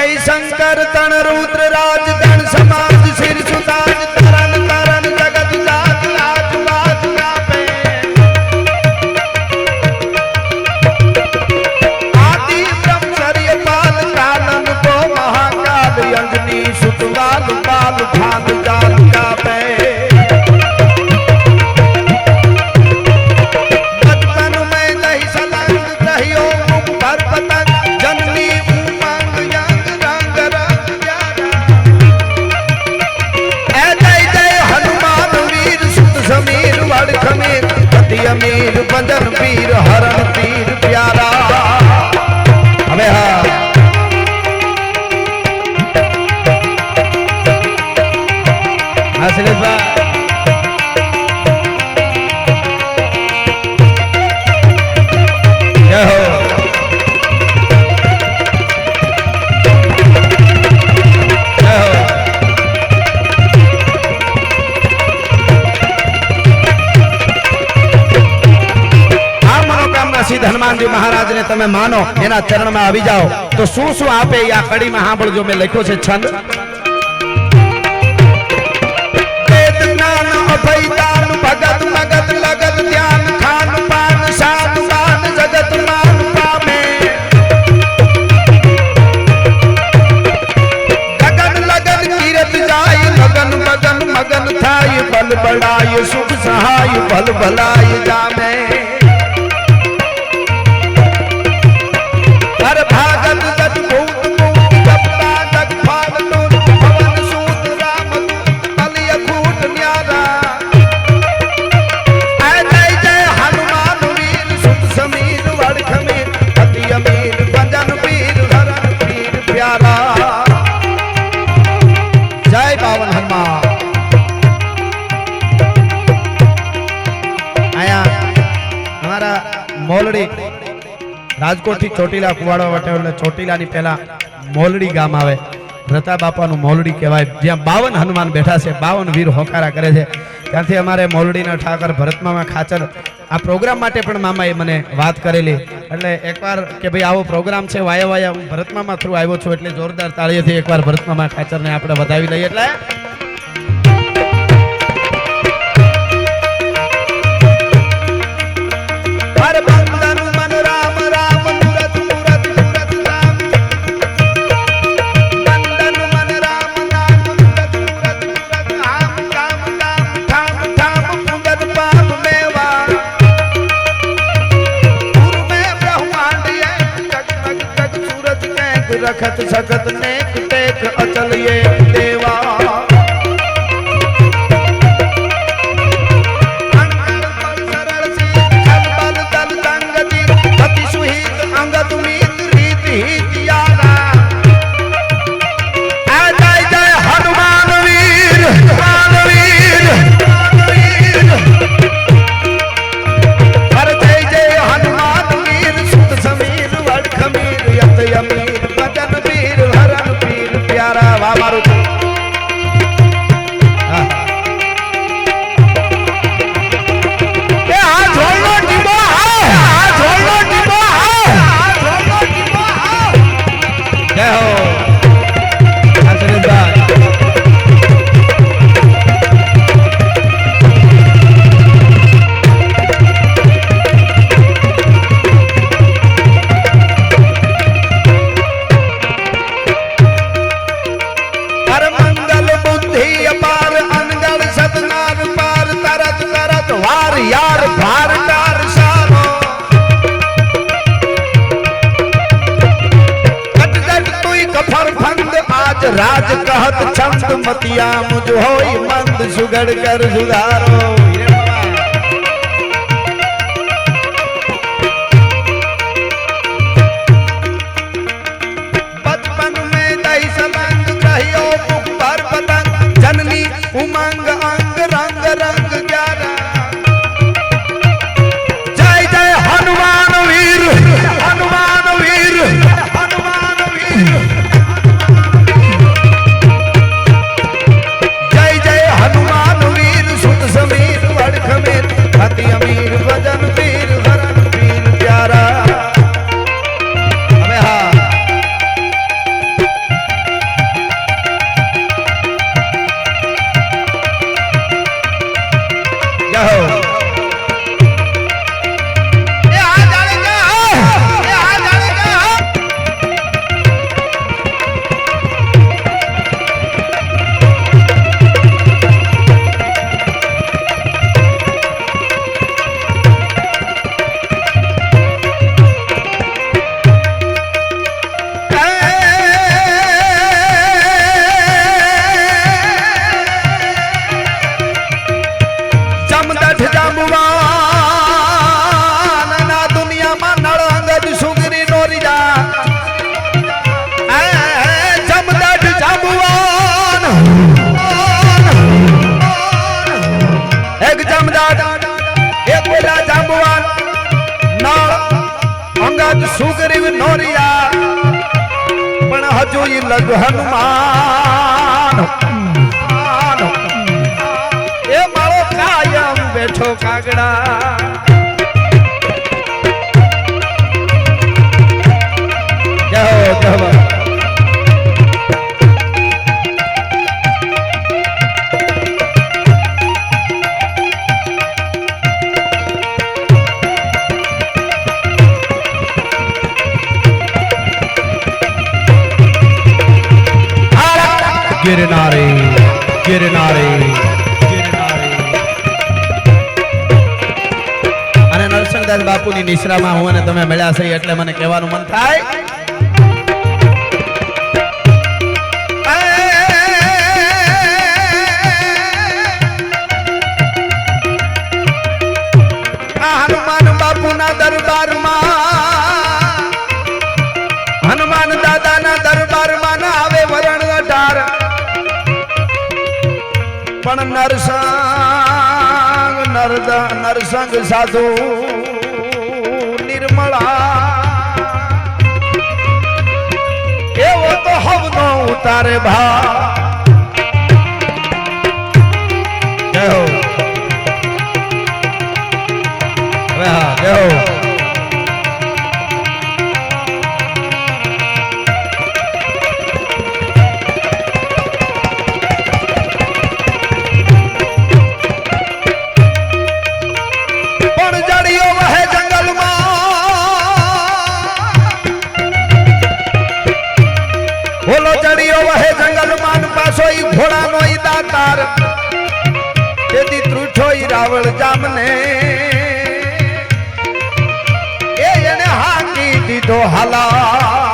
जय शंकर तन रुद्र राज गण समाज सिर सुताज तरन तरन जगत जात लाज बाज गावे आदि ब्रह्मचर्य पाल कानन को महाकाल अंजनी सुतवाल पाल भाग जाल गावे अमीर बंदन पीर हरण पीर प्यारा अबे हाँ असलिस बा जय हो हनुमान जी महाराज ने तमे मानो एना चरण में आवी जाओ तो शू शू आपे या कड़ी में सांभळजो मैं लख्यो छे छंद वेद ज्ञान अभय दान भगत मगत लगत ध्यान खान पान शान मान जगत मान पामे गगन लगन कीरत जाय लगन मगन मगन थाय बल बड़ाय सुख सहाय बल भलाय जामे भागत जट भूत भूत जपता जग फाल तूर पवन सूत राम तलिय कूट न्यारा जय जय हनुमान वीर सुत समीर वड़ खमीर अति अमीर भजन पीर हरण पीर प्यारा जय पावन हनुमान आया हमारा मोलड़ी राजकोट थी चोटीला कुवाड़ो वटे એટલે ચોટીલાની પહેલા મોલડી ગામ આવે રતા બાપાનું મોલડી કહેવાય જ્યાં 52 હનુમાન બેઠા છે 52 વીર હોકારા કરે છે ત્યાંથી અમારે મોલડીના ઠાકર ભરતમામા ખાચર આ પ્રોગ્રામ માટે પણ મામાએ મને વાત કરેલી એટલે એકવાર કે ભાઈ આવો પ્રોગ્રામ છે વાયા વાયા હું ભરતમામા થ્રુ આવ્યો છું એટલે જોરદાર તાળીઓથી એકવાર ભરતમામા ખાચરને આપણે વધાવી લઈએ એટલે रखत सकत नेक टेक अचल ये देवा सरल सी बल दल दंगति अति सुहित अंगत मीत रीत हित यारा जय जय हनुमान वीर हर जय जय हनुमान वीर सुत समीर वड़ खमीर यत यमीर राज कहत छंद मतिया मुझ होई मंद सुगड़ कर सुधारो बचपन में दही सलंग कहियो मुख पर पतंग जननी उमंग अंग रंग रंग ग्यारह जय जय हनुमान वीर हनुमान वीर हनुमान वीर हनुमान वीर सुत समीर वड़ નું ઈ લગ હનુમાન એ મારો કાયમ બેઠો કાગડા જય જય गिरनारे गिरनारे गिरनारे અને નરસિંહદાસ બાપુની નિશ્રામાં હું અને તમે મળ્યા છે એટલે મને કહેવાનું મન થાય હનુમાન બાપુના દરબારમાં હનુમાન દાદાના દરબારમાં ના આવે વરણ અઢાર પણ નરસંગ સાધુ નિર્મળા એવો તો હવનો ઉતારે ભા જય હો હવે હા જય હો બોલો ચડિયો વહે જંગલ માન પાસો ઈ ઘોડા નો ઈ દાતાર તેથી ત્રુઠો ઈ રાવળ જામને એને હાકી દીધો હાલા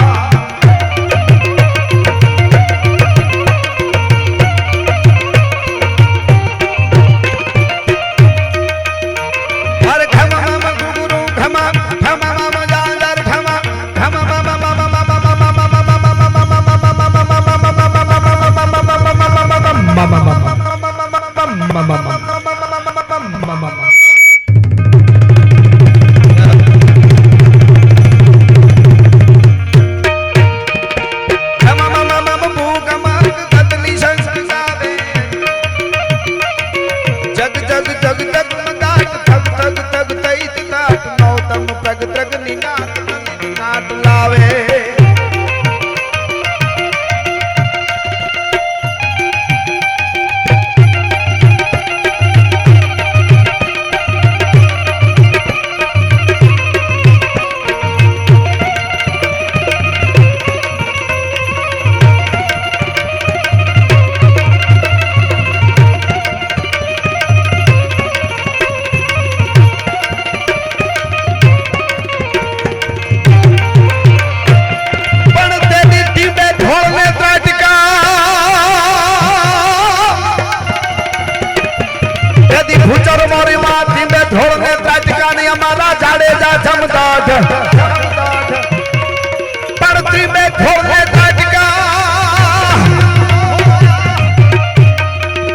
પડતી में ढोले त्राटका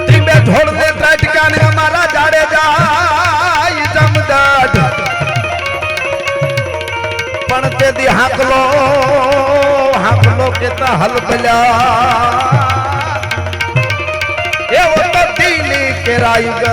तीबे ढोले त्राटका ने हमारा जाड़े जाय जमदाट पण ते दी हाकलो केता हल बल्या एवो तो दिली केराई ग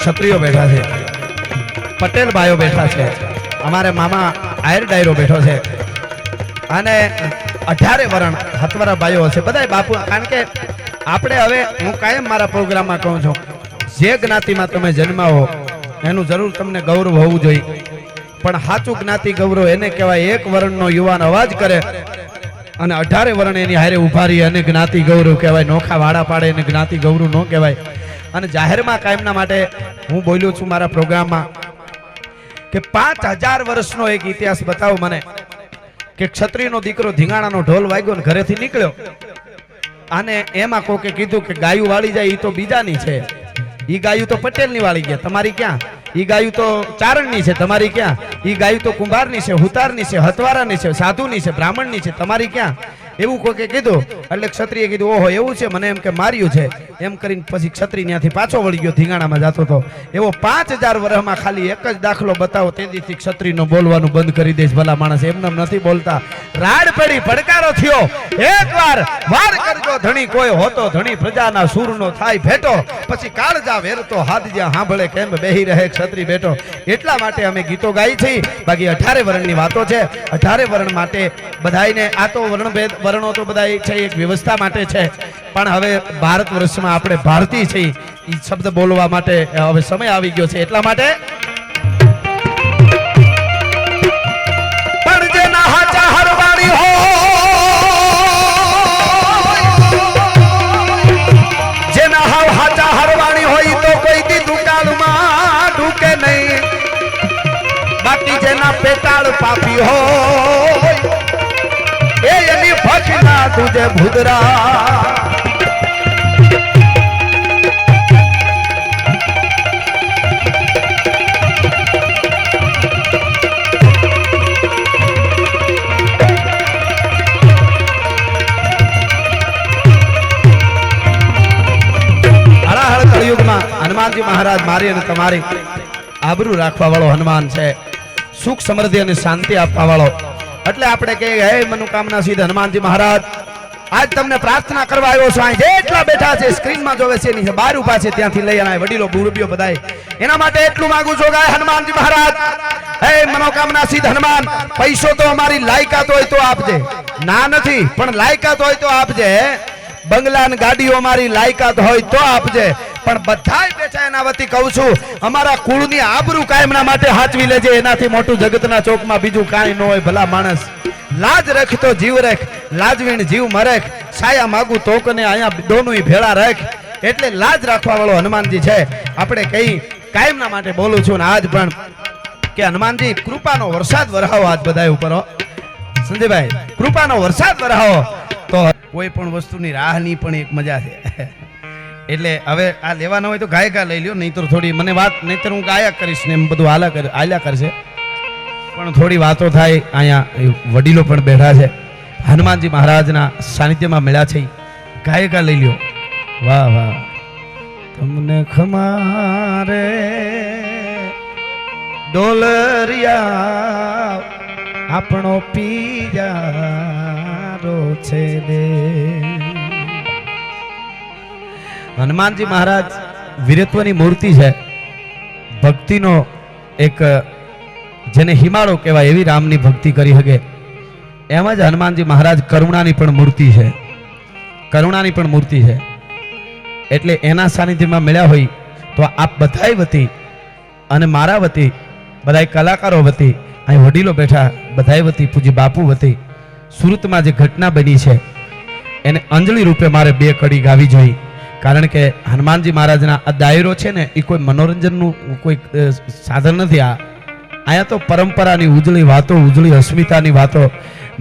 क्षत्रियो बैठा है, पटेल भाईओ बैठा है, अमारे मामा आयर डायरो बैठो है अने 18 वरण हतवारा भाईओ छे बधाय बापू कारण के आपणे हवे हूँ कायम मारा प्रोग्राम में कहूं छुं जे ज्ञाति में तमे जन्मा हो एनु जरूर तमने गौरव होवुं जोईए पण साचुं ज्ञाति गौरव एने कहेवाय एक वरण नो युवान अवाज करे अने 18 वरण एनी हारे उभा रही अने ज्ञाति गौरव कहेवाय नोखा वाड़ा पाड़े एने ज्ञाति गौरव न कहेवाय અને જાહેરમાં કાયમના માટે હું બોલ્યો છું મારા પ્રોગ્રામમાં કે 5000 વર્ષનો એક ઇતિહાસ બતાવો મને કે ક્ષત્રિયનો દીકરો ધીંગાણાનો ઢોલ વાગ્યો ને ઘરેથી નીકળ્યો, અને એમાં કોકે કીધું કે ગાયું વાળી જાય એ તો બીજાની છે, ઈ ગાયું તો પટેલની વાળી ગયા, તમારી ક્યાં? ઈ ગાયું તો ચારણની છે, તમારી ક્યાં? ઈ ગાયું તો કુંભારની છે, હુતારની છે, હતવારાની છે, સાધુની છે, બ્રાહ્મણની છે, તમારી ક્યાં? એવું કોકે કીધું. એટલે ક્ષત્રિય કીધું ઓહો એવું છે, મને એમ કે માર્યું છે. એમ કરીને પછી ક્ષત્રિય ત્યાંથી પાછો વળી ગયો, ધીંગાણામાં જતો હતો. એવો 5000 વર્ષમાં ખાલી એક જ દાખલો બતાવો, તેથી ક્ષત્રિયનો બોલવાનું બંધ કરી દઈશ. ભલા માણસ એમને નથી બોલતા. રાડ પડી, પડકારો થયો, એકવાર વાર કરજો ધણી, કોઈ હોતો ધણી પ્રજાના સૂરનો થાય ભેટો, પછી કાળજા વેરતો હાથ જ્યાં સાંભળે કેમ બેહી રહે ક્ષત્રિય બેઠો. એટલા માટે અમે ગીતો ગાઈ છે. બાકી 18 વર્ણની વાતો છે. 18 વર્ણ માટે બધાઈને આ તો વર્ણભેદ વર્ણો તો બધા છે એક વ્યવસ્થા માટે છે, પણ હવે ભારત વર્ષમાં આપણે ભારતીય છીએ એ શબ્દ બોલવા માટે હવે સમય આવી ગયો છે. એટલા માટે પણ જેના હાચા હરવાણી હોય, જેના હાવ હાચા હરવાણી હોય તો કોઈ દી દુકાળમાં ઢૂકે નહીં, બાકી જેના પેટાળ પાપી હોય એની ભખના તુજે ભૂદરા. હનુમાનજી મહારાજ મારી અને તમારી આબરૂ રાખવા વાળો હનુમાન છે, સુખ સમૃદ્ધિ અને શાંતિ આપવા વાળો. એટલે આપણે કહીએ હે મનોકામના સિદ્ધ હનુમાનજી મહારાજ, આજ તમને પ્રાર્થના કરવા આવ્યો છું. અહીં જેટલા બેઠા છે સ્ક્રીનમાં જોવે છે એની બહાર ઉભા છે ત્યાંથી લઈ અને વડીલો બુરબીઓ બધાય એના માટે એટલું માંગુ છું કે હનુમાનજી મહારાજ, હે મનોકામના સિદ્ધ હનુમાન, પૈસો તો અમારી લાયકાત હોય તો આપજે, ના નથી પણ લાયકાત હોય તો આપજે. બંગલા ને ગાડીઓ અમારી લાયકાત હોય તો આપજે, પણ બધાય બેઠા એના વતી કહું છું અમારા કુળની આબરૂ કાયમના માટે હાચવી લેજે. એનાથી મોટું જગતના ચોકમાં બીજું કાંઈ ન હોય. ભલા માણસ, લાજ રાખ તો જીવ રાખ, લાજવીણ જીવ મરેખ, છાયા માગું તોકને અહીંયા દોનું ભેળા રાખ. એટલે લાજ રાખવા વાળો હનુમાનજી છે. આપણે કઈ કાયમના માટે બોલું છું ને આજ પણ કે હનુમાનજી કૃપાનો વરસાદ વરહાવો આજ બધા ઉપર. સંજયભાઈ, કૃપાનો વરસાદ વરહાવો તો કોઈ પણ વસ્તુની રાહની પણ એક મજા છે. એટલે હવે આ લેવાના હોય તો ગાયકા લઈ લ્યો, નહીં તો થોડી મને વાત, નહીં તો હું ગાયા કરીશ ને એમ બધું હાલ્યા કરશે. પણ થોડી વાતો થાય. અહીંયા વડીલો પણ બેઠા છે, હનુમાનજી મહારાજના સાનિધ્યમાં મળ્યા છે, ગાયકા લઈ લ્યો. વાહ વાહ, તમને ખમારે ડોલરિયા આપણો પીજારો છે દે. હનુમાનજી મહારાજ વીરત્વની મૂર્તિ છે, ભક્તિનો એક જેને હિમાળો કહેવાય એવી રામની ભક્તિ કરી શકે. એમ જ હનુમાનજી મહારાજ કરુણાની પણ મૂર્તિ છે, કરુણાની પણ મૂર્તિ છે. એટલે એના સાનિધ્યમાં મળ્યા હોય તો આપ બધાય વતી અને મારા વતી, બધાય કલાકારો વતી, અહીં વડીલો બેઠા બધાય વતી, પૂજ્ય બાપુ વતી, સુરતમાં જે ઘટના બની છે એને અંજલિ રૂપે મારે 2 કડી ગાવી જોઈએ. કારણ કે હનુમાનજી મહારાજના આ દાયરો છે ને એ કોઈ મનોરંજનનું કોઈ સાધન નથી. અહીંયા તો પરંપરાની ઉજળી વાતો, ઉજળી અસ્મિતાની વાતો.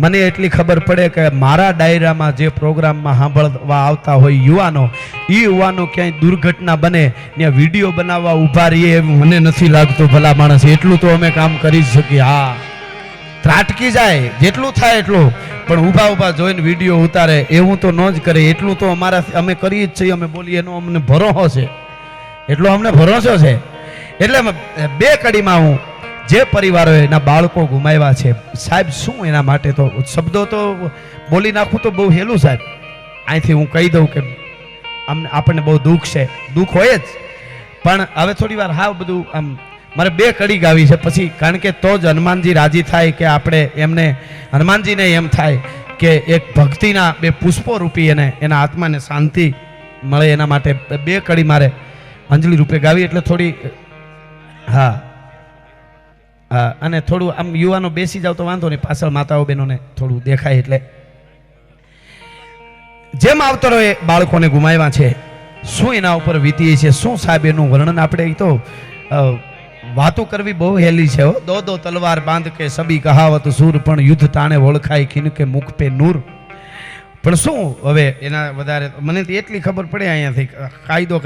મને એટલી ખબર પડે કે મારા ડાયરામાં જે પ્રોગ્રામમાં સાંભળવા આવતા હોય યુવાનો, એ યુવાનો ક્યાંય દુર્ઘટના બને ત્યાં વિડીયો બનાવવા ઊભા રહીએ એવું મને નથી લાગતું. ભલા માણસ, એટલું તો અમે કામ કરી શકીએ. હા, ત્રાટકી જાય જેટલું થાય એટલું, પણ ઊભા ઊભા જોઈને વિડીયો ઉતારે એવું તો ન જ કરે. એટલું તો અમે કરીએ જ છીએ, અમે બોલીએ એનો અમને ભરોસો છે, એટલો અમને ભરોસો છે. એટલે 2 કડીમાં હું જે પરિવારો એના બાળકો ગુમાવ્યા છે સાહેબ, શું એના માટે તો શબ્દો તો બોલી નાખું તો બહુ હેલું સાહેબ. અહીંથી હું કહી દઉં કે આપણને બહુ દુઃખ છે, દુઃખ હોય જ, પણ હવે થોડી વાર હાવ બધું આમ મારે 2 કડી ગાવી છે પછી, કારણ કે તો જ હનુમાનજી રાજી થાય કે આપણે એમને હનુમાનજીને એમ થાય કે એક ભક્તિના 2 પુષ્પો રૂપી એને એના આત્માને શાંતિ મળે. એના માટે 2 કડી મારે અંજલિ રૂપે ગાવી. એટલે થોડી હા હા, અને થોડું આમ યુવાનો બેસી જાવ તો વાંધો નહીં, પાછળ માતાઓ બહેનોને થોડું દેખાય. એટલે જેમ આવતરોએ બાળકોને ગુમાવ્યા છે, શું એના ઉપર વીતીએ છે, શું સાહેબ એનું વર્ણન આપણે તો વાતો કરવી બહુ હેલી છે હો. દો તલવાર બાંધ કે સબી કહાવત સૂર, પણ યુદ્ધ તાણે ઓળખાય ખીન કે મુખ પે નૂર. પણ શું હવે એના વધારે મને તો એટલી ખબર પડે અહીંયાથી,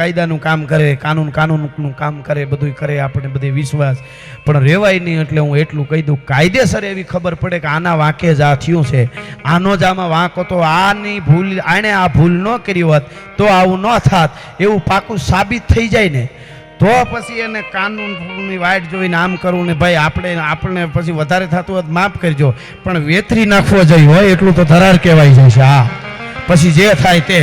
કાયદાનું કામ કરે, કાનૂનનું કામ કરે, બધું કરે, આપણે બધે વિશ્વાસ, પણ રેવાય નહીં. એટલે હું એટલું કહી દઉં, કાયદેસર એવી ખબર પડે કે આના વાંકે જ આ થયું છે, આનો જ આમાં વાંક હતો, આની ભૂલ, આણે આ ભૂલ ન કરી હોત તો આવું ન થાત, એવું પાકું સાબિત થઈ જાય ને, તો પછી એને કાનૂનની વાઇટ જોઈને આમ કરવું ને ભાઈ આપણે પછી વધારે થતું હોય માફ કરજો, પણ વેતરી નાખવો જોઈએ હોય એટલું તો ધરાર કહેવાય જાય છે. હા, પછી જે થાય તે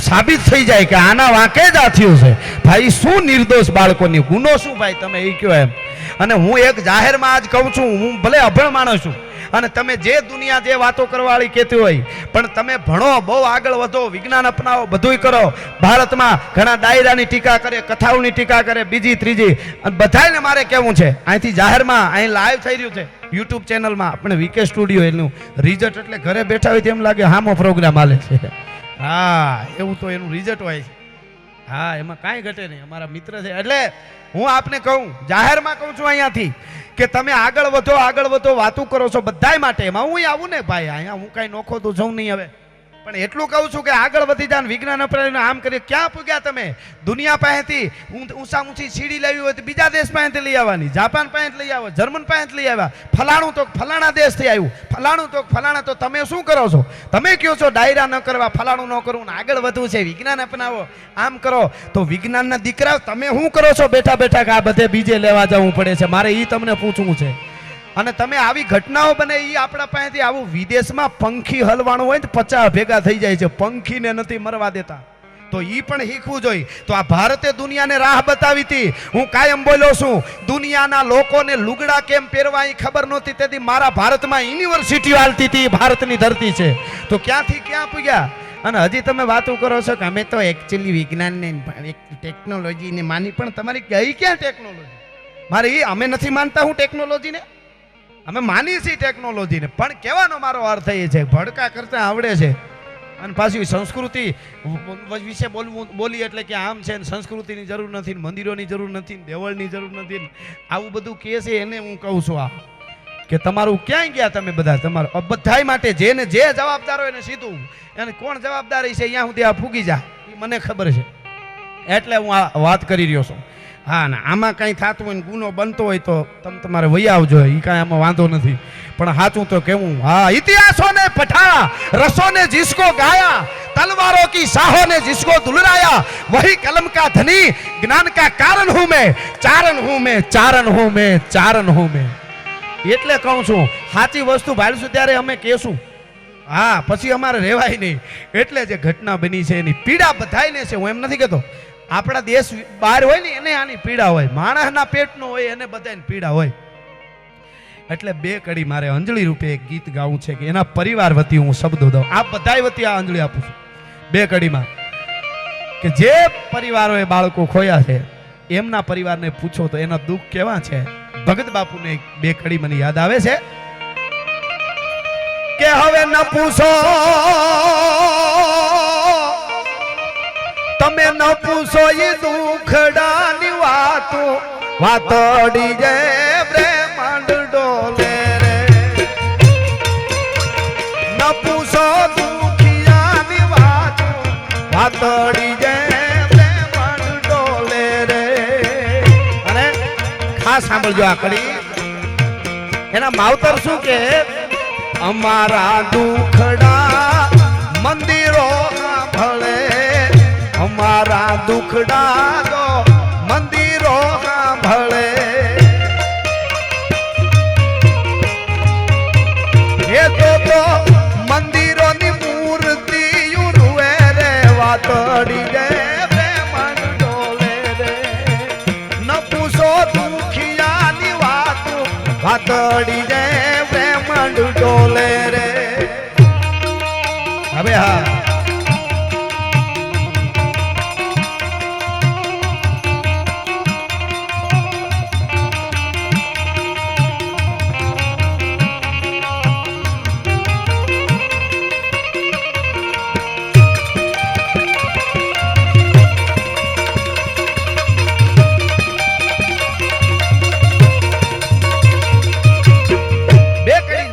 સાબિત થઈ જાય કે આના વાંકે જ આ થયું છે. ભાઈ શું નિર્દોષ બાળકોની ગુનો શું ભાઈ, તમે એ કહો એમ. અને હું એક જાહેરમાં આજ કહું છું, હું ભલે અભણ માણસ છું, અને તમે જે દુનિયા જે વાતો કરવાવાળી કહેતી હોય, પણ તમે ભણો, બહુ આગળ વધો, વિજ્ઞાન અપનાવો, બધુંય કરો. ભારતમાં ઘણા ડાયરાની ટીકા કરે, કથાઓની ટીકા કરે, બીજી ત્રીજી, અને બધાને મારે કહેવું છે, અહીંથી જાહેરમાં અહીં લાઈવ થઈ રહ્યું છે યુટ્યુબ ચેનલમાં, આપણે વીકે સ્ટુડિયો, એનું રિઝલ્ટ એટલે ઘરે બેઠા હોય તેમ લાગે હામો પ્રોગ્રામ હાલે છે. હા, એવું તો એનું રિઝલ્ટ હોય છે. હા, એમાં કાંઈ ઘટે નહીં, અમારા મિત્ર છે. એટલે હું આપને કહું, જાહેરમાં કહું છું અહીંયાથી કે તમે આગળ વધો, વાતો કરો છો બધાય માટે. એમાં હું આવું ને ભાઈ, અહીંયા હું કાંઈ નોખો તો જઉં નહીં હવે, પણ એટલું કહું છું કે આગળ વધી જાય, વિજ્ઞાન અપનાવીને આમ કરીએ. ક્યાં પૂગ્યા તમે? દુનિયા પાસેથી ઊંચી સીડી લેવી હોય તો બીજા દેશ પાસેથી લઈ આવવાની, જાપાન પાસેથી લઈ આવો, જર્મન પાસેથી લઈ આવ્યા, ફલાણું તો ફલાણા દેશથી આવ્યું, ફલાણું તો ફલાણા. તો તમે શું કરો છો? તમે કહો છો ડાયરા ન કરવા, ફલાણું ન કરવું, આગળ વધવું છે, વિજ્ઞાન અપનાવો, આમ કરો. તો વિજ્ઞાનના દીકરા તમે શું કરો છો બેઠા બેઠા કે આ બધે બીજે લેવા જવું પડે છે? મારે એ તમને પૂછવું છે. અને તમે આવી ઘટનાઓ બને એ આપણા પાસેથી, આવું વિદેશમાં પંખી હલવાનું હોય ને 50 ભેગા થઈ જાય છે, પંખીને નથી મરવા દેતા, તો એ પણ શીખવું જોઈએ. તો આ ભારતે દુનિયાને રાહ બતાવી હતી. હું કાયમ બોલ્યો છું, દુનિયાના લોકોને લુગડા કેમ પહેરવા એ ખબર નહોતી, તેથી મારા ભારતમાં યુનિવર્સિટીઓ હાલતી હતી, ભારતની ધરતી છે. તો ક્યાંથી ક્યાં પૂગ્યા? અને હજી તમે વાતો કરો છો કે અમે તો એકચ્યુઅલી વિજ્ઞાનને ટેકનોલોજીને માની, પણ તમારી કઈ ક્યાં ટેકનોલોજી? મારે એ અમે નથી માનતા હું ટેકનોલોજીને, અમે માની છીએ ટેકનોલોજીને, પણ કહેવાનો મારો અર્થ એ છે ભડકા કરતા આવડે છે. અને પાછી સંસ્કૃતિ વિશે બોલી એટલે કે આમ છે ને, સંસ્કૃતિની જરૂર નથી, મંદિરોની જરૂર નથી, દેવળની જરૂર નથી, આવું બધું કહે છે. એને હું કહું છું આ કે તમારું ક્યાંય ગયા તમે બધા? તમારું બધાય માટે જેને જે જવાબદાર હોય એને સીધું, એને કોણ જવાબદારી છે અહીંયા સુધી આ ફૂગી જા, એ મને ખબર છે, એટલે હું આ વાત કરી રહ્યો છું. હા, ના આમાં કંઈ થતું હોય ને ગુનો બનતો હોય તો તમે તમારે વહી આવજો, એ કાંઈ આમાં વાંધો નથી. પણ સાચું તો કેવું, હા, ઇતિહાસો ને પઠા, રસો ને जिसको गाया, तलवारों की शाहों ने जिसको दुलराया, वही कलम का धनी, ज्ञान का कारण हूं मैं, चारण हूं मैं, चारण हूं मैं, चारण हूं मैं. એટલે કહું છું, સાચી વસ્તુ ભાળીશું ત્યારે અમે કહેશું. હા, પછી અમારે રહેવાય નહીં. એટલે જે ઘટના બની છે એની પીડા બધાયને છે, હું એમ નથી કહેતો. આપણા દેશ બહાર હોય ને એને આની પીડા હોય, માણસના પેટનો હોય એને બધાને પીડા હોય. એટલે બે કડી મારે અંજલિ રૂપે એક ગીત ગાવું છે કે એના પરિવાર વતી હું શબ્દો દઉં. આ બધાય વતી આ અંજલિ આપું છું બે કડીમાં, કે જે પરિવારોએ બાળકો ખોયા છે એમના પરિવારને પૂછો તો એના દુઃખ કેવા છે. ભગત બાપુને બે કડી મને યાદ આવે છે કે હવે ન પૂછો, તમે ન પૂછો એ દુખડાની વાતો, વાતડી જે બ્રહ્માંડ ડોલે રે. ન પૂછો દુખિયાની વાતો, વાતડી જે બ્રહ્માંડ ડોલે રે. અને ખાસ સાંભળજો આ કડી, એના માવતર શું કે, અમારા દુખડા મંદિરો ભળે, અમારા દુખડા તો મંદિરો ભળે. એ તો મંદિરોની મૂર્તિ રૂવે રે, વાતડી રે બ્રહ્માંડ ડોલે રે. ન પૂછો દુખિયાની વાતો, વાતડી રે બ્રહ્માંડ ડોલે રે. હવે હા,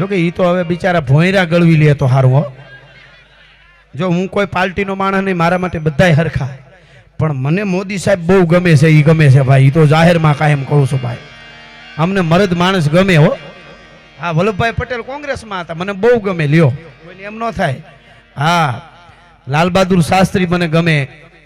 જોકે ઈ તો હવે બિચારા ભોંયરા ગળવી લે તો સારું હો. જો હું કોઈ પાર્ટીનો માણસ નહીં, મારા માટે બધાય હરખા, પણ મને મોદી સાહેબ બહુ ગમે છે. ઈ ગમે છે ભાઈ, ઈ તો જાહેરમાં કાયમ કહું છું ભાઈ, અમને મરદ માણસ ગમે હો. હા, વલ્લભભાઈ પટેલ કોંગ્રેસમાં હતા, મને બહુ ગમે, લ્યો કોઈને એમ ન થાય. હા, લાલ બહાદુર શાસ્ત્રી મને ગમે,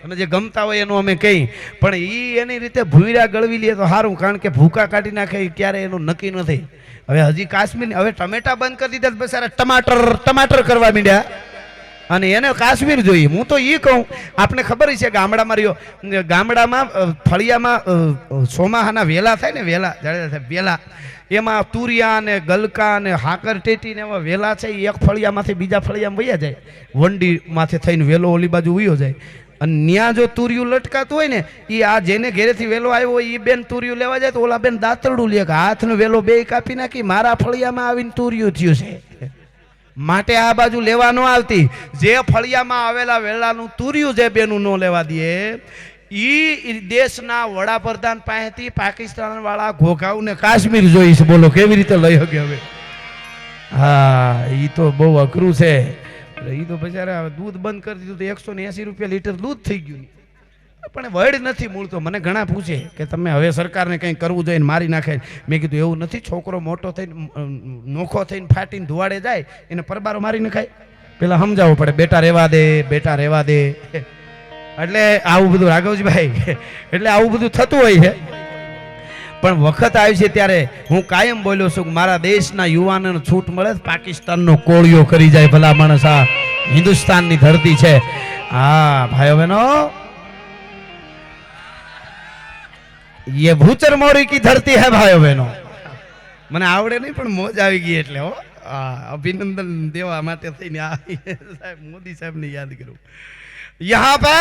અને જે ગમતા હોય એનું અમે કહી, પણ ઈ એની રીતે ભૂંયરા ગળવી લે તો સારું, કારણ કે ભૂકા કાઢી નાખે ક્યારે એનું નક્કી નથી. હવે હજી કાશ્મીર, હવે ટમેટા બંધ કરી દીધા, બસારા ટમાટર કરવા માંડ્યા, અને એને કાશ્મીર જોઈએ. હું તો એ કહું, આપણે ખબર છે ગામડામાં રહ્યો, ગામડામાં ફળિયામાં સોમાહાના વેલા થાય ને, વેલા જાડેજા થાય વેલા, એમાં તુરિયા ને ગલકા ને હાકર ટેટી ને એવા વેલા છે, એક ફળિયામાંથી બીજા ફળિયામાં વયા જાય, વંડી માથે થઈને વેલો ઓલી બાજુ વયો જાય. અને ત્યાં જો તુરિયું લટકાતું હોય ને, એ આ જેને ઘેરેથી વેલો આવ્યો હોય એ બેન તુરિયું લેવા જાય તો ઓલા બેન દાંતરડું લે કે હાથનો વેલો બે કાપી નાખી, મારા ફળિયામાં આવીને તુરિયું થયું છે, માટે આ બાજુ લેવા ન આવતી. જે ફળિયામાં આવેલા વેલાનું તુરિયું જે બેનું ન લેવા દે, ઈ દેશના વડાપ્રધાન પાસેથી પાકિસ્તાન વાળા ઘોઘાઓને કાશ્મીર જોઈશ. બોલો કેવી રીતે લઈ શકે હવે? હા, ઈ તો બહુ અઘરું છે. ઈ તો બિચારા દૂધ બંધ કરી દીધું તો 180 રૂપિયા લીટર દૂધ થઈ ગયું, પણ વડ નથી મૂળતો. મને ઘણા પૂછે કે તમે હવે સરકારને કંઈ કરવું જોઈએ, મારી નાખે. મેં કીધું એવું નથી, છોકરો મોટો થઈને નોખો થઈને ફાટીને ધુવાડે જાય, એને પરબારો મારી નખાય. પેલા સમજાવવું પડે, બેટા રહેવા દે, બેટા રહેવા દે. એટલે આવું બધું રાઘવજીભાઈ, એટલે આવું બધું થતું હોય છે. પણ વખત આવી છે ત્યારે હું કાયમ બોલ્યો છું કે મારા દેશના યુવાનોને છૂટ મળે, પાકિસ્તાનનો કોળિયો કરી જાય ભલા માણસ. આ હિન્દુસ્તાનની ધરતી છે. હા ભાઈઓ બહેનો, ये भूचर मोरी की धरती है भाइयों बहनों. મને આવડે નહીં પણ મોજ આવી ગઈ એટલે હો. અભિનંદન દેવા માટે થઈને સાહેબ મોદી સાહેબ ને યાદ કરું. यहाँ पे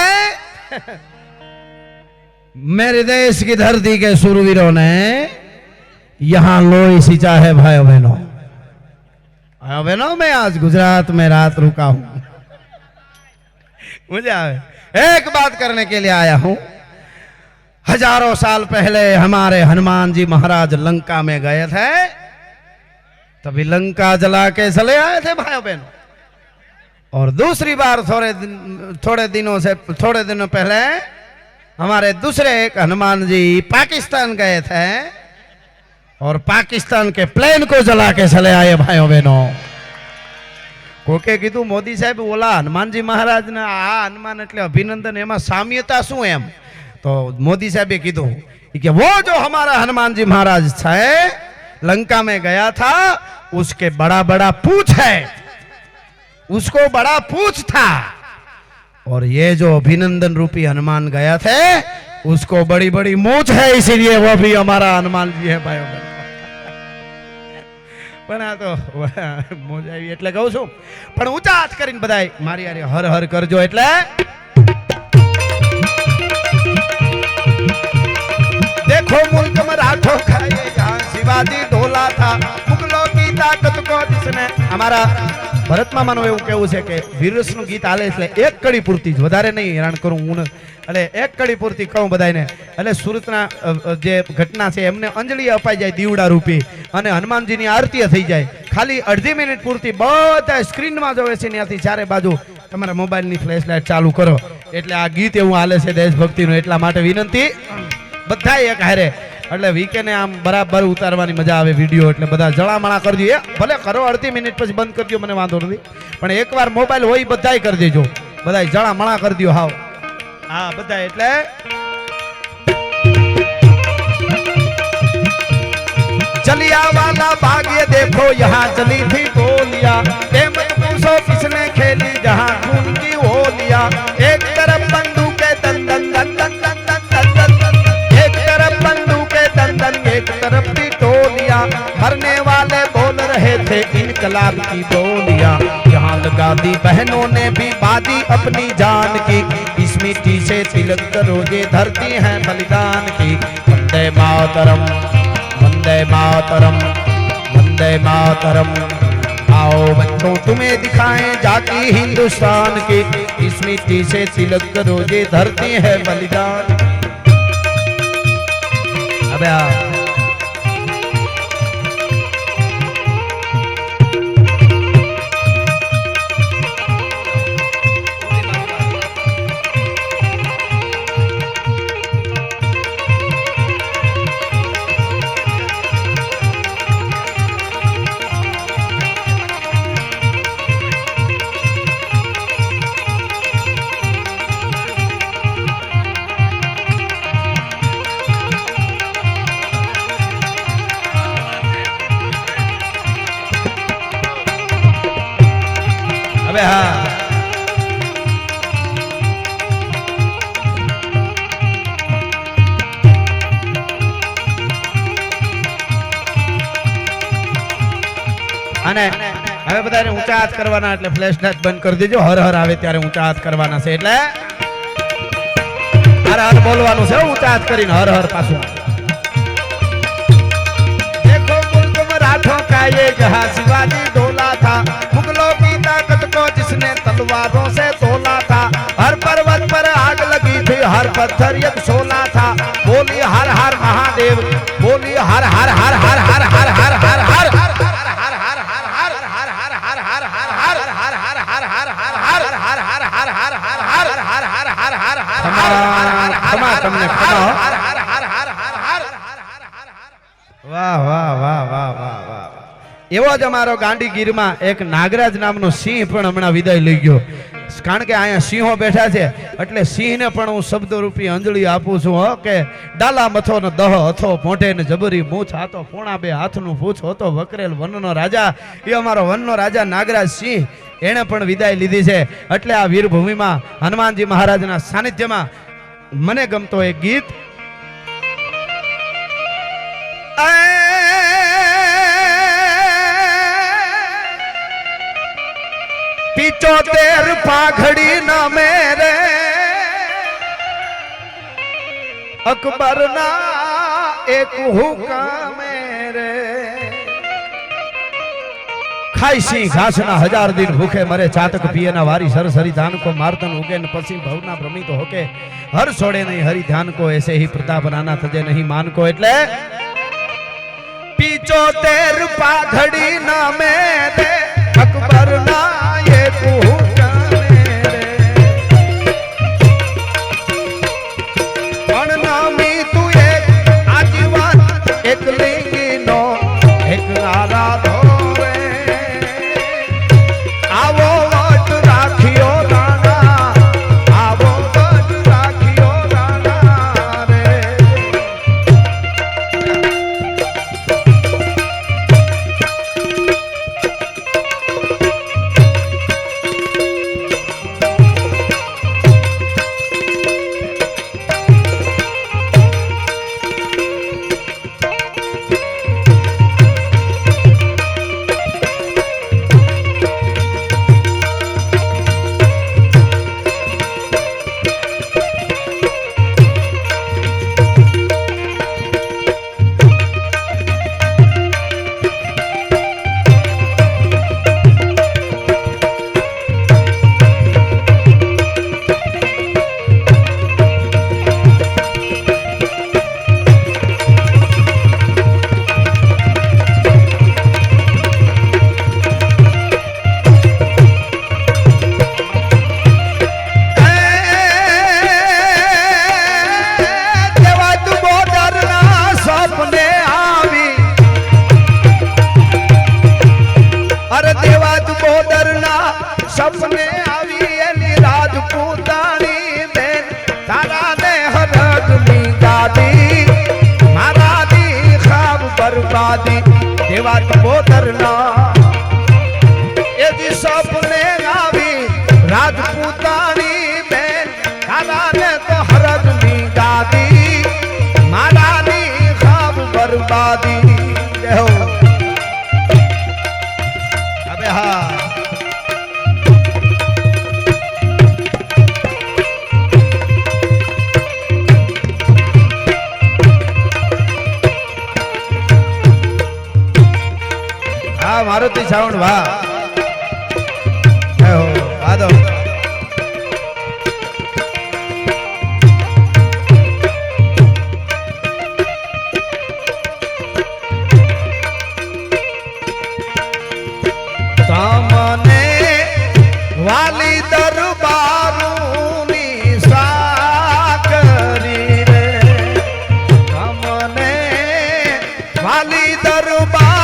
मेरे देश की धरती के शूरवीरों ने यहाँ लोई सिंचा है भाइयों बहनों. भाइयों बहनों, मैं आज गुजरात में रात रुका हूँ. मुझे एक बात करने के लिए आया हूँ. हजारों साल पहले हमारे हनुमान जी महाराज लंका में गए थे, तभी लंका जला के चले आए थे भाइयों बहनों. और दूसरी बार थोड़े दिनों पहले हमारे दूसरे एक हनुमान जी पाकिस्तान गए थे और पाकिस्तान के प्लेन को जला के चले आए भाइयों बहनों. कोके कीधु मोदी साहेब ओला हनुमान जी महाराज ने आ हनुमान એટલે અભિનંદન, એમાં સામ્યતા શું એમ? तो मोदी साहब ये कीधु कि वो जो हमारा हनुमान जी महाराज थे लंका में गया था, उसके बड़ा बड़ा पूछ है, उसको बड़ा पूछ था. और ये जो अभिनंदन रूपी हनुमान गया थे उसको बड़ी बड़ी मूछ है, इसीलिए वो भी हमारा हनुमान जी है भाइयों. પણ આ તો મોજ આવી એટલે કહું છું. પણ ઊંચા હાથ કરીને બધાય મારી હારે હર હર કરજો. એટલે देखो मुल्क में राठो खाए, यहाँ शिवाजी ढोला था, मुगलों की ताकत को जिसने. हमारा भरत मामा નું એવું કેવું છે કે વીરસનું ગીત આલે એટલે એક કડી પૂરતી જ, વધારે નહીં હેરાન કરું હું. એટલે એક કડી પૂરતી કહું બધાને. એટલે સુરતના જે ઘટના છે એમને અંજલિ અપાઈ જાય દીવડા રૂપી, અને હનુમાનજીની આરતી થઈ જાય. ખાલી અડધી મિનિટ પૂરતી બધા સ્ક્રીનમાં જોવે છે, ત્યાંથી ચારે બાજુ તમારા મોબાઈલની ફ્લેશ લાઇટ ચાલુ કરો. એટલે આ ગીત એવું હાલે છે દેશભક્તિનું. એટલા માટે વિનંતી બધા એક હારે, એટલે વીકેને આમ બરાબર ઉતારવાની મજા આવે વિડીયો. એટલે બધા જળામણા કરજો. એ ભલે કરો અડધી મિનિટ પછી બંધ કરજો, મને વાંધો નથી, પણ એકવાર મોબાઈલ હોય બધાય કરી દેજો, બધાય જળામણા કરી દો. હાવ હા બધા. એટલે चलिया वाला भाग्य देखो यहाँ चली थी गोलियां, मत पूछो किसने खेली जहाँ खून की होलियां. एक तरफ बंदूके दन दन दन दन दन दन दन दन, एक तरफ बंदूके दन दन, एक तरफ थी टोलियां. मरने वाले बोल रहे थे इनकलाब की बोलियां. यहाँ लगा दी बहनों ने भी बाजी अपनी जान की, इस मिट्टी से तिलक करो ये धरती है बलिदान की. वंदे मातरम, वंदे मातरम, वंदे मातरम. आओ बच्चों तुम्हें दिखाएं जाति हिंदुस्तान की, इस मिट्टी से तिलक करो ये धरती है बलिदान. હવે હા અને હવે બધાને ઊંચા હાથ કરવાના એટલે ફ્લેશ લાઇટ બંધ કરી દેજો હર હર આવે ત્યારે ઊંચા હાથ કરવાના છે એટલે હર હર બોલવાનું છે ઊંચા હાથ કરીને હર હર પાછું देखो मुल्क मराठों का ये जहां शिवाजी डोला था मुगलों की ताकत को जिसने तलवारों से तोला था हर पर्वत पर आग लगी थी हर पत्थर एक सोला था बोली हर हर महादेव बोली हर हर हर हर हर हर हर हर हर વાહ વાહ વાહ વાહ વાહ વાહ એવો જ અમારો ગાંડીગીરમાં એક નાગરાજ નામનો સિંહ પણ હમણાં વિદાય લઈ ગયો કારણ કે અહીંયા સિંહો બેઠા છે એટલે સિંહને પણ હું શબ્દરૂપી અંજલિ આપું છું હો કે ડાલા મથો ને દહ હતો મોઢે ને જબરી મૂછ હાથો પોણા બે હાથનું પૂછ હતો વકરેલ વનનો રાજા એ અમારો વનનો રાજા નાગરાજ સિંહ એણે પણ વિદાય લીધી છે એટલે આ વીરભૂમિમાં હનુમાનજી મહારાજના સાનિધ્યમાં મને ગમતો એક ગીત पिचोतेर पाघड़ी न मेरे अकबर ना एक हुक्म मेरे खाई सी घास ना हजार दिन भूखे मरे चातक पिए ना वारी सरसरी धान को मारतन उगे न पसी भवना भ्रमित होके हर छोड़े नहीं हरि ध्यान को ऐसे ही प्रताप नाना थजे नहीं मान को એટલે पिचोतेर पाघड़ी न मेरे अकबर ना सपने आवी एनी राजपूतानी बेन तारा ने हरगनी गादी मारा दी खाब बर्बादी देवा बोदरना ए जी सपने आवी राजपूतानी बेन तारा ने तो हरगनी गादी मारा दी खाब बर्बादी कहो अबे हाँ मारुति साउंड वाह हो आदो सामने वाली दरबारूनी साकरी रे सामने वाली दरबार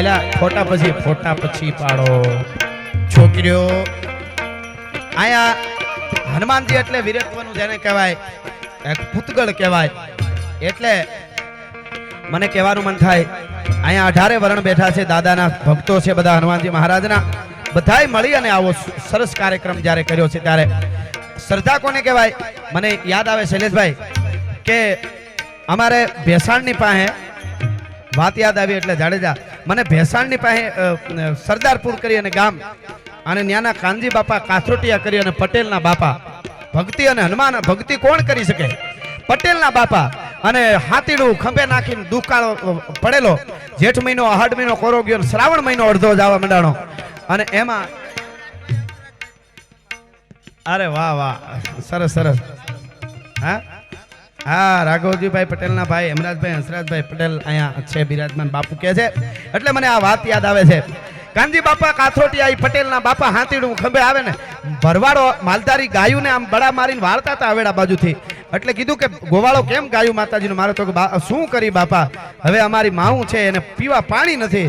ભલા ફોટા પછી પાડો છોકરીઓ આયા હનુમાનજી એટલે વીરત્વનું જેને કહેવાય એક પૂતગળ કહેવાય એટલે મને કહેવાનું મન થાય અહીંયા 18 વરણ બેઠા છે દાદાના ભક્તો છે બધા હનુમાનજી મહારાજના બધાય મળી અને આવો સરસ કાર્યક્રમ જ્યારે કર્યો છે ત્યારે શ્રદ્ધા કોને કહેવાય મને યાદ આવે શૈલેષભાઈ કે અમારે ભેસાણની પાસે વાત યાદ આવી એટલે જાડેજા મને ભેસાણની પાસે સરદારપુર કરી અને ગામ અને ન્યાના કાનજી બાપા કાથરોટિયા કરી અને પટેલના બાપા ભક્તિ અને હનુમાન ભક્તિ કોણ કરી શકે પટેલના બાપા અને હાથીડું ખંભે નાખીને દુકાળો પડેલો જેઠ મહિનો અહાડ મહિનો કોરો ગયો શ્રાવણ મહિનો અડધો જવા મંડાણો અને એમાં અરે વાહ વાહ સરસ સરસ હા હા રાઘવજીભાઈ પટેલના ભાઈ હેમરાજભાઈ હંસરાજભાઈ પટેલ અહીંયા છે બિરાજમાન બાપુ કહે છે એટલે મને આ વાત યાદ આવે છે કાનજી બાપા કાથરોટિયા પટેલના બાપા હાથીડું ખંભે આવે ને ભરવાડો માલધારી ગાયું ને આમ બડા મારીને વાળતા હતા આવેડા બાજુથી એટલે કીધું કે ગોવાળો કેમ ગાયું માતાજીનું મારે તો શું કરી બાપા હવે અમારી માવું છે એને પીવા પાણી નથી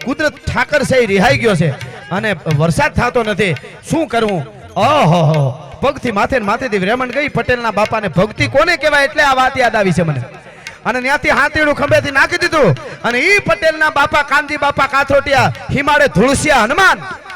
કુદરત ઠાકર છે એ રિહાઈ ગયો છે અને વરસાદ થતો નથી શું કરવું ઓહો પગથી માથેથી રેમંડ ગઈ પટેલના બાપાને ભક્તિ કોને કહેવાય એટલે આ વાત યાદ આવી છે મને અને ત્યાંથી હાથીડું ખંભેથી નાખી દીધું અને ઈ પટેલના બાપા કાનજી બાપા કાથરોટિયા હિમાડે ધુળસિયા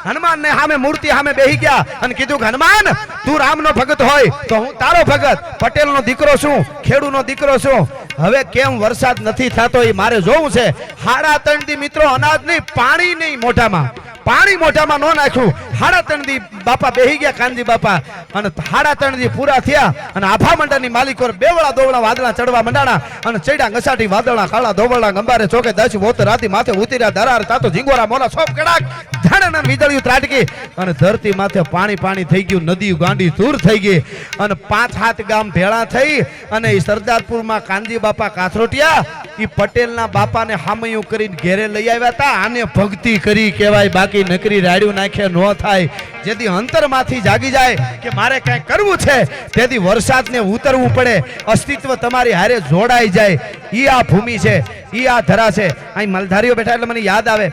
હનુમાન ને સામે મૂર્તિ સામે બેહી ગયા અને કીધું કે હનુમાન તું રામનો ભગત હોય તો હું તારો ભગત પટેલનો દીકરો છું ખેડૂનો દીકરો છું હવે કેમ વરસાદ નથી થતો એ મારે જોવું છે 3.5 દી મિત્રો અનાજ નહીં પાણી નહીં મોઢામાં ન નાખ્યું 3.5 દી બાપા બેહી ગયા કાનજી બાપા અને 3.5 દી પૂરા થયા અને આભા મંડળની માલિકો બેવડા દોવડા વાદળા ચડવા મંડાણા અને ચડ્યા ઘસાટી વાદળા કાળા દોવડા ગંબારે ચોકે 10 વોત રાતી માથે ઉતર્યા ધરાર તાતો ઝીંગોરા મોલા સોપ કડાક ઝાડના વીજળીઓ ત્રાટકી અને ધરતી માથે પાણી થઈ ગયું નદી ગાંડી દૂર થઈ ગઈ અને 5-7 ગામ ભેળા થઈ અને એ સરદારપુરમાં કાનજી બાપા કાથરોટિયા ઈ પટેલના બાપાને હામયું કરીને ઘેરે લઈ આવ્યા હતા આને ભક્તિ કરી કહેવાય બાકી નકરી રાડ્યું નાખે ન થાય જેથી અંતરમાંથી જાગી જાય કે મારે કંઈ કરવું છે તેથી વરસાદને ઉતરવું પડે અસ્તિત્વ તમારી હારે જોડાઈ જાય ઈ આ ભૂમિ છે ઈ આ ધરા છે અહીં મલધારીઓ બેઠા એટલે મને યાદ આવે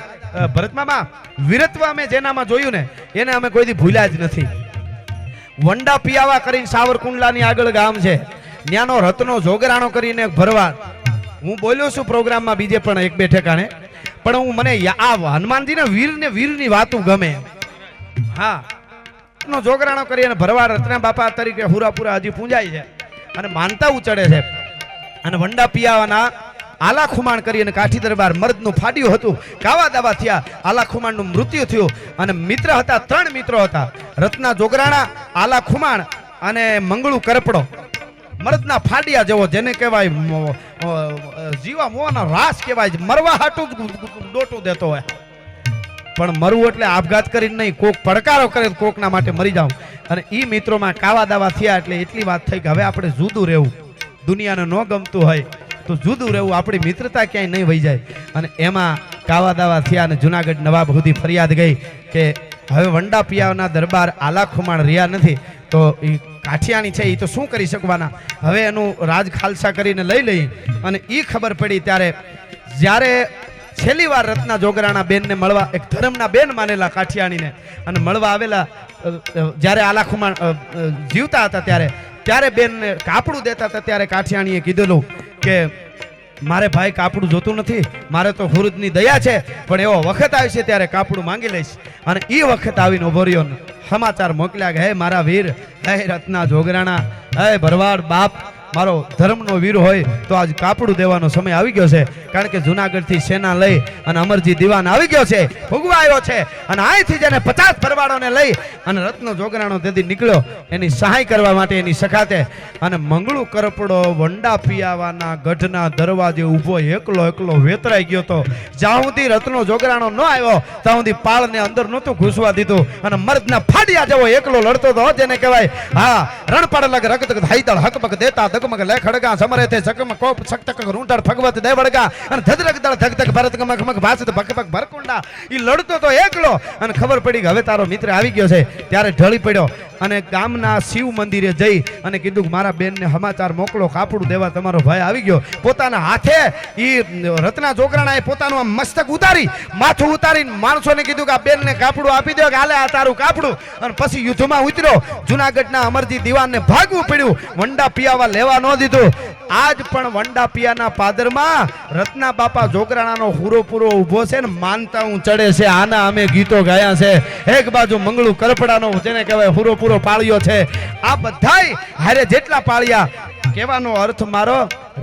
ભરતમામા વીરત્વ અમે જેનામાં જોયું ને એને અમે કોઈથી ભૂલ્યા જ નથી વંડા પિયાવા કરીને સાવરકુંડલાની આગળ ગામ છે ન્યાનો રત્નો જોગરાણો કરીને ભરવાડ હું બોલ્યો છું પ્રોગ્રામમાં બીજે પણ એક બે ઠેકાણે પણ હું મને આ હનુમાનજીના વીરની વાતો ગમે હા નો જોગરાણો કરી અને ભરવાડ રત્ના બાપા તરીકે હુરાપુરા હજી પૂંજાય છે અને માનતા ઉચડે છે અને વંડા પિયાવાના આલા ખુમાણ કરી અને કાઠી દરબાર મર્દનું ફાડ્યું હતું કાવા દાવા થયા આલા ખુમાણનું મૃત્યુ થયું અને મિત્ર હતા 3 મિત્રો હતા રત્ના જોગરાણા આલા ખુમાણ અને મંગળુ કરપડો મર્દના ફાડિયા જેવો જેને કહેવાય જીવા મોવાના રાસ કહેવાય મરવા હાટું ડોટું દેતો હોય પણ મરવું એટલે આપઘાત કરીને નહીં કોક પડકારો કરે કોકના માટે મરી જાવ અને ઈ મિત્રોમાં કાવા દાવા થયા એટલે એટલી વાત થઈ કે હવે આપણે જુદું રહેવું દુનિયાને ન ગમતું હોય તો જુદું રહેવું આપણી મિત્રતા ક્યાંય નહીં વહી જાય અને એમાં કાવા દાવા થયા અને જુનાગઢ નવાબ સુધી ફરિયાદ ગઈ કે હવે વંડા પિયાના દરબાર આલા ખુમાણ રહ્યા નથી તો એ કાઠિયાણી છે એ તો શું કરી શકવાના હવે એનું રાજ ખાલસા કરીને લઈ અને એ ખબર પડી ત્યારે જ્યારે છેલ્લી વાર રત્ના જોગરાણા બેનને મળવા એક ધર્મના બેન માનેલા કાઠિયાણીને અને મળવા આવેલા જ્યારે આલા ખુમાણ જીવતા હતા ત્યારે બેનને કાપડું દેતા હતા ત્યારે કાઠિયાણીએ કીધેલું કે મારે ભાઈ કાપડું જોતું નથી મારે તો હુરદની દયા છે પણ એવો વખત આવશે ત્યારે કાપડું માંગી લઈશ અને એ વખત આવીને ઉભો રહ્યો સમાચાર મોકલ્યા કે હે મારા વીર હે રત્ના જોગરાણા હે ભરવાડ બાપ મારો ધર્મનો વીર હોય તો આજ કાપડું દેવાનો સમય આવી ગયો છે કારણ કે જુનાગઢથી સેના લઈ અને અમરજી દીવાન આવી ગયો છે ભોગવા આવ્યો છે અને અહીંથી જેને 50 ભરવાડોને લઈ અને રત્નો જોગરાણો તેથી નીકળ્યો એની સહાય કરવા માટે એની સખાતે અને મંગળુ કરપડો વંડા પિયાવાના ગઢના દરવાજે ઊભો એકલો વેતરાઈ ગયો તો જ્યાં સુધી રત્નો જોગરાણો ન આવ્યો ત્યાં સુધી પાળને અંદર નહોતું ઘૂસવા દીધું અને મર્દના ફાડિયા જેવો એકલો લડતો હતો જેને કહેવાય હા રણપડ લગ રગત હાઈદળ હકબક દેતા ધગમગ લે ખડગા સમરે તે જગમ કોપ સક્તક રૂંઢળ ભગવત દેવડગા અને ધધરક દળ ધગધગ ભરત ગમક મક ભાસત ભકભક ભરકુંડા ઈ લડતો તો એકલો અને ખબર પડી કે હવે તારો મિત્ર આવી ગયો છે ત્યારે ઢળી પડ્યો અને ગામના શિવ મંદિરે જઈ અને કીધું કે મારા બેનને સમાચાર મોકલો, કાપડું દેવા તમારો ભાઈ આવી ગયો. પોતાના હાથે ઈ રત્ના જોગરાણાએ પોતાનું આમ મસ્તક ઉતારી, માથું ઉતારીને માણસોને કીધું કે આ બેનને કાપડું આપી દો, કે હાલે આ તારું કાપડું. અને પછી યુદ્ધમાં ઉતર્યો. જુનાગઢના અમરજી દિવાનને ભાગવું પડ્યું, વંડા પિયાવા લેવા ન દીધું. આજ પણ વંડા પિયાના પાદરમાં રત્ના બાપા જોગરાણાનો હુરો પૂરો ઊભો છે ને માનતા હું ચડે છે. આના અમે ગીતો ગાયા છે. એક બાજુ મંગળું કરપડાનો જેને કહેવાય હુરો પૂરો પાળ્યો છે. આ બધાય હારે જેટલા પાળ્યા, કહેવાનો અર્થ મારો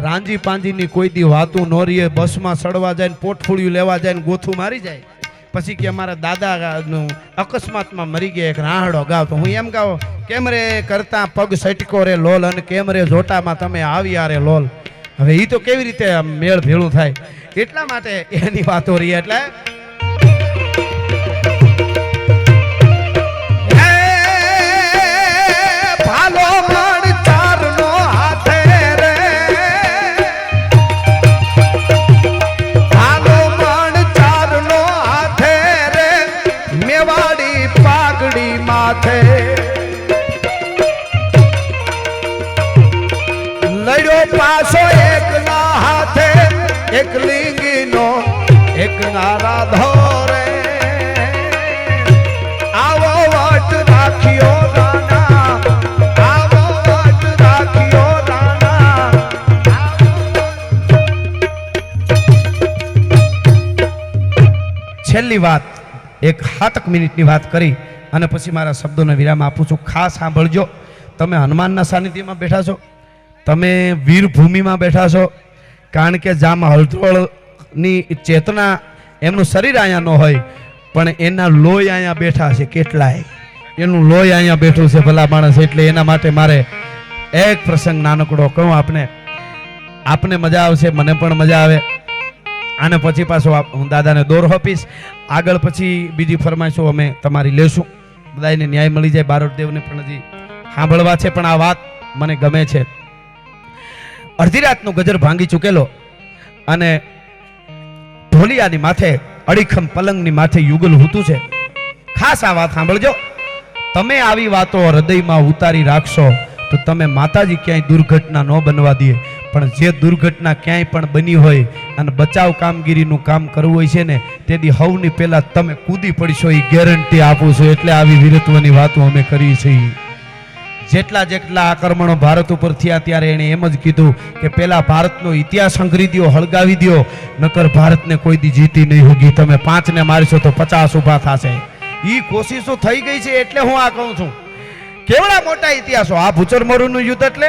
રાંજી પાંજીની કોઈ દી વાતું ન રીએ. બસમાં સડવા જાય ને પોટફોડિયું લેવા જાય ને ગોથું મારી જાય. પછી કે અમારા દાદા અકસ્માતમાં મરી ગયા, એક રાહડો ગાવ. તો હું એમ ગાવ, કેમ રે કરતા પગ સટકો રે લોલ, અને કેમ રે જોટામાં તમે આવ્યા રે લોલ. હવે ઈ તો કેવી રીતે મેળ ભેળું થાય? એટલા માટે એની વાતો રહી. એટલે લડ્યો પાછો એકલા હાથે, એક લીંગીનો એક નારા ધોરે. આવો વટ રાખ્યો રાણા, આવો વટ રાખ્યો રાણા. છેલ્લી વાત, એક 7 મિનિટની વાત કરી અને પછી મારા શબ્દોને વિરામ આપું છું. ખાસ સાંભળજો. તમે હનુમાનના સાનિધ્યમાં બેઠા છો, તમે વીરભૂમિમાં બેઠા છો. કારણ કે જામાં હળદોળની ચેતના, એમનું શરીર અહીંયા ન હોય પણ એના લોહી અહીંયા બેઠા છે. કેટલાય એનું લોહી અહીંયા બેઠું છે ભલા માણસ. એટલે એના માટે મારે એક પ્રસંગ નાનકડો કહું આપને મજા આવશે, મને પણ મજા આવે. આને પછી પાછો હું દાદાને દોર આપીશ. આગળ પછી બીજી ફરમાઈશો અમે તમારી લેશું. બધાને ન્યાય મળી જાય. બારોટદેવને પણ હજી સાંભળવા છે, પણ આ વાત મને ગમે છે. અડધી રાતનો ગજર ભાંગી ચૂકેલો અને ઢોલિયાની માથે અડીખમ પલંગની માથે યુગલ હોતું છે. ખાસ આ વાત સાંભળજો. તમે આવી વાતો હૃદયમાં ઉતારી રાખશો તો તમે માતાજી ક્યાંય દુર્ઘટના ન બનવા દે. પણ જે દુર્ઘટના ક્યાંય પણ બની હોય અને બચાવ કામગીરીનું કામ કરવું હોય છે ને, તેથી હવની પહેલા તમે કૂદી પડશો, એ ગેરંટી આપું છું. એટલે આવી વીરત્વની વાતો અમે કરી છે. જેટલા આક્રમણો ભારત ઉપર થયા ત્યારે એણે એમ જ કીધું કે પેલા ભારતનો ઇતિહાસ સંઘરી દો, હળગાવી દો, નકર ભારતને કોઈ દી જીતી નહીં હોગી. તમે 5 ને મારશો તો 50 ઊભા થશે. ઈ કોશિશો થઈ ગઈ છે. એટલે હું આ કહું છું, કેવડા મોટા ઇતિહાસો. આ ભૂચરમોરુનું યુદ્ધ એટલે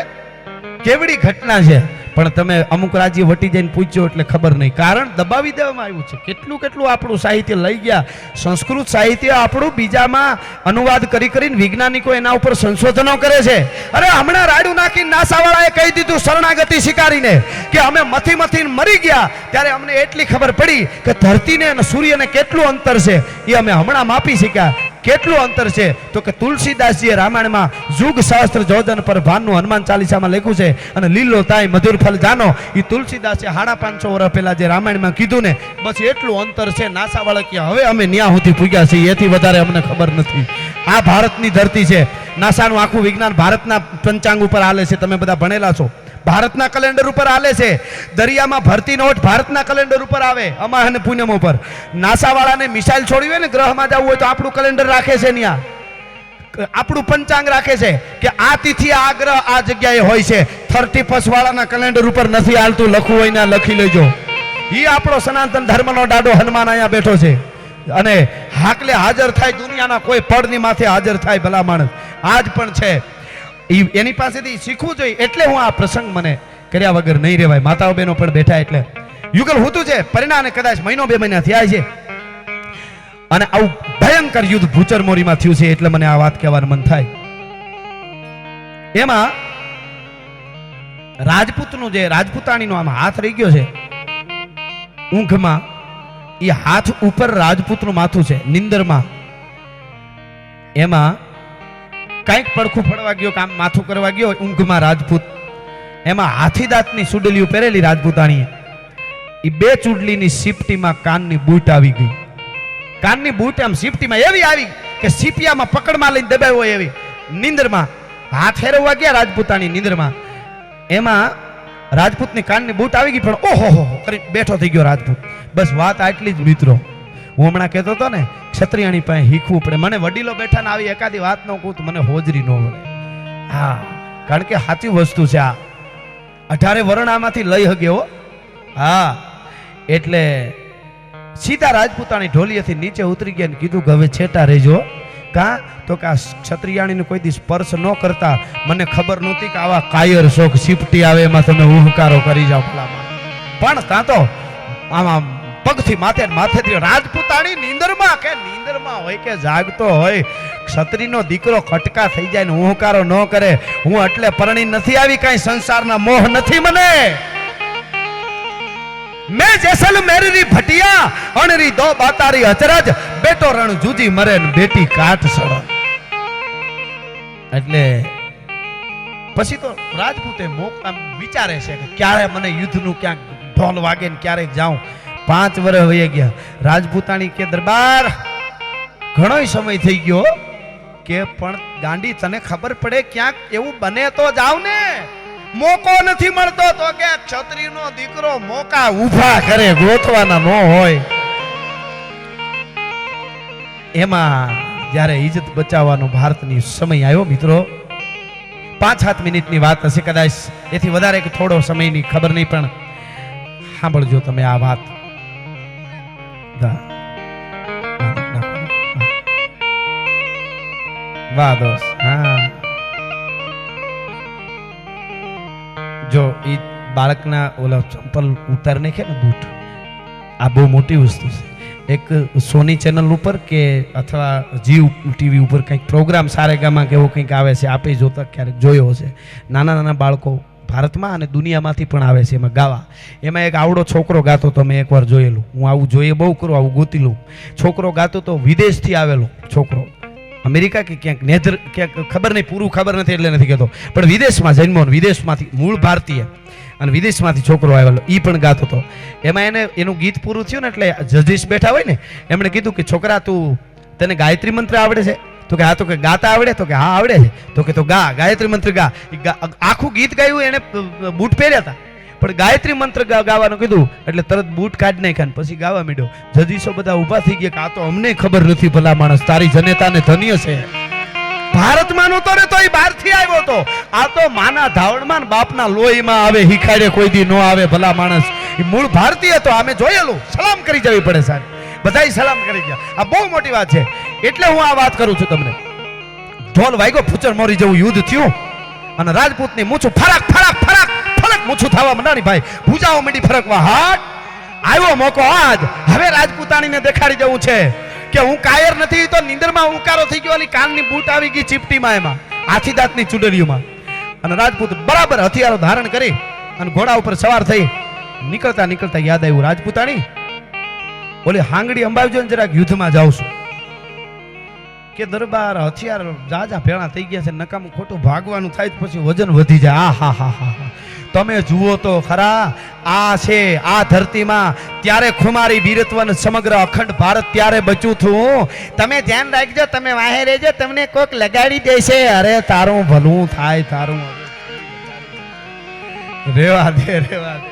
કેવડી ઘટના છે. પણ તમે અમુક રાજ્ય વટી જઈને પૂછ્યો એટલે ખબર નહીં. કારણ દબાવી દેવામાં આવ્યું છે. કેટલું આપણું સાહિત્ય લઈ ગયા. સંસ્કૃત સાહિત્ય આપણું બીજામાં અનુવાદ કરીને વૈજ્ઞાનિકો એના ઉપર સંશોધનો કરે છે. અરે હમણાં રાડું નાખીને નાસાવાળાએ કહી દીધું શરણાગતિ સ્વીકારીને કે અમે મથી મરી ગયા. ત્યારે અમને એટલી ખબર પડી કે ધરતીને અને સૂર્યને કેટલું અંતર છે એ અમે હમણાં માપી શક્યા. કેટલું અંતર છે તો કે તુલસીદાસજીએ રામાયણમાં યુગ સહસ્ત્ર જોજન પર ભાનનું હનુમાન ચાલીસામાં લખ્યું છે. અને લીલો તાઈ મધુર ફલ જાનો, એ તુલસીદાસે 550 વર્ષ પહેલા જે રામાયણમાં કીધું ને, બસ એટલું અંતર છે. નાસાવાળા કે હવે અમે ન્યા સુધી પૂગ્યા છીએ, એથી વધારે અમને ખબર નથી. આ ભારતની ધરતી છે. નાસાનું આખું વિજ્ઞાન ભારતના પંચાંગ ઉપર હાલે છે. તમે બધા ભણેલા છો. ભારતના કેલેન્ડર ઉપર હાલે છે. દરિયામાં ભરતી નોટ ભારતના કેલેન્ડર ઉપર આવે, અમાસ અને પૂનમ ઉપર. નાસા વાળાને મિસાઇલ છોડવી હોય ને, ગ્રહમાં જવું હોય તો આપણું કેલેન્ડર રાખે છે. ત્યાં આપણું પંચાંગ રાખે છે કે આ તિથિ આ ગ્રહ આ જગ્યાએ હોય છે. 31 વાળાના કેલેન્ડર ઉપર નથી હાલતું. લખવું હોય ને લખી લેજો. એ આપણો સનાતન ધર્મનો દાડો હનુમાન અહીંયા બેઠો છે અને હાકલે હાજર થાય. દુનિયાના કોઈ પડની માથે હાજર થાય ભલા માણસ. આજ પણ છે. એની પાસેથી શીખવું જોઈએ. એટલે હું આ પ્રસંગ મને કર્યા વગર નહીં રહેવાય. માતાઓ બહેનો પણ બેઠા એટલે યુગલ હોતું છે. પરિણામે કદાચ 1-2 મહિના થયા છે અને આવું ભયંકર યુદ્ધ ભૂચરમોરીમાં થયું છે. એટલે મને આ વાત કહેવાનું મન થાય. એમાં રાજપૂતનું જે રાજપૂતાણીનો આમ હાથ રહી ગયો છે ઊંઘમાં, એ હાથ ઉપર રાજપૂતનું માથું છે નિંદરમાં. એમાં કંઈક પડખું ફળવા ગયો, કામ માથું કરવા ગયો ઊંઘમાં રાજપૂત. એમાં હાથીદાંતની સુડલીઓ પહેરેલી રાજપૂતાણીએ. એ 2 ચૂડલીની સીપટીમાં કાનની બૂટ આવી ગઈ. કાનની બૂટ આમ સીપટીમાં એવી આવી કે સીપિયામાં પકડમાં લઈને દબાવ્યો એવી. નીંદરમાં હાથ ફેરવવા ગયા રાજપૂતાણી નીંદરમાં, એમાં રાજપૂતની કાનની બૂટ આવી ગઈ, પણ ઓહો હો કરી બેઠો થઈ ગયો રાજપૂત. બસ વાત આટલી જ મિત્રો. હું હમણાં કહેતો હતો ને ક્ષત્રિયાણી પાસે શીખવું પડે. મને વડીલો બેઠા ને આવી એકાદી વાત ન કહું તો મને હોજરી ન વળે. હા, કારણ કે સાચી વસ્તુ છે આ. 18 વર્ણ આમાંથી લઈ હગ્યો. હા, એટલે સીધા રાજપૂતાણી ઢોલીએથી નીચે ઉતરી ગયા ને કીધું કે હવે છેટા રહેજો. કા તો કે આ ક્ષત્રિયાણીને કોઈ દી સ્પર્શ ન કરતા. મને ખબર નહોતી કે આવા કાયર શોખ સિપટી આવે એમાં તમે ઉહકારો કરી જાઓ ભલામાં. પણ ત્યાં તો આમાં પગથી માથેથી રાજપૂતાણી નીંદરમાં કે નીંદરમાં હોય કે જાગતો હોય, ક્ષત્રિયનો દીકરો કટકા થઈ જાય ને ઉહકારો ન કરે. હું એટલે પરણી નથી આવી, કાંઈ સંસારના મોહ નથી મને. मैं जैसलमेर री भटिया अणरी दो बातारी अचरज बेटो रण जूजी मरे ने बेटी काट सड़. એટલે પછી તો રાજપૂતે આમ વિચારે છે કે ક્યારે મને યુદ્ધનું ક્યાંક ઢોલ વાગે ને ક્યારેક જાઉં. 5 વર્ષ વહી ગયા. રાજપૂતાણી કે દરબાર ઘણો સમય થઈ ગયો કે પણ ગાંડી તને ખબર પડે ક્યાંક એવું બને તો જાવ ને. મોકો નથી મળતો તો કે ક્ષત્રિયનો દીકરો મોકા ઊભા કરે, ગોતવાના ન હોય. એમાં જ્યારે ઇજ્જત બચાવવાનો ભારતની સમય આવ્યો મિત્રો, 5-7 મિનિટની વાત હશે કદાચ, એથી વધારે કે થોડો સમયની ખબર નહીં, પણ સાંભળજો તમે આ વાત. વાહ દોસ્ત. હા, જો એ બાળકના ઓલા ચંપલ ઉતારને કે ને બૂટ, આ બહુ મોટી વસ્તુ છે. એક સોની ચેનલ ઉપર કે અથવા જીવ ટીવી ઉપર કંઈક પ્રોગ્રામ સારેગામાં કેવો કંઈક આવે છે, આપે જોતા ક્યારેક જોયો હશે. નાના નાના બાળકો ભારતમાં અને દુનિયામાંથી પણ આવે છે એમાં ગાવા. એમાં એક આવડો છોકરો ગાતો તો મેં એકવાર જોયેલું. હું આવું જોઈએ બહુ કરું, આવું ગોતી લઉં. છોકરો ગાતો તો વિદેશથી આવેલો છોકરો, અમેરિકા કે ક્યાંક નેધર ક્યાંક ખબર નહીં, પૂરું ખબર નથી એટલે નથી કહેતો, પણ વિદેશમાં જન્મો, વિદેશમાંથી મૂળ ભારતીય અને વિદેશમાંથી છોકરો આવેલો, એ પણ ગાતો હતો. એમાં એનું ગીત પૂરું થયું ને એટલે જજીસ બેઠા હોય ને, એમણે કીધું કે છોકરા તું તને ગાયત્રી મંત્ર આવડે છે? તો કે હા. તો કે ગાતા આવડે? તો કે હા આવડે છે. તો કે તો ગા, ગાયત્રી મંત્ર ગા. આખું ગીત ગાયું, એને બૂટ પહેર્યા હતા પણ ગાયત્રી મંત્ર ગાવાનું કીધું એટલે તરત બૂટ કાઢી નાખ્યા, પછી ગાવા માંડ્યો. જજીસો બધા ઊભા થઈ ગયા કે આ તો અમને ખબર નથી ભલા માણસ, તારી જનેતાને ધન્ય છે. ભારતમાં નહોતો ને તો એ બહારથી આવ્યો હતો. આ તો માના ધાવણમાં બાપના લોહીમાં આવે, હિખાડે કોઈ દી નો આવે ભલા માણસ. એ મૂળ ભારતીય હતો. અમે જોયેલું. સલામ કરી જવી પડે સાહેબ, બધાય સલામ કરી ગયા. આ બહુ મોટી વાત છે. એટલે હું આ વાત કરું છું તમને. ઢોલ વાગ્યો, ફૂચર મોરી જેવું યુદ્ધ થયું અને રાજપૂતની મૂછું ફરક ફરક ફરક ફરક મૂછું થવા મંડાણી ભાઈ. ભૂજાઓ મંડી ફરકવા. હાટ આવ્યો મોકો આજ. હવે રાજપૂતાણીને દેખાડી જવું છે કે હું કાયર નથી. તો નીંદરમાં ઉકારો થઈ ગયો, કાનની બૂટ આવી ગઈ ચીપટીમાં, એમાં હાથી દાંતની ચૂડરીઓમાં. અને રાજપૂત બરાબર હથિયારો ધારણ કરી અને ઘોડા ઉપર સવાર થઈ નીકળતા નીકળતા યાદ આવ્યું, રાજપૂતાણી બોલે હાંગડી અંબાવજો ને જરાક યુદ્ધમાં જાઉં છું. કે દરબાર હથિયાર જાજા ભેળા થઈ ગયા છે, નકામું ખોટું ભાગવાનું થાય પછી વજન વધી જાય. આ હા હા હા, તમે જુઓ તો ખરા. આ છે આ ધરતીમાં ત્યારે ખુમારી વીરત્વન સમગ્ર અખંડ ભારત ત્યારે બચ્યું છું. તમે ધ્યાન રાખજો, તમે વાહે રહેજો, તમને કોક લગાડી દેશે. અરે તારું ભલું થાય, તારું રેવા દે રેવા દે.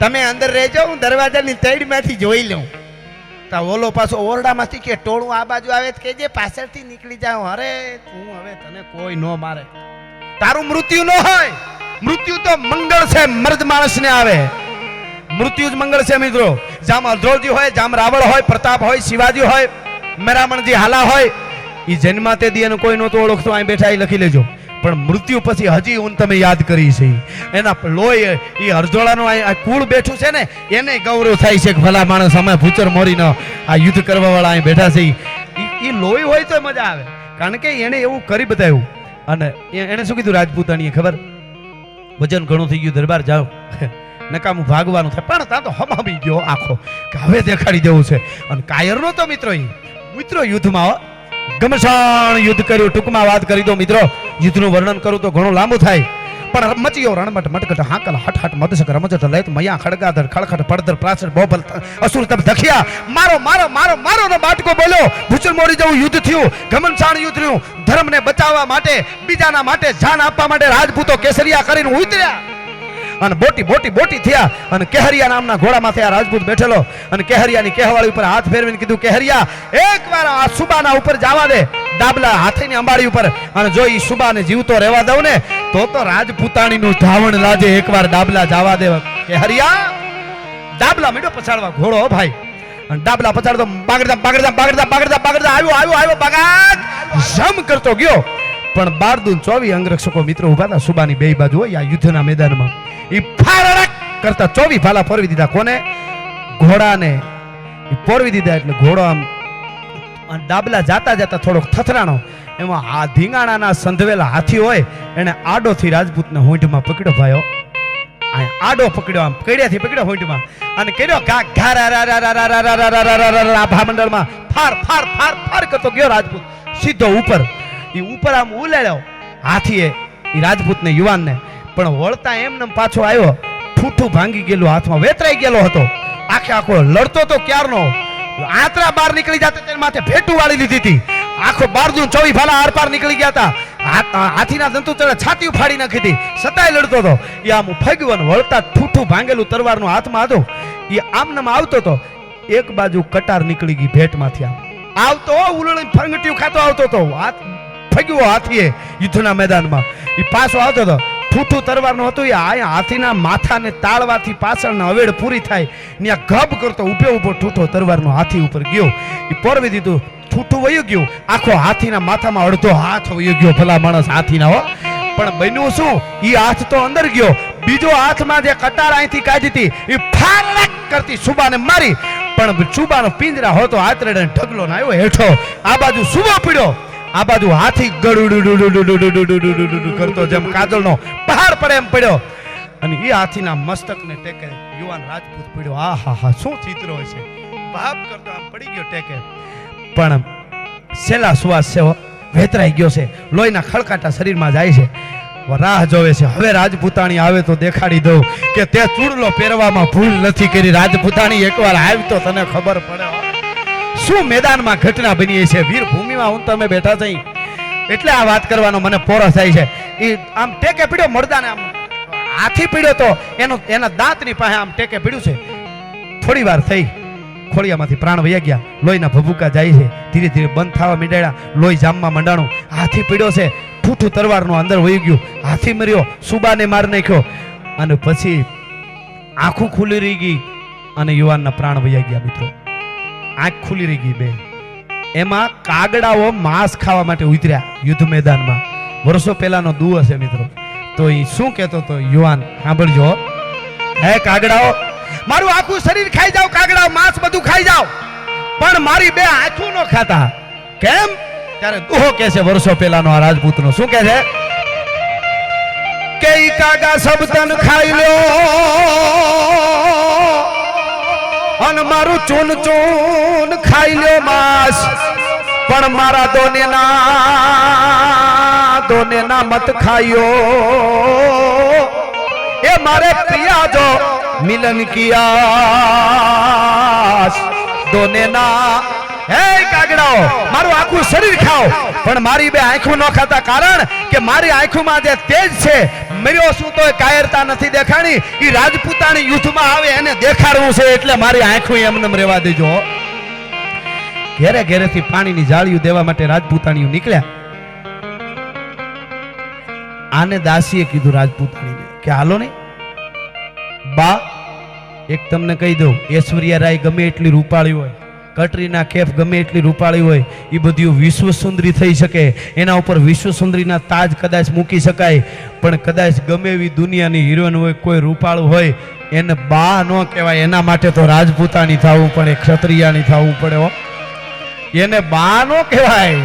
તમે અંદર રહેજો, હું દરવાજાની સાઈડમાંથી જોઈ લઉં. તા ઓલો પાછો ઓરડામાંથી કે ટોળું આ બાજુ આવે કે જે પાછળથી નીકળી જાવ. અરે તું હવે તને કોઈ ન મારે, તારું મૃત્યુ ન હોય. મૃત્યુ તો મંગળ છે, મર્દ માણસને આવે. મૃત્યુ જ મંગળ છે મિત્રો. જામ અધ્રોજી હોય, જામ રાવળ હોય, પ્રતાપ હોય, શિવાજી હોય, મેરામણજી હાલા હોય, એ જન્મા તે દી કોઈ નહોતું ઓળખતો. અહીં બેઠા એ લખી લેજો. પણ મૃત્યુ પછી હજી હું તમે યાદ કરી છે. એના લોહી એ હરજોળાનું આ કુળ બેઠું છે ને, એને ગૌરવ થાય છે કે ભલા માણસ અમે ભૂચર મોરીનો આ યુદ્ધ કરવા વાળા અહીં બેઠા છે. એ લોહી હોય તો મજા આવે, કારણ કે એને એવું કરી બતાવ્યું. અને એને શું કીધું રાજપૂતાણીએ ખબર? વજન ઘણું થઈ ગયું, દરબાર જાઓ, નકામું ભાગવાનું થાય. પણ ત્યાં તો હમાવી ગયો આખો કે હવે દેખાડી દેવું છે. અને કાયરનો તો મિત્રો યુદ્ધમાં ઘમસાણ યુદ્ધ કર્યું. ટૂંકમાં વાત કરી દો મિત્રો, યુદ્ધનું વર્ણન કરું તો ઘણું લાંબુ થાય, પણ મચિયો રણમટ મટકટ હાકલ હટ હટ મદસક રમજટ લયત મયા ખડગાદર ખળખટ પડદર પ્રાચર બોબલ અસુર તપ ધખિયા મારો મારો મારો મારો નો બાટકો બોલ્યો ભૂચર મોરી જેવું યુદ્ધ થયું ઘમનસાણ યુદ્ધ થયું ધર્મને બચાવવા માટે બીજાના માટે જાન આપવા માટે રાજપૂતો કેસરિયા કરીને ઉતર્યા અને બોટી બોટી બોટી થયા અને કેહરિયા નામના ઘોડામાં થયા રાજપૂત બેઠેલો અને કેહરિયાની કેહવાળી ઉપર હાથ ફેરવીને કીધું કેહરિયા એકવાર આ સુબાના ઉપર જવા દે ડાબલા હાથીની અંબાડી ઉપર અને જો ઈ સુબાને જીવતો રહેવા દઉં ને તો રાજપૂતાણીનું ધાવણ લાજે એકવાર ડાબલા જવા દે કેહરિયા ડાબલા મીડો પછાડવા ઘોડો ભાઈ અને ડાબલા પછાડતો બાગડતા બાગડતા બાગડતા બાગડતા બાગડતા આવ્યો બાગાત જમ કરતો ગયો પણ 12 અંગરક્ષકો મિત્રો ઉભા હતા સુબાની બે બાજુ હોય આ યુદ્ધના મેદાનમાં ઈ ફારડક કરતા 24 ભાલા ફોરવી દીધા કોને ઘોડાને ઈ ફોરવી દીધા એટલે ઘોડો આમ ડાબલા જાતા જાતા થોડોક થથરાણો એમાં આ ધીંગાણાના સંધવેલા હાથી હોય એને આડોથી રાજપૂતને હોંઠમાં પકડ્યો ભાઈઓ આડો પકડ્યો આમ કડિયાથી પકડ્યો હોંઠમાં અને કર્યો આભા મંડળમાં ફાર ફાર ફાર ફાર કરતો ગયો રાજપૂત સીધો ઉપર ઈ ઉપર આમ ઉલાડ્યો હાથીએ ઈ રાજપૂતને યુવાનને પણ વળતા એમને પાછો આવ્યો ઠૂઠું ભાંગી ગયેલું હાથમાં વેતરાઈ ગયેલો હતો આખો લડતો તો ક્યારનો આંતરા બહાર નીકળી જતા તેના માથે ભેટું વાળી લીધી હતી આખો 12 ભાલા આર પાર નીકળી ગયા હતા હાથીના દંતુ ચડે છાતી ઉફાડી નાખી હતી સતાય લડતો હતો એ આમ ફગવન વળતા ઠૂઠું ભાંગેલું તરવારનું હાથમાં હતું એ આમનામ આવતો હતો એક બાજુ કટાર નીકળી ગઈ ભેટમાંથી આમ આવતો ઉલળી ફંગટીયું ખાતો આવતો હતો હાથ ફગ્યો હાથીએ યુદ્ધના મેદાનમાં એ પાછો આવતો હતો ઠૂઠું તરવારનું હતું એ આયા હાથીના માથાને તાળવાથી પાછળના અવેડ પૂરી થાય ત્યાં ગબ કરતો ઉભો ઠૂઠો તરવારનો હાથી ઉપર ગયો એ પરવી દીધું ઠૂઠું વયું ગયું આખો હાથીના માથામાં અડધો હાથ વયો ગયો ભલા માણસ હાથીના હો પણ બન્યું શું ઈ હાથ તો અંદર ગયો બીજો હાથમાં જે કટાર અહીંથી કાઢી હતી એ ફારક કરતી સુબાને મારી પણ સુબાનો પિંજરા હોતો આતરડે ઢગલો ને આવ્યો હેઠો આ બાજુ સુબો પડ્યો આ બાજુ હાથી ગડુડુ કરતો જેમ કાજળનો પહાડ પડે એમ પડ્યો અને એ હાથીના મસ્તકને ટેકે યુવાન રાજપૂત પડ્યો આહા શું ચિત્ર હોય છે ભાપ કરતો આમ પડી ગયો ટેકે પણ સેલા સુવાસ છે વેતરાઈ ગયો છે લોહીના ખળકાટા શરીરમાં જાય છે રાહ જોવે છે હવે રાજપૂતાણી આવે તો દેખાડી દઉં કે તે ચૂડલો પહેરવામાં ભૂલ નથી કરી રાજપૂતાણી એકવાર આવી તો તને ખબર પડે શું મેદાનમાં ઘટના બની છે વીર ભૂમિમાં હું તમે બેઠા થઈ એટલે આ વાત કરવાનો મને પોરો થાય છે એ આમ ટેકે પીડ્યો મરદાને આમ હાથી પીડ્યો તો એના દાંતની પાસે આમ ટેકે પીડ્યું છે થોડી વાર થઈ ખોળિયામાંથી પ્રાણ વયા ગયા લોહીના ભભૂકા જાય છે ધીરે ધીરે બંધ થવા માંડ્યા લોહી જામમાં મંડાણું હાથી પીડ્યો છે ઠૂઠું તરવારનું અંદર વહી ગયું હાથી મર્યો સુબાને માર નાખ્યો અને પછી આંખું ખુલી રહી ગઈ અને યુવાનના પ્રાણ વયા ગયા મિત્રો આંખ ખુલી રહી ગઈ બે એમાં કાગડાઓ માંસ ખાવા માટે ઉતર્યા યુદ્ધ મેદાનમાં વર્ષો પહેલાનો દુઓ છે મિત્રો તો એ શું કહેતો તો યુવાન સાંભળજો હે કાગડાઓ મારું આખું શરીર ખાઈ જાવ કાગડા માંસ બધું ખાઈ જાવ પણ મારી બે આંખું ન ખાતા કેમ ત્યારે દુહો કે છે વર્ષો પહેલાનો આ રાજપૂતનો શું કહે છે કે ઈ કાગા સબ તન ખાઈ લ્યો અને મારું ચૂન ચૂન ખાઈ લ્યો માંસ પણ મારા દોને ના મત ખાયો એ મારે પ્રિયા જો મિલન કિયા દોને ના હે કાગડાઓ મારું આખું શરીર ખાઓ પણ મારી બે આંખું ન ખાતા કારણ કે મારી આંખોમાં જે તેજ છે મર્યો શું તો કાયરતા નથી દેખાણી ઈ રાજપૂતાણી યુદ્ધમાં આવે એને દેખાડવું છે એટલે મારી આંખો એમને રહેવા દેજો ઘેરે ઘેરેથી પાણીની જાળીઓ દેવા માટે રાજપૂતાણીઓ નીકળ્યા આને દાસીએ કીધું રાજપૂતાણીને કે હાલો ને બા એક તમને કહી દઉં ઐશ્વર્યા રાય ગમે એટલી રૂપાળી હોય કટરીના કેફ ગમે એટલી રૂપાળી હોય એ બધું વિશ્વ સુંદરી થઈ શકે એના ઉપર વિશ્વ સુંદરીના તાજ કદાચ મૂકી શકાય પણ કદાચ ગમે એવી દુનિયાની હિરોઈન હોય કોઈ રૂપાળું હોય એને બા ન કહેવાય એના માટે તો રાજપૂતાણી થવું પડે ક્ષત્રિયાની થવું પડે એને બા ન કહેવાય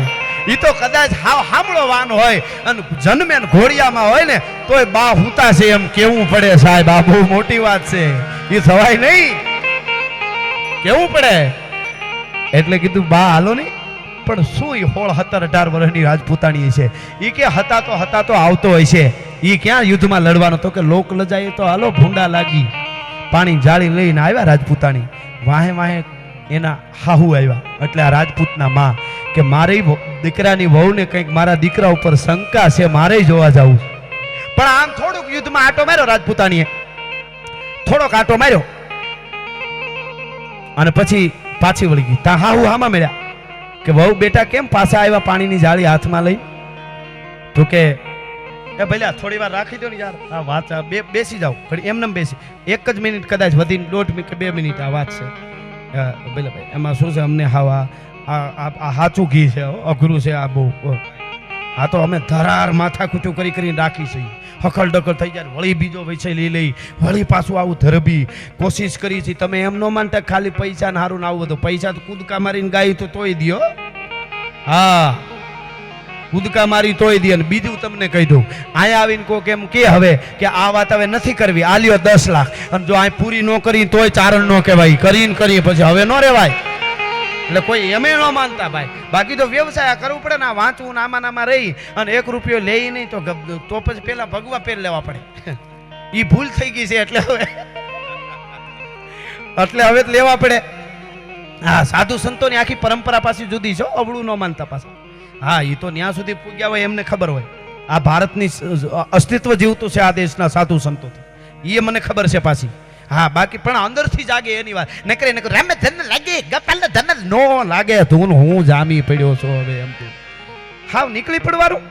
ઈ તો કદાચ હામળો વાન હોય અને જન્મે ઘોડિયામાં હોય ને તોય બા હુતા છે એમ કેવું પડે સાહેબ આ બહુ મોટી વાત છે એ થવાય નહીં કેવું પડે એટલે કીધું બા હાલો નહીં પણ શું 16, 17, 18 વર્ષની રાજપૂતાણી છે એ કે હતા તો આવતો હોય છે ઈ ક્યાં યુદ્ધમાં લડવાનો તો કે લોક લજાય તો હાલો ભૂંડા લાગી પાણી જાળી લઈને આવ્યા રાજપૂતાણી વાહે વાહે એના હાહુ આવ્યા એટલે આ રાજપૂતના માં કે મારી દીકરાની વહુને કંઈક મારા દીકરા ઉપર શંકા છે મારે જોવા જવું પણ આમ થોડુંક યુદ્ધમાં આટો માર્યો રાજપૂતાણીએ થોડોક આટો માર્યો અને પછી પાછી વળી ગઈ તા હાહુ હામાં મળ્યા કે વહુ બેટા કેમ પાછા આવ્યા પાણીની જાળી હાથમાં લઈ તો કે એ ભલે થોડી વાર રાખી દો ને યાર આ વાત બેસી જાઓ ઘડી એમને બેસી 1 જ મિનિટ કદાચ વધીને 1.5 મિનિટ કે 2 મિનિટ આ વાત છે ભલે ભાઈ એમાં શું છે અમને હાવા આ હાચું ઘી છે અઘરું છે આ બહુ આ તો અમે ધરાર માથા કૂટું કરીને રાખી છે હકલ ડકલ થઈ જાય વળી બીજો વિષય લઈ વળી પાછું આવું ધરબી કોશિશ કરી છે તમે એમ ન માનતા ખાલી પૈસા ને હારું ના આવું તો પૈસા તો કૂદકા મારીને ગાય તો તોય દો હા કૂદકા મારી તોય દે અને બીજું તમને કહી દઉં અહીંયા આવીને કો કેમ કે હવે કે આ વાત હવે નથી કરવી આ લ્યો 10 લાખ અને જો આ પૂરી ન કરી તોય ચારણ ન કહેવાય કરીને કરીએ પછી હવે ન રહેવાય એટલે કોઈ એમે ન માનતા ભાઈ બાકી તો વ્યવસાય કરવું પડે ને વાંચવું નામાં રહી અને 1 રૂપિયો લે નહીં તો પછી પેલા ભગવા પેર લેવા પડે ઈ ભૂલ થઈ ગઈ છે એટલે હવે લેવા પડે હા સાધુ સંતોની આખી પરંપરા પાછી જુદી છે અવળું ન માનતા પાછા હા એ તો ન્યા સુધી પૂગ્યા હોય એમને ખબર હોય આ ભારતની અસ્તિત્વ જીવતું છે આ દેશના સાધુ સંતો એ મને ખબર છે પાછી હા બાકી પણ અંદરથી જાગે એની વાત નકરે રામે ધન લાગે ગપાલ ધન નો લાગે ધૂન હું જામી પડ્યો છું હવે એમ તો હાવ નીકળી પડવાનું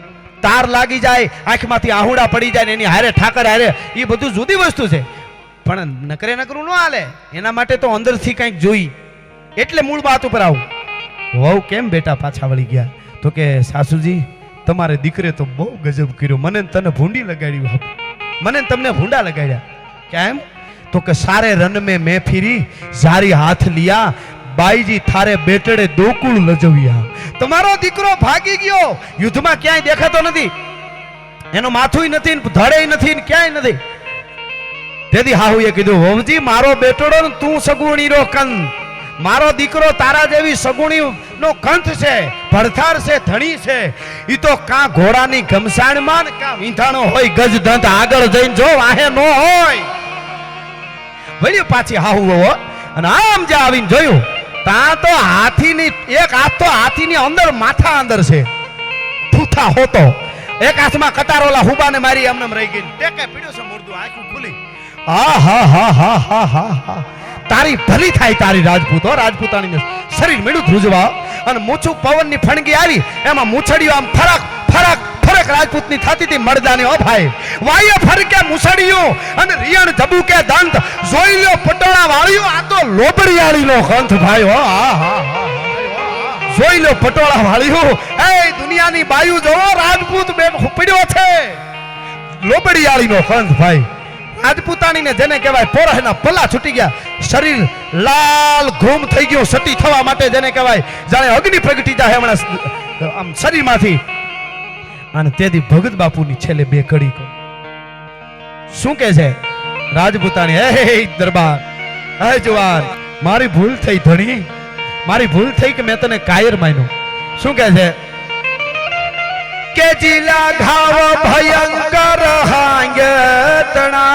તાર લાગી જાય આંખમાંથી આહુડા પડી જાય ને એની હારે ઠાકર હારે એ બધું જુદી વસ્તુ છે પણ નકરું ન હાલે એના માટે તો અંદરથી કંઈક જોઈ એટલે મૂળ વાત ઉપર આવું વહુ કેમ બેટા પાછા વળી ગયા તો કે સાસુજી તમારે દીકરે તો બહુ ગજબ કર્યો મને તને ભૂંડી લગાડ્યું મને તમને ભૂંડા લગાડ્યા કેમ તો કે સારે રન મેં ફીરી જારી હાથ લિયા બાઈજી થારે બેટડે દોકુળ લજવ્યા તમારો દીકરો ભાગી ગયો યુદ્ધમાં ક્યાંય દેખાતો નથી એનો માથું નથી ધડે નથી ક્યાંય નથી તેથી હાહુએ કીધું વહુજી મારો બેટડો ને તું સગુણી રો કંદ મારો દીકરો તારા જેવી સગુણી નો કંથ છે ભડથાર છે ધણી છે ઈ તો કા ઘોડાની ગમસાણમાં કા વીંધાણો હોય ગજ દંત આગળ જઈને જો વાહે નો હોય વળી પાછી હાહુ અને આમ જે આવીને જોયું તા તો હાથીની એક હાથ તો હાથીની અંદર માથા અંદર છે થૂથા હોતો એક હાથમાં કટારોલા હુબાને મારી એમને રહી ગઈ ટેકે પીડ્યો છે મુર્દું આંખું ખુલી હા તારી ભલી થાય તારી રાજપૂતાણીને શરીર મેળું ધ્રુજવા અને મૂછું પવનની ફણગી આવી એમાં મૂછડીઓ આમ ફરક રાજપૂતની થતી હતી મરદાની ઓ ભાઈ વાયે ફરકે મૂછડીઓ અને રિયણ જબુકે દંત જોઈ લ્યો પટોળા વાળ્યો આ તો લોબડિયાળીનો કંથ ભાઈ હો જોઈ લ્યો પટોળા વાળ્યો એ દુનિયાની બાયુ જોવો રાજપૂત પડ્યો છે લોબડિયાળીનો કંથ ભાઈ રાજપૂતાણીને જેને કહેવાય પોરહના પલ્લા છૂટી ગયા શરીર લાલ ઘૂમ થઈ ગયું સતી થવા માટે જેને કહેવાય જાણે અગ્નિ પ્રગટી જાય હમણાં આમ શરીરમાંથી અને તેથી ભગત બાપુની છેલ્લે 2 કડી શું કહે છે રાજપૂતાણી હે દરબાર હે જવાન મારી ભૂલ થઈ ધણી મારી ભૂલ થઈ કે મેં તને કાયર માન્યો શું કહે છે કે જીલા ઘાવ ભયંકર હાંગતણા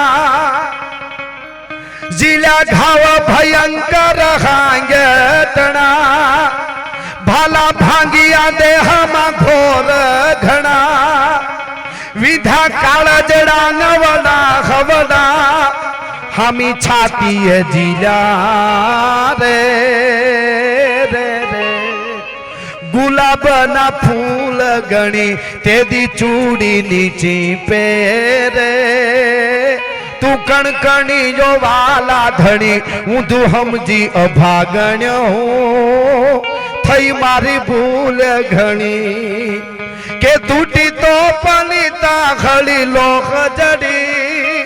જીલા ઘાવ ભયંકર હાંગતણા ભાલા ભાંગિયા દેહમાં ઘોર ઘણા વિધા કાળજડા નવડા ખવડા હમી છાતીએ જીલા રે ગુલાબના ફૂલ ગણી તેદી ચૂડી નીચી પેરે તું કણકણી જો વાલા ધણી ઊંધું સમજી અભાગણ્યો થઈ મારી ભૂલ ઘણી કે તૂટી તો પલિતા ખળી લોક જડી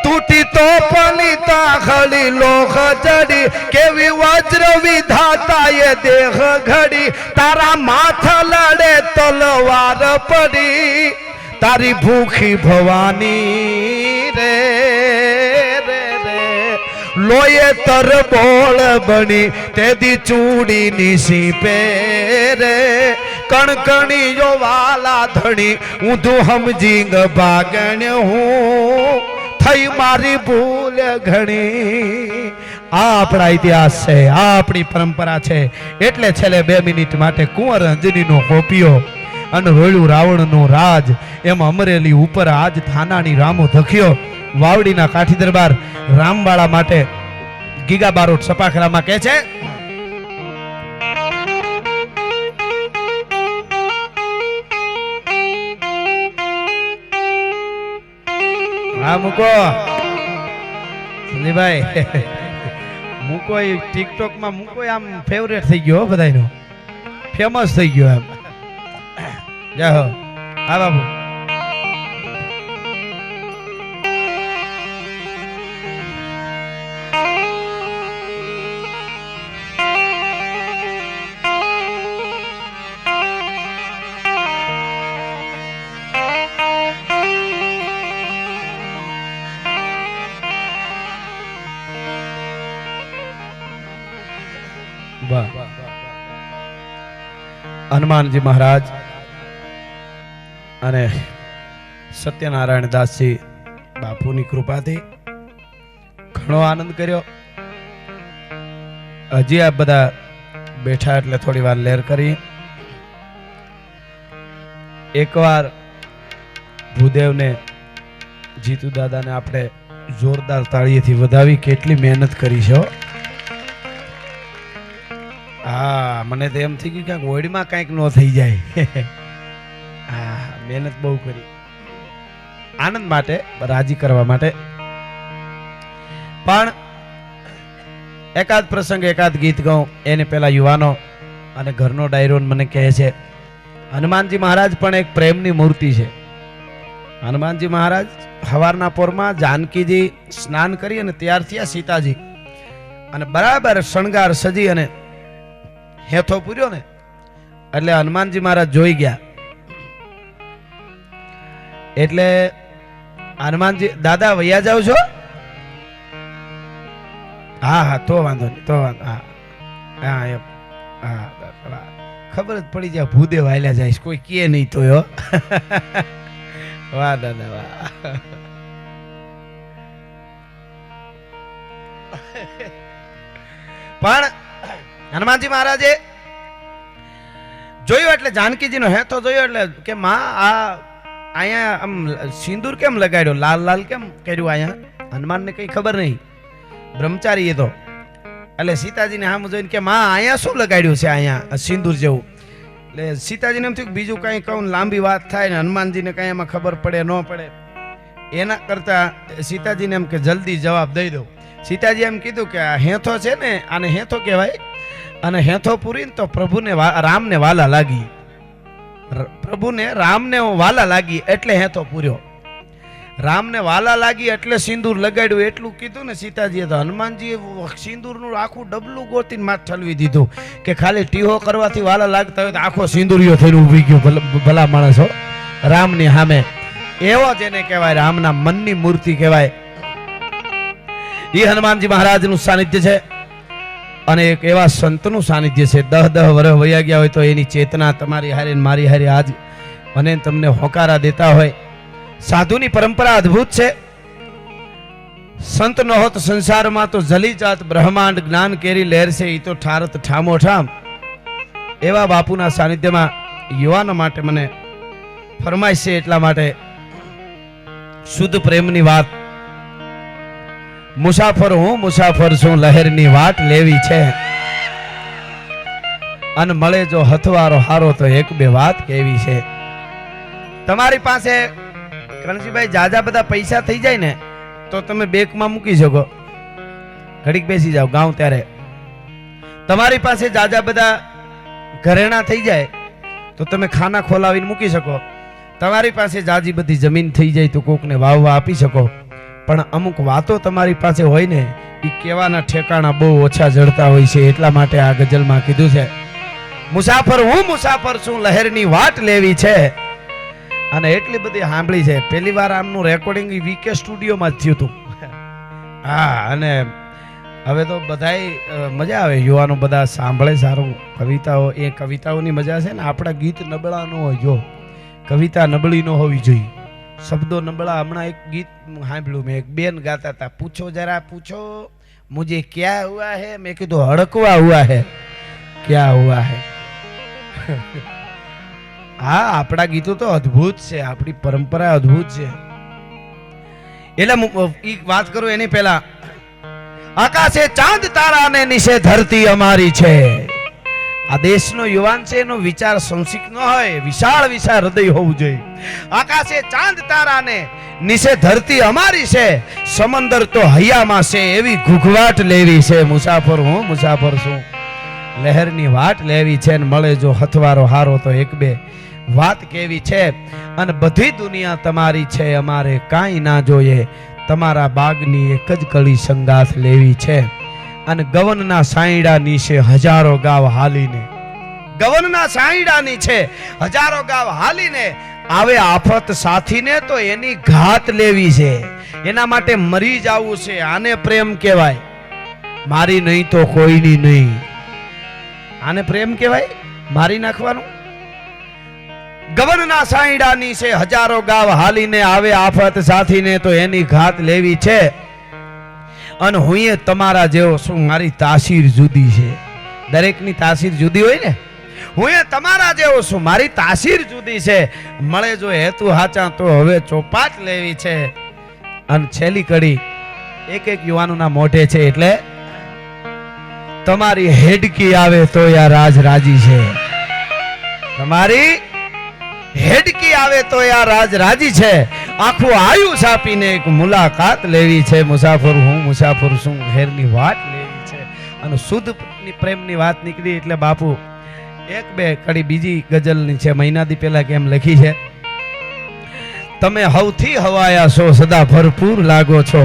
તૂટી તો પલિતા ખળી લોક જડી કેવી વજ્ર વિધાતા એ દેહ ઘડી તારા માથા લડે તલવાર પડી તારી ભૂખી ભવાની રે લોયે તરબોળ બની તેદી ચૂડી નિશી પેરે કણકણી જો વાલા ધણી ઊંધું સમજી ભાગણ હું થઈ મારી ભૂલ ઘણી. આ આપણા ઇતિહાસ છે, આ આપણી પરંપરા છે. એટલે છેલ્લે 2 મિનિટ માટે કુંવર અંજનીનો કોપિયો અને રોળ્યું રાવણનો રાજ એમ અમરેલી ઉપર આજ થાનાની રામો ધખ્યો. વાવડીના કાઠી દરબાર રામવાળા માટે ગીગા બારોટ સપાખરામાં કહે છે હા મૂકો સંજયભાઈ મૂકો એ ટિકટોક માં મૂકો આમ ફેવરેટ થઈ ગયો બધાનો, ફેમસ થઈ ગયો એમ. જય હો. હા બાબુ હનુમાનજી મહારાજ અને સત્યનારાયણ દાસજી બાપુની કૃપાથી ઘણો આનંદ કર્યો. હજી આ બધા બેઠા એટલે થોડી વાર લેર કરી. એકવાર ભૂદેવને જીતુ દાદાને આપણે જોરદાર તાળીએથી વધાવી. કેટલી મહેનત કરી છે. હા મને તો એમ થઈ ગયું કે ઓડીમાં કંઈક ન થઈ જાય. હા મહેનત બહુ કરી આનંદ માટે, રાજી કરવા માટે. પણ એકાદ પ્રસંગ એકાદ ગીત ગાઉં એને પેલા યુવાનો અને ઘરનો ડાયરો મને કહે છે હનુમાનજી મહારાજ પણ એક પ્રેમની મૂર્તિ છે. હનુમાનજી મહારાજ સવારના પોરમાં જાનકીજી સ્નાન કરી અને તૈયાર થયા સીતાજી, અને બરાબર શણગાર સજી અને હેથો પૂર્યો ને એટલે હનુમાનજી મહારાજ જોઈ ગયા. એટલે હનુમાનજી દાદા વૈયા જાવ છો? હા હા તો વાંધો નહીં, તો વાંધો. હા હા એમ. હા ખબર જ પડી જાય ભૂદેવ હાલ્યા જાય, કોઈ કહે નહીં તો. વાહ દાદા વાહ. પણ હનુમાનજી મહારાજે જોયું એટલે જાનકીજીનો હેથો જોયો એટલે કે માં આ અહીંયા આમ સિંદૂર કેમ લગાડ્યો, લાલ લાલ કેમ કર્યું અહીંયા? હનુમાનને કઈ ખબર નહીં, બ્રહ્મચારી એ તો. એટલે સીતાજીને સામે જોઈને કે માં અહીંયા શું લગાડ્યું છે અહીંયા સિંદૂર જેવું? એટલે સીતાજીને એમ થયું બીજું કઈ કહું લાંબી વાત થાય ને હનુમાનજીને કઈ એમાં ખબર પડે ન પડે, એના કરતા સીતાજીને એમ કે જલ્દી જવાબ દઈ દો. સીતાજી એમ કીધું કે આ હેથો છે ને આને હેથો કહેવાય, અને હેથો પૂરીને તો પ્રભુને રામને વાલા લાગી, પ્રભુને રામને વાલા લાગી એટલે હેથો પૂર્યો. રામને વાલા લાગી એટલે સિંદૂર લગાડ્યું એટલું કીધું ને સીતાજીએ. તો હનુમાનજીએ સિંદૂરનું આખું ડબલું ગોતીને માથ ઠલવી દીધું કે ખાલી ટીહો કરવાથી વાલા લાગતા હોય તો આખો સિંદૂરિયો થઈને ઊભી ગયો ભલા માણસો રામની સામે. એવો જેને કહેવાય રામના મનની મૂર્તિ કહેવાય. એ હનુમાનજી મહારાજનું સાનિધ્ય છે અને એક એવા સંતનું સાનિધ્ય છે. 10 વર્ષ વયા ગયા હોય તો એની ચેતના તમારી હારે મારી હારે આજ મને તમને હોકારા દેતા હોય. સાધુની પરંપરા અદ્ભુત છે. સંત ન હોત સંસારમાં તો જલી જાત બ્રહ્માંડ, જ્ઞાન કેરી લહેર છે એ તો ઠારત ઠામો ઠામ. એવા બાપુના સાનિધ્યમાં યુવાનો માટે મને ફરમાઈશ છે, એટલા માટે શુદ્ધ પ્રેમની વાત. મુસાફર હું મુસાફર છું, લહેરની વાટ લેવી છે, અને મળે જો હથવારો હારો તો 1-2 વાત કેવી છે. તમારી પાસે કણજીભાઈ જાજા બધા પૈસા થઈ જાય ને તો તમે બેંકમાં મૂકી શકો, ઘડીક બેસી જાઓ ગાઉં ત્યારે. તમારી પાસે જાજા બધા ઘરેણા થઈ જાય તો તમે ખાના ખોલાવીને મૂકી શકો. તમારી પાસે જાજી બધી જમીન થઈ જાય તો કોકને વાવવા આપી શકો. પણ અમુક વાતો તમારી પાસે હોય ને એ કહેવાના ઠેકાણા બહુ ઓછા જડતા હોય છે. એટલા માટે આ ગઝલમાં કીધું છે મુસાફર હું મુસાફર છું, લહેરની વાટ લેવી છે. અને એટલી બધી સાંભળી છે. પહેલી વાર આમનું રેકોર્ડિંગ વીકે સ્ટુડિયોમાં જ થયું હતું. હા, અને હવે તો બધાય મજા આવે, યુવાનો બધા સાંભળે સારું કવિતાઓ. એ કવિતાઓની મજા છે ને, આપણા ગીત નબળા ન હોય. જો કવિતા નબળી ન હોવી જોઈએ, શબ્દો નબળા. હમણાં એક ગીત સાંભળ્યું મેં, એક બેન ગાતા હતા, પૂછો જરા પૂછો મુझे क्या हुआ है. મેં કીધું હડકવા હુઆ હે, ક્યા હુઆ હે. હા, આપણા ગીતો તો અદ્ભુત છે, આપણી પરંપરા અદ્ભુત છે. એટલે વાત કરું એની પહેલા, આકાશે ચાંદ તારા ને નીચે ધરતી અમારી છે. આ દેશનો યુવાન છે, એનો વિચાર સંક્ષિપ્ત ન હોય, વિશાળ વિશાળ હૃદય હોવું જોઈએ. આકાશે ચાંદ તારા ને નીચે ધરતી અમારી છે, સમંદર તો હૈયામાં છે, એવી ઘૂઘવાટ લેવી છે. મુસાફર હું મુસાફર છું, લહેરની વાટ લેવી છે, ને મળે જો હથવારો હારો તો એક બે વાત કેવી છે. અને બધી દુનિયા તમારી છે, અમારે કાંઈ ના જોઈએ, તમારા બાગની એક જ કળી સંગાથ લેવી છે. અને ગવનના સાંઈડાની છે હજારો ગાવ હાલીને, ગવનના સાંઈડાની છે હજારો ગાવ હાલીને, આવે આફત સાથીને તો એની ઘાત લેવી છે. એના માટે મરી જવું છે, આને પ્રેમ કહેવાય. મારી નહીં તો કોઈની નહીં, આને પ્રેમ કહેવાય, મારી નાખવાનું. ગવનના સાંઈડાની છે હજારો ગાવ હાલીને, આવે આફત સાથીને તો એની ઘાત લેવી છે. અને હું એ તમારા જેવો શું, મારી તાસીર જુદી છે. દરેકની તાસીર જુદી હોય ને. હું એ તમારા જેવો છું, મારી તાસીર જુદી છે. મળે જો હેતુ હાચા તો હવે ચોપાટ લેવી છે. અને છેલ્લી કડી એક એક યુવાનોના મોઢે છે, એટલે તમારી હેડકી આવે તો યા રાજ રાજી છે. તમારી હેડકી આવે તો યા રાજ રાજી છે. આખું આયુષ આપીને એક મુલાકાત લેવી છે. મુસાફર હું મુસાફર છું, ઘેરની વાટ લેવી છે. અને શુદ્ધ પ્રેમની વાત નીકળી એટલે બાપુ એક બે કડી બીજી ગઝલની છે, મહિનાથી પહેલા કેમ લખી છે. તમે હવથી હવાયા છો, સદા ભરપૂર લાગો છો,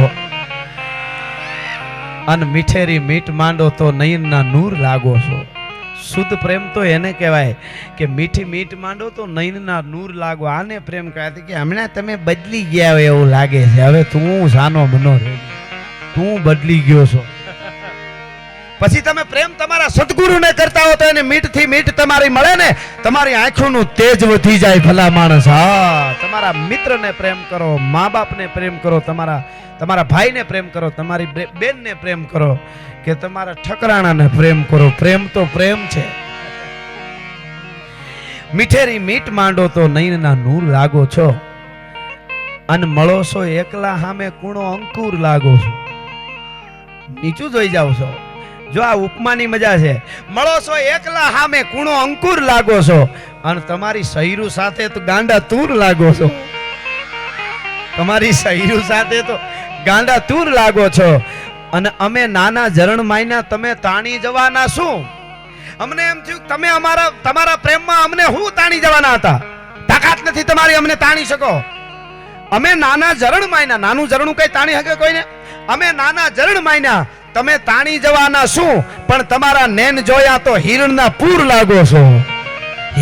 અને મીઠેરી મીઠ માંડો તો નયનના નૂર લાગો છો. શુદ્ધ પ્રેમ તો એને કહેવાય કે મીઠી મીઠ માંડો તો નયનના નૂર લાગો. આને પ્રેમ કહેવાય કે હમણાં તમે બદલી ગયા હોય એવું લાગે છે, હવે તું સાનો મનો રે, તું બદલી ગયો છો. પછી તમે પ્રેમ તમારા સદગુરુને કરતા હો તો એને મીઠથી મીઠ તમારી મળે ને, તમારી આંખોનું તેજ વધી જાય. ભલા માણસ, હા, તમારા મિત્રને પ્રેમ કરો, મા બાપને પ્રેમ કરો, તમારા ભાઈને પ્રેમ કરો, તમારી બેનને પ્રેમ કરો, કે તમારા ઠકરાણાને પ્રેમ કરો. પ્રેમ તો પ્રેમ છે. મીઠેરી મીઠ માંડો તો નયનના નૂર લાગો છો, અને મળો છો એકલા સામે કૂણો અંકુર લાગો છો. નીચું જોઈ જાવ છો. જો આ ઉપમાની મજા છે. મળો છો એકલા સામે કૂણો અંકુર લાગો છો, અને તમારી સહીરુ સાથે તો ગાંડા તૂર લાગો છો. તમારી સહીરુ સાથે તો ગાંડા તૂર લાગો છો. અને અમે નાના ઝરણ માયના, તમે તાણી જવાના શું? અમને એમ થયું તમે તમારા પ્રેમમાં અમને હું તાણી જવાના હતા? તાકાત નથી તમારી અમને તાણી શકો. અમે નાના ઝરણ માયના, નાનું ઝરણું કઈ તાણી શકે કોઈને? અમે નાના ઝરણ માયના, તમે તાણી જવાના શું? પણ તમારા નેન જોયા તો હિરણના પૂર લાગો છો.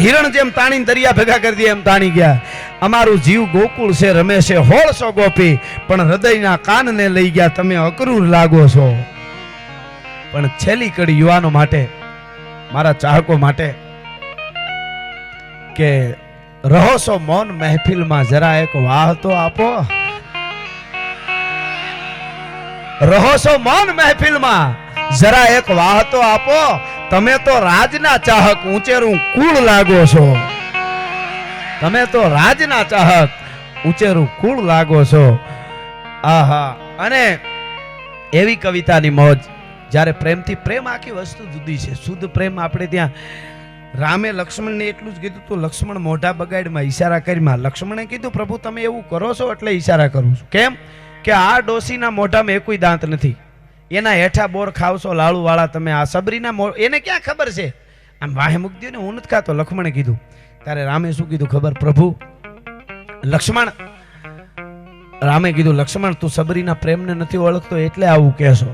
હિરણ જેમ તાણી દરિયા ભેગા કરી દે એમ તાણી ગયા. અમારું જીવ ગોકુળ છે, રમે છે હોળસો ગોપી, પણ હૃદયના કાનને લઈ ગયા, તમે અક્રૂર લાગો છો. પણ છેલ્લી કડી યુવાનો માટે, મારા ચાહકો માટે, કે રહો છો મૌન મહેફિલમાં, જરા એક વાહ તો આપો. રહો છો મૌન મહેફિલમાં, જરા એક વાહ તો આપો. તમે તો રાજના ચાહક ઊંચેરું કુળ લાગો છો. તમે તો રાજના ચાહક ઊંચેરું કુળ લાગો છો. આહા. અને એવી કવિતાની મોજ, જ્યારે પ્રેમથી પ્રેમ, આખી વસ્તુ જુદી છે. શુદ્ધ પ્રેમ આપણે ત્યાં રામે લક્ષ્મણને એટલું જ કીધું તું, લક્ષ્મણ મોઢા બગાડમાં ઈશારા કરીમાં. લક્ષ્મણે કીધું પ્રભુ તમે એવું કરો છો એટલે ઈશારા કરું છું. કેમ કે આ ડોસીના મોઢામાં એકોય દાંત નથી, એના હેઠા બોર ખાવશો લાળુ વાળા તમે. આ સબરીના એને ક્યાં ખબર છે? આમ વાહે મૂકી દો ને, હું નથી ખાતો. લક્ષ્મણે કીધું. ત્યારે રામે શું કીધું ખબર? પ્રભુ લક્ષ્મણ, રામે કીધું લક્ષ્મણ તું સબરીના પ્રેમને નથી ઓળખતો એટલે આવું કહેશો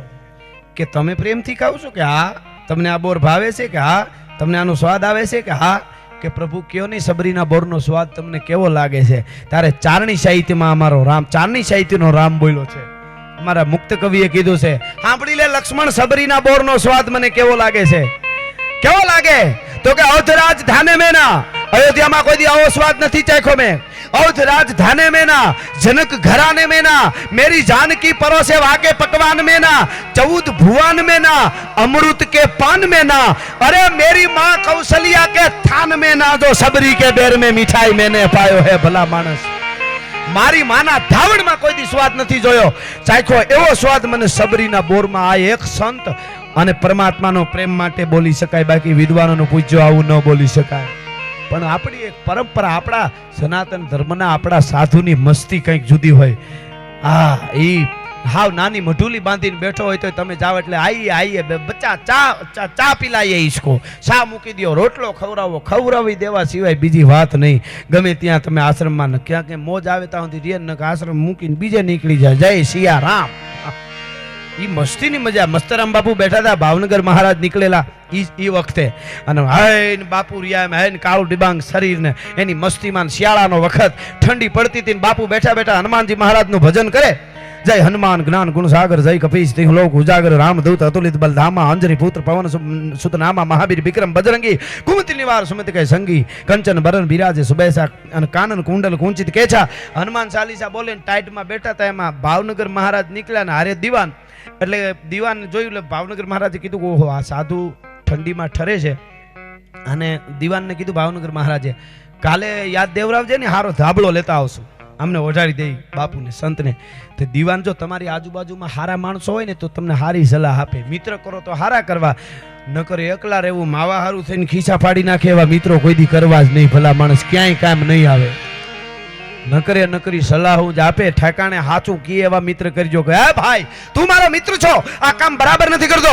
કે તમે પ્રેમથી ખાવ છો? કે હા. તમને આ બોર ભાવે છે? કે હા. તમને આનો સ્વાદ આવે છે? કે હા. કે પ્રભુ કયો નહીં સબરીના બોરનો સ્વાદ તમને કેવો લાગે છે? ત્યારે ચારણી સાહિત્યમાં અમારો રામ, ચારણી સાહિત્યનો રામ બોલ્યો છે. અમારા મુક્ત કવિએ કીધું છે, સાંભળી લે લક્ષ્મણ સબરીના બોરનો સ્વાદ મને કેવો લાગે છે. કેવો લાગે તો કે અવધ રાજધાને में ना, अयोध्या कोई दी आવો स्वाद नहीं चाखो मैं, अवध राजधाने में ना, जनक घराने में ना, मेरी जान की परोसे वाके पकवान में ना, 14 भुवन में ना, अमृत के पान में ना, अरे मेरी माँ कौशल्या के थान में ना, जो सबरी के बेर में मिठाई मैंने पायो है भला मानस. मारी माना धावण में कोई दी स्वाद नहीं जोयो चाखो एवो स्वाद मने सबरीना बोर में आ एक संत અને પરમાત્માનો પ્રેમ માટે બોલી શકાય, બાકી વિદ્વાનોનું પૂજ્યો આવું ન બોલી શકાય. પણ આપણી એક પરંપરા, આપણા સનાતન ધર્મના આપણા સાધુની મસ્તી કંઈક જુદી હોય. એ હાવ નાની મઢુલી બાંધીને બેઠો હોય તો તમે જાવ એટલે આઈએ બચ્ચા ચા પીલાઈએ, ઈસકો ચા મૂકી દો, રોટલો ખવરાવી દેવા સિવાય બીજી વાત નહીં. ગમે ત્યાં તમે આશ્રમમાં ક્યાં મોજ આવે ત્યાં સુધી રિયન ન આશ્રમ મૂકીને બીજે નીકળી જાય. જય સિયા રામ. ઈ મસ્તીની મજા. મસ્તરામ બાપુ બેઠા હતા, ભાવનગર મહારાજ નીકળેલા ઈ વખતે, અને હૈન બાપુ રિયા હૈન કાળું ડિબાંગ શરીર ને એની મસ્તીમાં શિયાળાનો વખત ઠંડી પડતી હતી, બાપુ બેઠા બેઠા હનુમાનજી મહારાજનું ભજન કરે. જય હનુમાન જ્ઞાન ગુણ સાગર, જય કપીશ તિહ લોક ઉજાગર, રામદૂત અતુલિત બલધામા, અંજરી પુત્ર પવન સુત નામા, મહાવીર વિક્રમ બજરંગી, કુમતિ નિવાર સુમતિ કઈ સંગી, કંચન બરન બિરાજે સુબેસા, અને કાનન કુંડલ કુંચિત કેછા. હનુમાન ચાલીસા બોલે ટાઈટમાં બેઠા હતા. એમાં ભાવનગર મહારાજ નીકળ્યા ને હારે દીવાન. એટલે દીવાન જોયું એટલે ભાવનગર મહારાજે કીધું ઓહો આ સાધુ ઠંડીમાં ઠરે છે. અને દીવાનને કીધું ભાવનગર મહારાજે કાલે યાદ દેવરાવજે ને હારો ધાબળો લેતા આવશું, અમને ઓઢાડી દઈ બાપુને સંતને. તો દીવાન જો તમારી આજુબાજુમાં હારા માણસો હોય ને તો તમને હારી સલાહ આપે. મિત્ર કરો તો હારા કરવા, નકર એકલા રહેવું માવા હારું થઈને ખીસા ફાડી નાખે એવા મિત્રો કોઈ દી કરવા જ નહીં. ભલા માણસ ક્યાંય કામ નહીં આવે. નકરી સલાહ જ આપે, ઠેકાણે હાચું કી એવા મિત્ર કરજો કે હે ભાઈ તું મારો મિત્ર છો, આ કામ બરાબર નથી કરતો,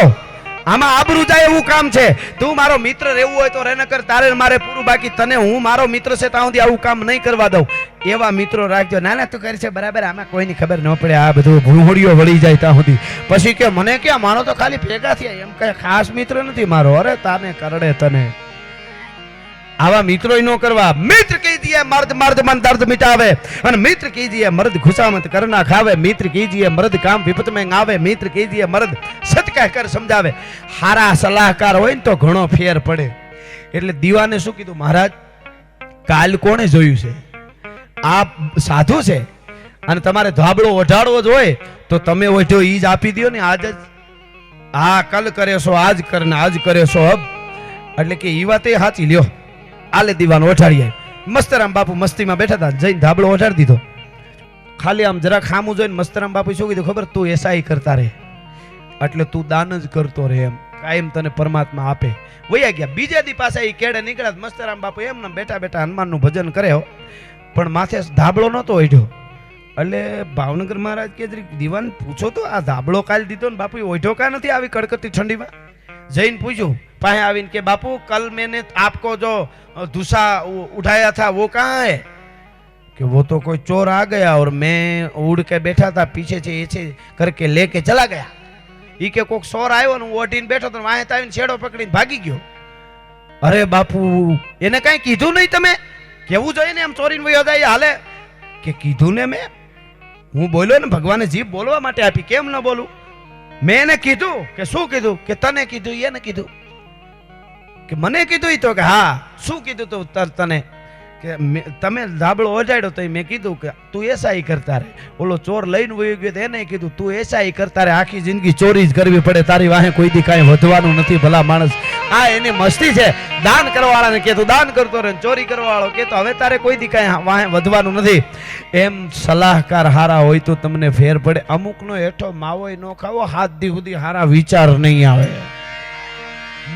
આમાં આબરૂ જાય એવું કામ છે, તું મારો મિત્ર રહેવું હોય તો રે, નકર તારે મારે પૂરું, બાકી તને હું મારો મિત્ર છે ત્યાં સુધી આવું કામ નહીં કરવા દઉં. એવા મિત્રો રાખજો. ના તું કરી છે બરાબર, આમાં કોઈની ખબર ન પડે, આ બધું ભૂહોડીઓ વળી જાય ત્યાં સુધી. પછી કે મને ક્યાં માનો તો ખાલી ભેગા થયા, એમ કઈ ખાસ મિત્ર નથી મારો. અરે તાને કરડે તને. આવા મિત્રો ન કરવા. મિત્ર કીજીએ મર્દ મર્દ મન દર્દ મિટાવે, અને મિત્ર કીજીએ મર્દ ખુશામત કરના ખાવે, મિત્ર કીજીએ મર્દ કામ વિપત में આવે, મિત્ર કીજીએ મર્દ સત કહેકર સમજાવે. હારા સલાહકાર હોય ને તો ઘણો ફેર પડે. એટલે દીવાને શું કીધું, મહારાજ કાલ કોણે જોયું છે, આ સાધુ છે, અને તમારે ધાબળો ઓઢાડવો જ હોય તો તમે ઓઢો ઈ જ આપી દો ને આજ જ. હા કલ કરે છો આજ કરને આજ કરે છો અબ. એટલે કે ઈ વાત એ સાચી લ્યો. આલે દીવાન ઓઢાડીએ. મસ્તરામ બાપુ મસ્તીમાં બેઠા હતા, જઈને ધાબળો ઓઢાડી દીધો. ખાલી આમ જરા ખામું જોઈને મસ્તરામ બાપુ શું કીધું ખબર, તું એસાઈ કરતા રહે, એટલે તું દાન જ કરતો રહે, એમ કાયમ તને પરમાત્મા આપે. વયા ગયા. બીજા દી પાસે એ કેડે નીકળ્યા. મસ્તરામ બાપુ એમને બેઠા બેઠા હનુમાનનું ભજન કરે, પણ માથે ધાબળો નતો ઓઢ્યો. એટલે ભાવનગર મહારાજ કે દીવાન પૂછો તો આ ધાબળો કાલ દીધો ને બાપુ ઓઢ્યો કા નથી આવી કડકડતી ઠંડીમાં? જઈને પૂછ્યું પાસે आवीन के बापू कल मैंने आपको जो दूसरा उठाया था वो कहाँ है? कि वो तो कोई चोर आ गया और मैं उड़ के बैठा था, पीछे से ऐसे करके लेके चला गया. ई के कोक चोर आयो ने ओटीने बैठो तो वाहे आवीने छेड़ो पकड़ीने भागी गयो. अरे बापू એને કઈ કીધું નહીં તમે? કેવું જોઈએ ને એમ ચોરીને વયો જાય હાલે? કે કીધું ને મેં, હું બોલ્યો ને, ભગવાને જીભ બોલવા માટે આપી, કેમ ન બોલું? મેં એને કીધું. કે શું કીધું? કે તને કીધું. એને કીધું કે મને કીધું? ઈ તો કે હા. શું કીધું તું તને? કે તમે ધાબળો ઓજાડ્યો તો મેં કીધું કે તું એસાઈ કરતા રહે. ઓલો ચોર લઈને વયો ગયો તો એને કીધું તું એસાઈ કરતા રહે, આખી જિંદગી ચોરી જ કરવી પડે, તારી વાહે કોઈ દી કાંઈ વધવાનું નથી. ભલા માણસ, આ એની મસ્તી છે. દાન કરવાવાળાને કે તું દાન કરતો રહે, ચોરી કરવાવાળો કે તો હવે તારે કોઈ દી કાંઈ વાહે વધવાનું નથી. એમ સલાહકાર હારા હોય તો તમને ફેર પડે. અમુકનો હેઠો માવોય ન ખાવો, હાથ દી સુધી હારા વિચાર નહીં આવે.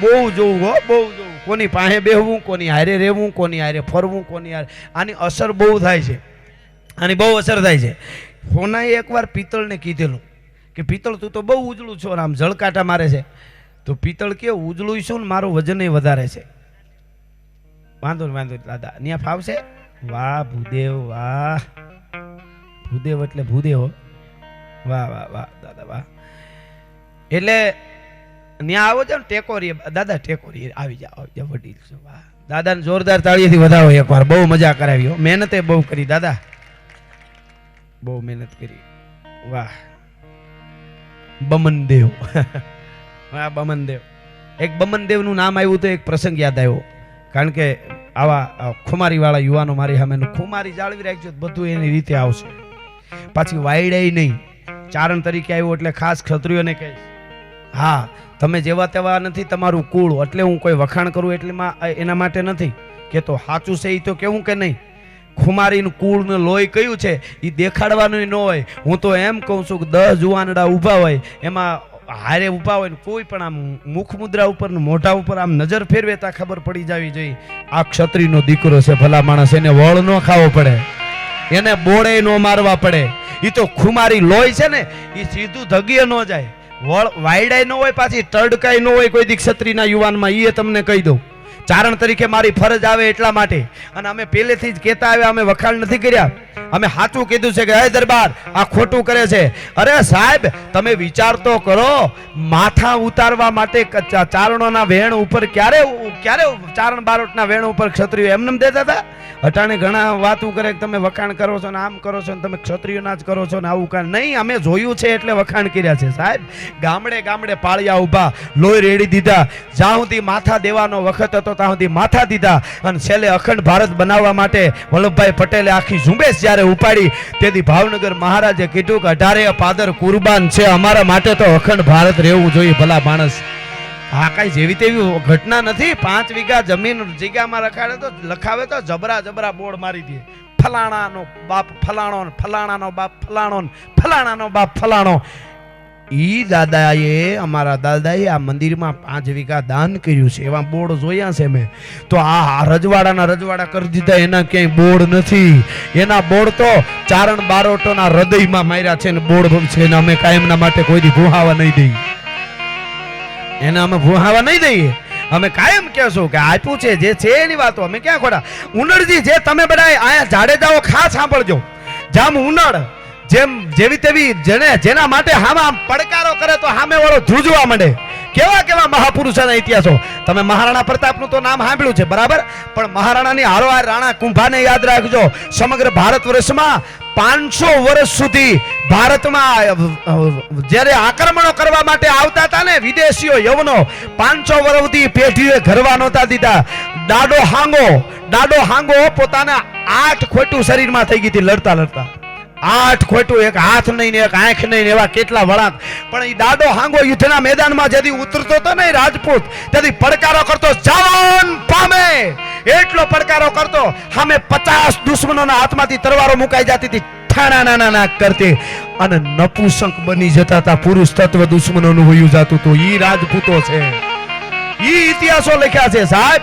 બહુ જોવું હો, બહુ જોવું. કોની પાસે બેહવું, કોની હારે રહેવું, કોની હારે ફરવું, કોની હારે. આની અસર બહુ થાય છે, આની બહુ અસર થાય છે. હોનાએ એકવાર પિત્તળને કીધેલું કે પિત્તળ તું તો બહુ ઉજળું છો, આમ જળકાટા મારે છે. તો પિત્તળ કે ઉજળું છું ને મારું વજન વધારે છે. વાંધો ને વાંધો દાદા, ત્યાં ફાવશે. વાહ ભૂદેવ, વાહ ભૂદેવ એટલે ભૂદેવ. વાહ વાહ વાહ દાદા વાહ. એટલે ત્યાં આવો છો ને ટેકોરી દાદા, ટેકોરી આવી જાઓ વડીલ છો. વાહ દાદાને જોરદાર તાળીથી વધાવો એકવાર. બહુ મજા કરાવી, મહેનતે બહુ કરી દાદા, બહુ મહેનત કરી. વાહ બમનદેવ. હા, બમનદેવ. એક બમનદેવનું નામ આવ્યું તો એક પ્રસંગ યાદ આવ્યો. કારણ કે આવા ખુમારીવાળા યુવાનો મારી સામે ખુમારી જાળવી રાખજો બધું એની રીતે આવશે. પાછી વાયડાય નહીં. ચારણ તરીકે આવ્યો એટલે ખાસ ક્ષત્રિયોને કહીશ, હા તમે જેવા તેવા નથી, તમારું કુળ. એટલે હું કોઈ વખાણ કરું એટલે એના માટે નથી કે તો સાચું છે એ તો કેવું કે નહીં. ખુમારીનું કુળનું લોહી કયું છે એ દેખાડવાનું ન હોય. હું તો એમ કહું છું કે 10 જુવાનડા ઊભા હોય એમાં હારે ઊભા હોય ને કોઈ પણ આમ મુખ મુદ્રા ઉપર મોઢા ઉપર આમ નજર ફેરવે તા ખબર પડી જવી જોઈએ આ ક્ષત્રિયનો દીકરો છે. ભલા માણસ, એને વળ ન ખાવો પડે, એને બોળે ન મારવા પડે. એ તો ખુમારી લોહી છે ને એ સીધું ધગીએ ન જાય, વળ વાયડાય ન હોય, પાછી ટડકાય ન હોય કોઈ દી ક્ષત્રિયના યુવાનમાં. એ તમને કહી દઉં. ચારણ તરીકે મારી ફરજ આવે એટલા માટે. અને અમે પહેલેથી જ કહેતા આવ્યા, અમે વખાણ નથી કર્યા, અમે સાચું કીધું છે કે હે દરબાર આ ખોટું કરે છે. અરે સાહેબ તમે વિચાર તો કરો, માથા ઉતારવા માટે ચારણોના વેણ ઉપર ક્યારે ચારણ બારોટના વેણ ઉપર ક્ષત્રિયો એમને દેતા હતા? અટાણે ઘણા વાતું કરે કે તમે વખાણ કરો છો ને આમ કરો છો ને તમે ક્ષત્રિયોના જ કરો છો ને આવું કાંઈ નહીં. અમે જોયું છે એટલે વખાણ કર્યા છે સાહેબ. ગામડે ગામડે પાળિયા ઊભા, લોહી રેડી દીધા. જ્યાં સુધી માથા દેવાનો વખત હતો ત્યાં સુધી માથા દીધા. અને છેલ્લે અખંડ ભારત બનાવવા માટે વલ્લભભાઈ પટેલે આખી ઝુંબેશ જ્યારે ઉપાડી તેથી ભાવનગર મહારાજે કીધું કે 18 પાદર કુરબાન છે, અમારા માટે તો અખંડ ભારત રહેવું જોઈએ. ભલા માણસ, હા કઈ જેવી તેવી ઘટના નથી. 5 વીઘા જમીન જગ્યામાં લખાવે તો જબરા બોર્ડ મારી દે, ફલાણાનો બાપ ફલાણો, ફલાણાનો બાપ ફલાણો, ફલાણાનો બાપ ફલાણો. ઈ દાદાએ, અમારા દાદાએ આ મંદિરમાં 5 વીઘા દાન કર્યું છે એવા બોર્ડ જોયા છે મેં. તો આ રજવાડા કરી દીધા, એના ક્યાંય બોર્ડ નથી. એના બોર્ડ તો ચારણ બારોટોના હૃદયમાં માર્યા છે ને બોર્ડ છે. એને અમે કાયમના માટે કોઈ દી ભૂહાવા નહીં દઈએ, એને અમે ભૂહાવા નહીં દઈએ. અમે કાયમ કહેશું કે આપ્યું છે જે છે એની વાતો અમે ક્યાં ખોટા. ઉનડજી જે તમે બધા આયા જાડેજાઓ ખાસ સાંભળજો. જામ ઉનડ જેવી તેવી જેના માટે હામાં પડકારો કરે તો સામે વાળો ધ્રુજવા માંડે. કેવા મહાપુરુષોના ઇતિહાસો. તમે મહારાણા પ્રતાપનું તો નામ સાંભળ્યું છે બરાબર, પણ મહારાણાની હારોહાર રાણા કુંભાને યાદ રાખજો. સમગ્ર ભારત વર્ષમાં 500 વર્ષ સુધી ભારતમાં જ્યારે આક્રમણો કરવા માટે આવતા હતા ને વિદેશીઓ યવનો, 500 વર્ષ સુધી પેઢીઓએ ઘરવા નહોતા દીધા. દાડો હાંગો પોતાના 8 ખોટું શરીરમાં થઈ ગઈ હતી લડતા. 8 ખોટું, એક હાથ નહીં ને એક આંખ નહીં ને એવા કેટલા વળાંક. પણ એ દાડો હાંગો યુદ્ધના મેદાનમાં જેથી ઉતરતો હતો ને રાજપૂત, તેથી પડકારો કરતો જવાન પામે એટલો પડકારો કરતો. સામે 50 દુશ્મનોના હાથમાંથી તલવારો મુકાઈ જતી હતી, ઠાણા નાના કરતી અને નપુસંક બની જતા હતા. પુરુષ તત્વ દુશ્મનોનું વયું જતું હતું. ઈ રાજપૂતો છે, ઈ ઇતિહાસો લખ્યા છે સાહેબ.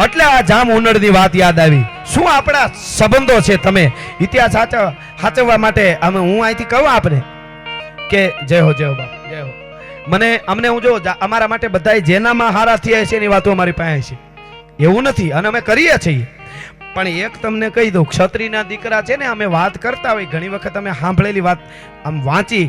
એટલે આ જામ ઉનડની વાત યાદ આવી. શું આપણા સંબંધો છે, તમે ઇતિહાસ સાચવવા માટે અમે હું અહીંથી કહું આપણે કે જય હો બાપ જય હો. અમને હું જો અમારા માટે બધા જેનામાં હારા થયા છે એની વાતો અમારી પાસે છે, એવું નથી. અને અમે કરીએ છીએ. પણ એક તમને કહી દઉં, ક્ષત્રિયના દીકરા છે ને અમે વાત કરતા હોય ઘણી વખત અમે સાંભળેલી વાત આમ વાંચી.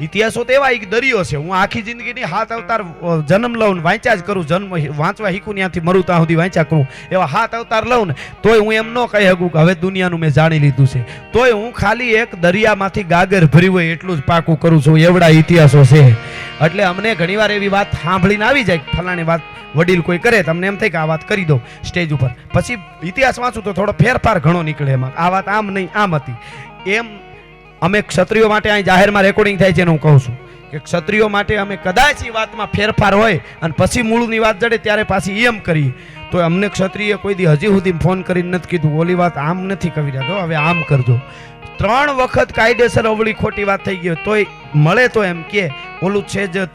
ઇતિહાસો તો એવા એક દરિયો છે. હું આખી જિંદગીની 7 અવતાર જન્મ લઉં વાંચ્યા જ કરું, જન્મ વાંચવા શીખું ત્યાંથી મરું ત્યાં સુધી વાંચ્યા કરું. એવા 7 અવતાર લઉં ને તોય હું એમ ન કહી શકું કે હવે દુનિયાનું મેં જાણી લીધું છે. તોય હું ખાલી એક દરિયામાંથી ગાગર ભરી હોય એટલું જ પાકું કરું છું. એવડા ઇતિહાસો છે. એટલે અમને ઘણીવાર એવી વાત સાંભળીને આવી જાય, ફલાણી વાત વડીલ કોઈ કરે તમને એમ થાય કે આ વાત કરી દો સ્ટેજ ઉપર. પછી ઇતિહાસ વાંચું તો થોડો ફેરફાર ઘણો નીકળે એમાં. આ વાત આમ નહીં આમ હતી એમ. અમે ક્ષત્રિયો માટે અહીં જાહેરમાં રેકોર્ડિંગ થાય છે એને હું કહું છું કે ક્ષત્રિયો માટે અમે કદાચ એ વાતમાં ફેરફાર હોય અને પછી મૂળની વાત જડે ત્યારે પાછી એમ કરીએ તો અમને ક્ષત્રિય કોઈ દી હજી સુધી ફોન કરીને નથી કીધું ઓલી વાત આમ નથી કરી રહ્યા, હવે આમ કરજો. 3 વખત કાયદેસર અવળી ખોટી વાત થઈ ગઈ તોય મળે તો એમ કે ઓલું છે જ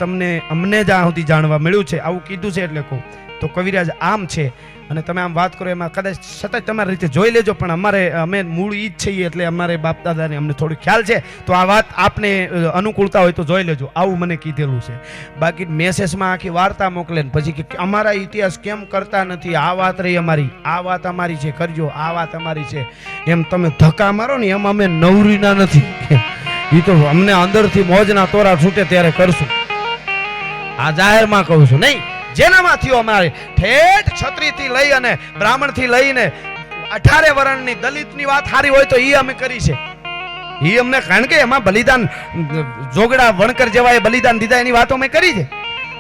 અમને જ્યાં સુધી જાણવા મળ્યું છે આવું કીધું છે એટલે કહું તો કવિરાજ આમ છે. અને તમે આમ વાત કરો એમાં કદાચ સતત તમારી રીતે જોઈ લેજો. પણ અમે મૂળ ઈ જ છીએ એટલે અમારે બાપ દાદાને અમને થોડું ખ્યાલ છે. તો આ વાત આપને અનુકૂળતા હોય તો જોઈ લેજો. આવું મને કીધેલું છે. બાકી મેસેજમાં આખી વાર્તા મોકલે ને પછી કે અમારા ઇતિહાસ કેમ કરતા નથી, આ વાત રહી અમારી, આ વાત અમારી છે કરજો, આ વાત અમારી છે એમ તમે ધક્કા મારો ને એમ અમે નવરીના નથી. એ તો અમને અંદરથી મોજના તોરા છૂટે ત્યારે કરશું. આ જાહેરમાં કહું છું. નહીં જેનામાં થયો અમારે ઠેઠ ક્ષત્રિયથી લઈ અને બ્રાહ્મણથી લઈને 18 વર્ણની દલિતની વાત સારી હોય તો એ અમે કરી છે. એ અમને કારણ કે એમાં બલિદાન જોગડા વણકર જેવા એ બલિદાન દીધા એની વાતો મેં કરી છે.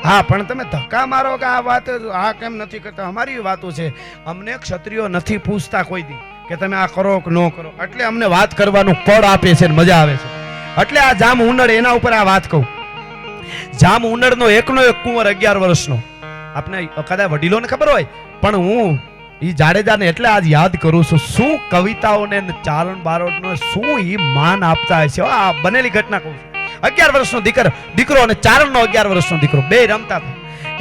હા, પણ તમે ધક્કા મારો કે આ વાત આ કેમ નથી કરતા, અમારી વાતો છે. અમને ક્ષત્રિયો નથી પૂછતા કોઈ દી કે તમે આ કરો કે ન કરો, એટલે અમને વાત કરવાનું પડ આપે છે ને મજા આવે છે. એટલે આ જામ ઉનડ એના ઉપર આ વાત કહું. જામ ઉનડનો એકનો એક કુંવર 11 વર્ષનો, આપને કદાચ વડીલોને ખબર હોય, પણ હું ઈ જાડેજાને એટલે આજ યાદ કરું છું. શું કવિતાઓને ચારણ બારોટનો શું ઈ માન આપતા હશે. આ બનેલી ઘટના કહું છું. 11 વર્ષનો દીકરો અને ચારણનો 11 વર્ષનો દીકરો બે રમતા હતા.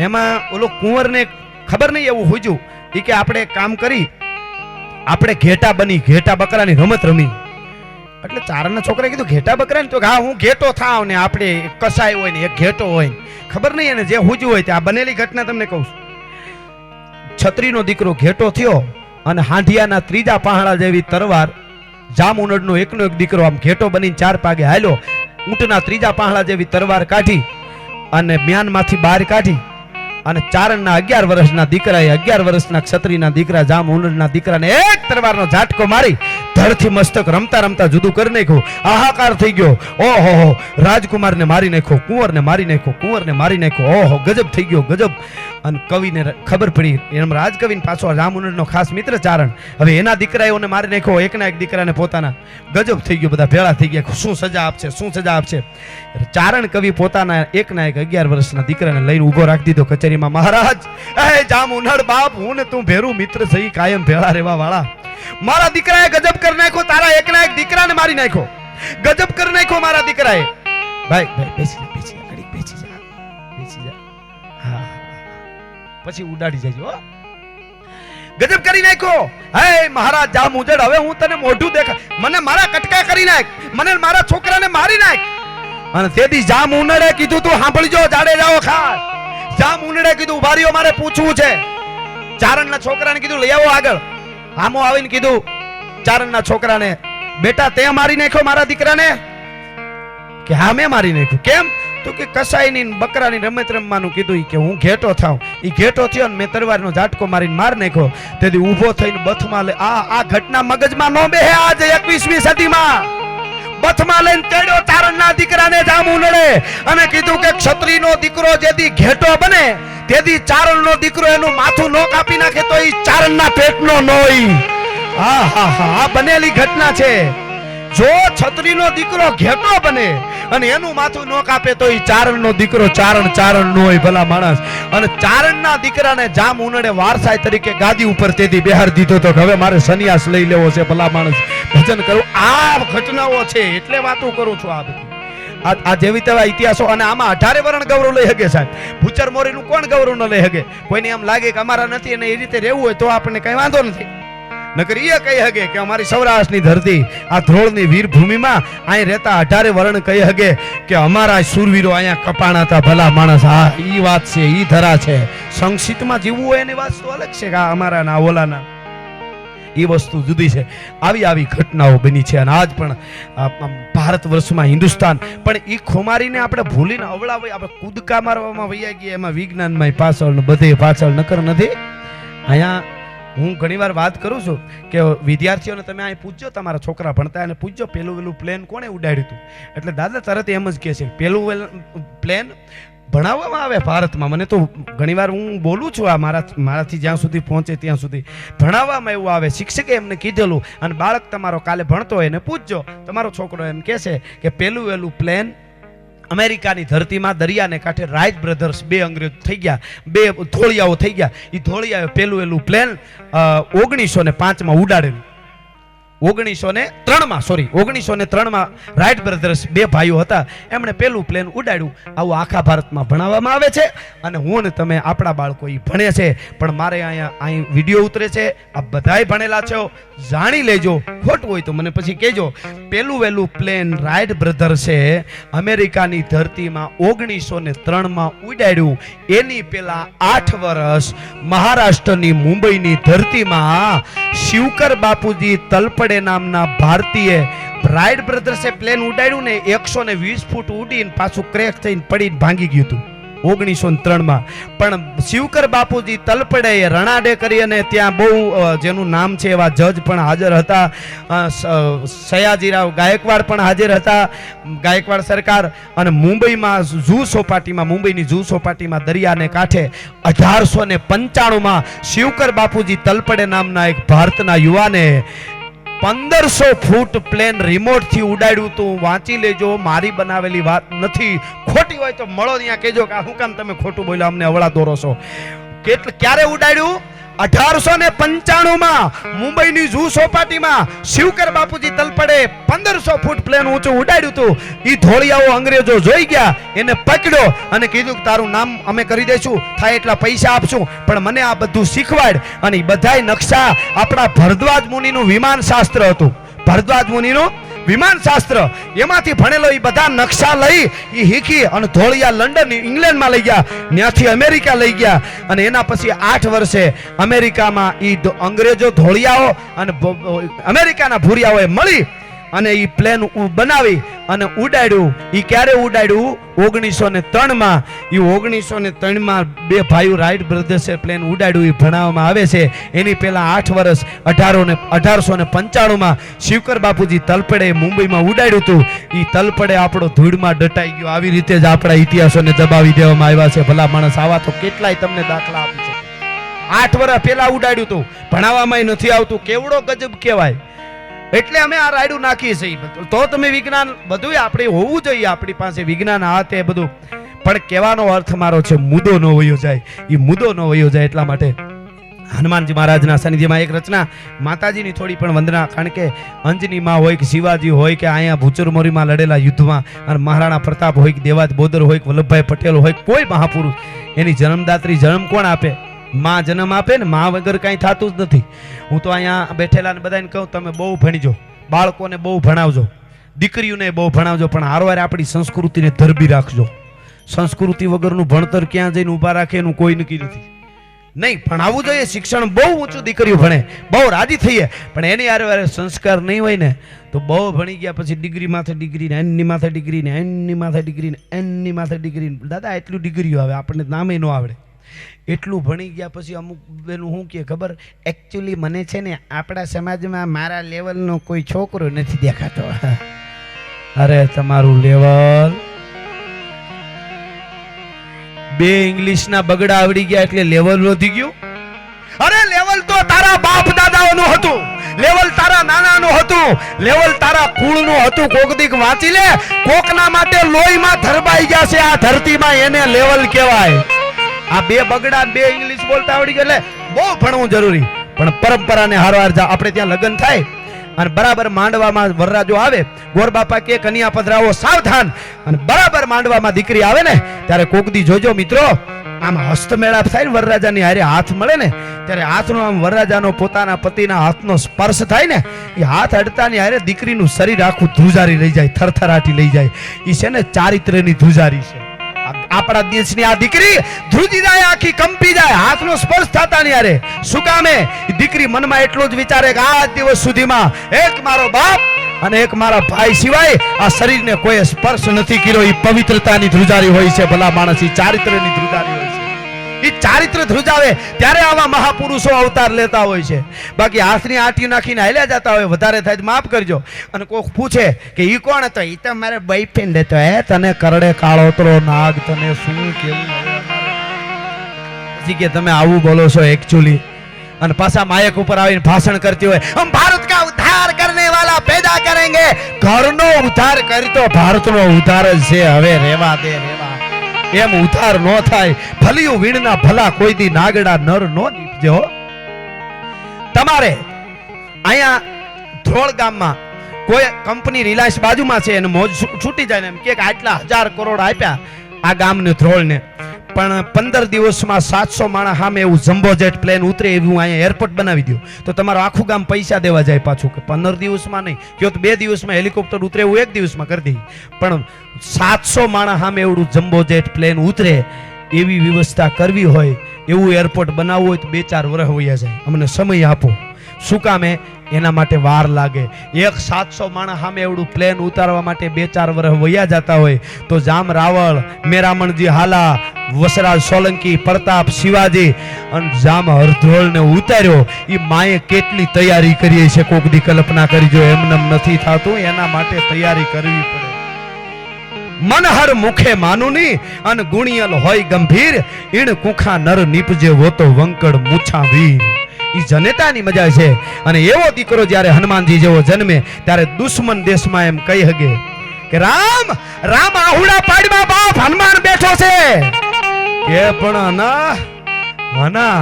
એમાં ઓલો કુંવરને ખબર નહીં એવું હોજ્યું ઈ કે આપણે કામ કરી આપણે ઘેટા બની ઘેટા બકરાની રમત રમી. એટલે ચારણના છોકરાએ કીધું ઘેટા બકરા ને, તો હા હું ઘેટો થાવ ને આપણે કસાય હોય ને એક ઘેટો હોય ને, ખબર નહીં એને જે હોજ્યું હોય તે. આ બનેલી ઘટના તમને કહું છું. છત્રીનો દીકરો ઘેટો થયો અને હાંઢિયાના ત્રીજા પહાડા જેવી તરવાર જામ ઉનડનો એકનો એક દીકરો આમ ઘેટો બનીને 4 પાગે હાલ્યો. ઊંટના ત્રીજા પહાડા જેવી તરવાર કાઢી અને મ્યાનમાંથી બહાર કાઢી અને ચારણના 11 વર્ષના દીકરાએ 11 વર્ષના ક્ષત્રિયના દીકરા જામ ઉનડના દીકરાને એક તરવારનો ઝાટકો મારી ધરથી મસ્તક રમતા રમતા જુદું કરી નાખ્યું. હાહાકાર થઈ ગયો. ઓહો, રાજકુમારને મારી નાખ્યો, કુંવરને મારી નાખ્યો, કુંવરને મારી નાખ્યો. ઓહો, ગજબ થઈ ગયો, ગજબ. અને કવિને ખબર પડી, એમ રાજકવિને પાછો જામ ઉનડનો ખાસ મિત્ર ચારણ, હવે એના દીકરાઓને મારી નાખ્યો, એકના એક દીકરાને પોતાના. ગજબ થઈ ગયો, બધા ભેળા થઈ ગયા. શું સજા આપશે, શું સજા આપશે. ચારણ કવિ પોતાના એકના એક 11 વર્ષના દીકરાને લઈને ઉભો રાખી દીધો કચેરીમાં. મહારાજ, એ જામ ઉનડ બાપ, હું ને તું ભેરું મિત્ર સહી કાયમ ભેળા રહેવા વાળા. મારા દીકરાએ ગજબ કરી નાખ્યો, તારા એકના એક દીકરાને મારી નાખ્યો. ગજબ કરી નાખ્યો મારા દીકરાએ. ભાઈ બેસી જા, બેસી જા, ઘડીક બેસી જા, બેસી જા. હા, પછી ઉડાડી જજો. ગજબ કરી નાખ્યો. હે મહારાજ જામ ઉજડ, હવે હું તને મોઢું દેખા, મને મારા કટકા કરી નાખ, મને મારા છોકરાને મારી નાખ. અને તેથી જામ ઉનડે કીધું તું સાંભળજો જાડે જાઓ ખાસ. જામ ઉનડે કીધું ઉભા રહ્યો, મારે પૂછવું છે. ચારણના છોકરાને કીધું લઈ આવો આગળ. આમો આવીને કીધું ચારણના છોકરાને, બેટા તે મારી નાખ્યો મારા દીકરાને? કે હા મેં મારી નાખ્યું. કેમ? તો કે કસાઈની બકરાની રમત રમવાનું કીધું. કે હું ઘેટો થાવ. ઈ ઘેટો થયો ને મેં તરવારનો ઝાટકો મારીને માર નાખ્યો. તેથી ઊભો થઈને બથમાં લે આ ઘટના મગજમાં નો બેહે. આજે 21મી સદીમાં બથમાં લઈને તેડ્યો ચારણના દીકરાને જામ ઉનડે અને કીધું કે ક્ષત્રિયનો દીકરો જેથી ઘેટો બને તેથી ચારણનો દીકરો એનું માથું નો કાપી નાખે તો ઈ ચારણના પેટનો નો હોય. હા હા હા, આ બનેલી ઘટના છે. જો છત્રીનો દીકરો ઘેટો બને અને એનું માથું ન કાપે તો ઈ ચારણનો દીકરો ચારણ નો હોય ભલા માણસ. અને ચારણના દીકરાને જામ ઉનડે વારસાઈ તરીકે ગાદી ઉપર તેથી બેહાર દીધો તો હવે મારે સંન્યાસ લઈ લેવો છે ભલા માણસ, ભજન કરું. આ ઘટનાઓ છે એટલે વાતો કરું છું. આ બધી આ જેવી તેવા ઇતિહાસો. અને આમાં 18 વરણ ગૌરવ લઈ શકે સાહેબ. ભૂચર મોરીનું કોણ ગૌરવ ન લઈ શકે? કોઈને એમ લાગે કે અમારા નથી અને એ રીતે રહેવું હોય તો આપણને કઈ વાંધો નથી. નકર એ કહી હગે કે અમારી સૌરાષ્ટ્રની ધરતી આ ધ્રોળની વીર ભૂમિમાં અહીં રહેતા 18 વરણ કહી હગે કે અમારા શૂરવીરો અહીંયા કપાણા હતા ભલા માણસ. હા, ઈ વાત છે, ઈ ધરા છે. સંક્ષિપ્તમાં જીવવું હોય એની વાત તો અલગ છે કે અમારા ના ઓલાના, એ વસ્તુ જુદી છે. આવી ઘટનાઓ બની છે. અને આજ પણ ભારત વર્ષમાં હિન્દુસ્તાન પણ ઈ ખોમારીને આપણે ભૂલીને અવળાવી આપણે કૂદકા મારવામાં વૈયા ગયા. એમાં વિજ્ઞાનમાં પાછળ બધે પાછળ નકર નથી. અહીંયા હું ઘણીવાર વાત કરું છું કે વિદ્યાર્થીઓને તમે અહીં પૂછજો, તમારા છોકરા ભણતા એને પૂછજો પેલું પ્લેન કોણે ઉડાડ્યું હતું. એટલે દાદા તરત એમ જ કહે છે પેલું પ્લેન ભણાવવામાં આવે ભારતમાં. મને તો ઘણીવાર હું બોલું છું આ મારાથી જ્યાં સુધી પહોંચે ત્યાં સુધી ભણાવવામાં એવું આવે. શિક્ષકે એમને કીધેલું. અને બાળક તમારો કાલે ભણતો હોય એને પૂછજો, તમારો છોકરો એમ કહે છે કે પેલું પ્લેન અમેરિકાની ધરતીમાં દરિયાને કાંઠે રાઇટ બ્રધર્સ 2 અંગ્રેજ થઈ ગયા, 2 ધોળિયાઓ થઈ ગયા. એ ધોળિયાઓ પેલું પ્લેન 1905માં ઉડાડેલું. 1903માં રાઇટ બ્રધર્સ 2 ભાઈઓ હતા, એમણે પેલું પ્લેન ઉડાડ્યું. આવું આખા ભારતમાં ભણાવવામાં આવે છે. અને હું ને તમે આપણા બાળકો એ ભણે છે. પણ મારે અહીં વિડીયો ઉતરે છે, આ બધાય ભણેલા છો, જાણી લેજો. ખોટું હોય તો મને પછી કહેજો. પેલું પ્લેન રાઇટ બ્રધર્સે અમેરિકાની ધરતીમાં 1903માં ઉડાડ્યું. એની પેલા 8 વર્ષ મહારાષ્ટ્રની મુંબઈની ધરતીમાં શિવકર બાપુજી તલપડે નામના ભારતીય રાઇટ બ્રધર્સે પ્લેન ઉડાડ્યું ને 120 ફૂટ ઉડીને પાછું ક્રેક થઈને પડીને ભાંગી ગયું હતું. 1903 પણ શિવકર બાપુજી તલપડે રણાડે કરી અને ત્યાં બહુ જેનું નામ છે એવા જજ પણ હાજર હતા, સયાજીરાવ ગાયકવાડ પણ હાજર હતા, ગાયકવાડ સરકાર. અને મુંબઈમાં મુંબઈની ઝૂ સોપાટીમાં દરિયાને કાંઠે 1895 શિવકર બાપુજી તલપડે નામના એક ભારતના યુવાને 1500 ફૂટ પ્લેન રિમોટ થી ઉડાડ્યું તું. વાંચી લેજો, મારી બનાવેલી વાત નથી. ખોટી હોય તો મળો ત્યાં કહેજો કે શું કામ તમે ખોટું બોલ્યા, અમને અવળા દોરો છો. ક્યારે ઉડાડ્યું? 1895 મુંબઈની ઝૂ સોપાટીમાં શિવકર બાપુજી તલપડે 1500 ફૂટ પ્લેન ઊંચું ઉડાડ્યું હતું. ઈ ધોળિયાઓ અંગ્રેજો જોઈ ગયા, એને પકડ્યો અને કીધું કે તારું નામ અમે કરી દઈશું, થાય એટલા પૈસા આપશું, પણ મને આ બધું શીખવાડ. અને એ બધાય નકશા આપણા ભરદ્વાજ મુનિનું વિમાન શાસ્ત્ર હતું. ભરદ્વાજ મુનિનું વિમાન શાસ્ત્ર એમાંથી ભણેલો એ બધા નકશા લઈ એ શીખી અને ધોળિયા લંડન ઇંગ્લેન્ડમાં લઈ ગયા, ત્યાંથી અમેરિકા લઈ ગયા. અને એના પછી 8 વર્ષે અમેરિકામાં એ અંગ્રેજો ધોળિયાઓ અને અમેરિકાના ભૂરિયાઓએ મળી અને એ પ્લેન બનાવી અને ઉડાડ્યું. એ ક્યારે ઉડાડ્યું? 1903 એ 1903 બે ભાઈઓ રાઇટ બ્રધર્સે પ્લેન ઉડાડ્યું. એ ભણાવવામાં આવે છે. એની પહેલા 8 વર્ષ 1895 શિવકર બાપુજી તલપડે મુંબઈમાં ઉડાડ્યું હતું. એ તલપડે આપણો ધૂળમાં દટાઈ ગયો. આવી રીતે જ આપણા ઇતિહાસોને દબાવી દેવામાં આવ્યા છે. ભલા માણસ, આવા તો કેટલાય તમને દાખલા આપી છે. 8 વર્ષ પહેલા ઉડાડ્યું હતું, ભણાવવામાં નથી આવતું. કેવડો ગજબ કહેવાય. એટલે અમે આ રાયડું નાખીએ છીએ. તો તમે વિજ્ઞાન બધું આપણે હોવું જોઈએ, આપણી પાસે વિજ્ઞાન આ તે બધું. પણ કહેવાનો અર્થ મારો છે મુદ્દો ન વયો જાય. એ મુદ્દો ન વયો જાય એટલા માટે હનુમાનજી મહારાજના સાનિધ્યમાં એક રચના, માતાજીની થોડી પણ વંદના. કારણ કે અંજની માં હોય કે શિવાજી હોય કે અહીંયા ભૂચરમોરીમાં લડેલા યુદ્ધમાં અને મહારાણા પ્રતાપ હોય કે દેવાજ બોદર હોય કે વલ્લભભાઈ પટેલ હોય, કોઈ મહાપુરુષ એની જન્મદાત્રી જન્મ કોણ આપે? માં જન્મ આપે ને. માં વગર કાંઈ થતું જ નથી. હું તો અહીંયા બેઠેલા ને બધાને કહું, તમે બહુ ભણીજો, બાળકોને બહુ ભણાવજો, દીકરીઓને બહુ ભણાવજો, પણ હારવાર આપણી સંસ્કૃતિને ધરબી રાખજો. સંસ્કૃતિ વગરનું ભણતર ક્યાં જઈને ઊભા રાખે એનું કોઈ નક્કી નથી. નહીં, ભણાવવું જોઈએ. શિક્ષણ બહુ ઊંચું દીકરીઓ ભણે, બહુ રાજી થઈએ, પણ એની હારે સંસ્કાર નહીં હોય ને તો બહુ ભણી ગયા પછી ડિગ્રી માથે ડિગ્રી ને એની માથે ડિગ્રી ને એની માથે ડિગ્રી ને એની માથે ડિગ્રી. દાદા એટલું ડિગ્રીઓ આવે, આપણને નામે ન આવડે. એટલું ભણી ગયા પછી અમુક બેનું શું કે ખબર? એકચ્યુઅલી મને છે ને આપણા સમાજમાં મારા લેવલનો કોઈ છોકરો નથી દેખાતો. અરે તમારું લેવલ, બે ઇંગ્લિશના બગડા આવડી ગયા એટલે લેવલ વધી ગયું? અરે લેવલ તો તારા બાપ દાદાઓનું હતું, લેવલ તારા નાનાનું હતું, લેવલ તારા કુળનું હતું. કોક દીક વાંચી લે, કોકના માટે લોહીમાં ધરબાઈ ગયા છે આ ધરતીમાં, એને લેવલ કહેવાય. આ બે બગડા બે ઇંગ્લિશ બોલતા આવડી ગયા એટલે બહુ ભણવું જરૂરી. પણ પરંપરાને હારવાર આપણે ત્યાં લગ્ન થાય અને બરાબર માંડવામાં વરરાજો આવે, ગોરબાપા કે કન્યા પધરાવો સાવધાન, અને બરાબર માંડવામાં દીકરી આવે ને ત્યારે કોકદી જોજો મિત્રો, આમ હસ્તમેળાપ થાય ને વરરાજાની હારે હાથ મળે ને ત્યારે હાથનો આમ વરરાજાનો પોતાના પતિના હાથનો સ્પર્શ થાય ને એ હાથ અડતાની હારે દીકરીનું શરીર આખું ધ્રુજારી લઈ જાય, થરથરાટી લઈ જાય. એ છે ને ચારિત્ર્યની ધ્રુજારી છે. આપણા દેશની આ દીકરી ધ્રુજી જાય, આખી કંપી જાય હાથનો સ્પર્શ થતા ની હારે. શું કામે? દીકરી મનમાં એટલું જ વિચારે કે આ દિવસ સુધીમાં એક મારો બાપ અને એક મારા ભાઈ સિવાય આ શરીરને કોઈ સ્પર્શ નથી કર્યો. એ પવિત્રતાની ધ્રુજારી હોય છે. ભલા માણસ, એ ચારિત્ર્યની ધ્રુજારી હોય છે. એ ચારિત્ર ધ્રુજાવે ત્યારે આવા મહાપુરુષો અવતાર લેતા હોય છે. બાકી હાથની આંટી નાખીને હાલ્યા જતા હોય. વધારે થાય તો માફ કરજો. અને કોક પૂછે કે ઈ કોણ હતો? ઈ તો મારે બોયફ્રેન્ડ હતો. હે, તને કરડે કાળોતરો નાગ, તને શું કેવું? પછી કે તમે આવું બોલો છો એકચ્યુઅલી. અને પાછા માયક ઉપર આવીને ભાષણ કરતી હોય, હમ ભારત કા ઉદ્ધાર કરને વાલા પેદા કરેંગે. ઘરનો ઉદ્ધાર કરતો ભારતનો ઉદ્ધાર જ છે. હવે રેવા દે, રેવા. એમ ઉધાર નો થાય. ભલિયું વીણના ભલા કોઈ દી નાગડા નર નો નીપજે. તમારે અહીંયા ધ્રોળ ગામમાં કોઈ કંપની રિલાયન્સ બાજુમાં છે અને મોજ છૂટી જાય ને એમ કે આટલા 1000 કરોડ આપ્યા આ ગામને ધ્રોળને, પણ 15 દિવસમાં 700 માણસ સામે એવું જમ્બો જેટ પ્લેન ઉતરે એવું અહીંયા એરપોર્ટ બનાવી દો તો તમારું આખું ગામ પૈસા દેવા જાય પાછું. કે 15 દિવસમાં નહીં, કયો તો 2 દિવસમાં હેલિકોપ્ટર ઉતરે એવું 1 દિવસમાં કરી દે. પણ 700 માણસ સામે એવડું જમ્બો જેટ પ્લેન ઉતરે એવી વ્યવસ્થા કરવી હોય, એવું એરપોર્ટ બનાવવું હોય તો 2-4 વર્ષ વયા જાય. અમને સમય આપો. શું કામે? એના માટે વાર લાગે. 700 માણસ સામે એવડું પ્લેન ઉતારવા માટે 2-4 વર્ષ વયા જતા હોય તો જામ રાવળ, મેરામણજી હાલા, વસરાજ સોલંકી, પ્રતાપ, શિવાજી અને જામ હરધોળ ને ઉતાર્યો. એ માએ કેટલી તૈયારી કરી છે, કોક દી કલ્પના કરજો. એમનેમ નથી થતું, એના માટે તૈયારી કરવી પડે. મનહર મુખે માનુની અને ગુણિયલ હોય ગંભીર, ઈણ કુખા નર નીપજે હોતો વંકડ મૂછા વીર. ઈ જનેતાની મજા છે. અને એવો દીકરો જ્યારે હનુમાનજી જેવો જન્મે ત્યારે દુશ્મન દેશમાં એમ કહી હગે કે રામ રામ આહુડા પાડમાં બાપ હનુમાન બેઠો છે. કે પણ ના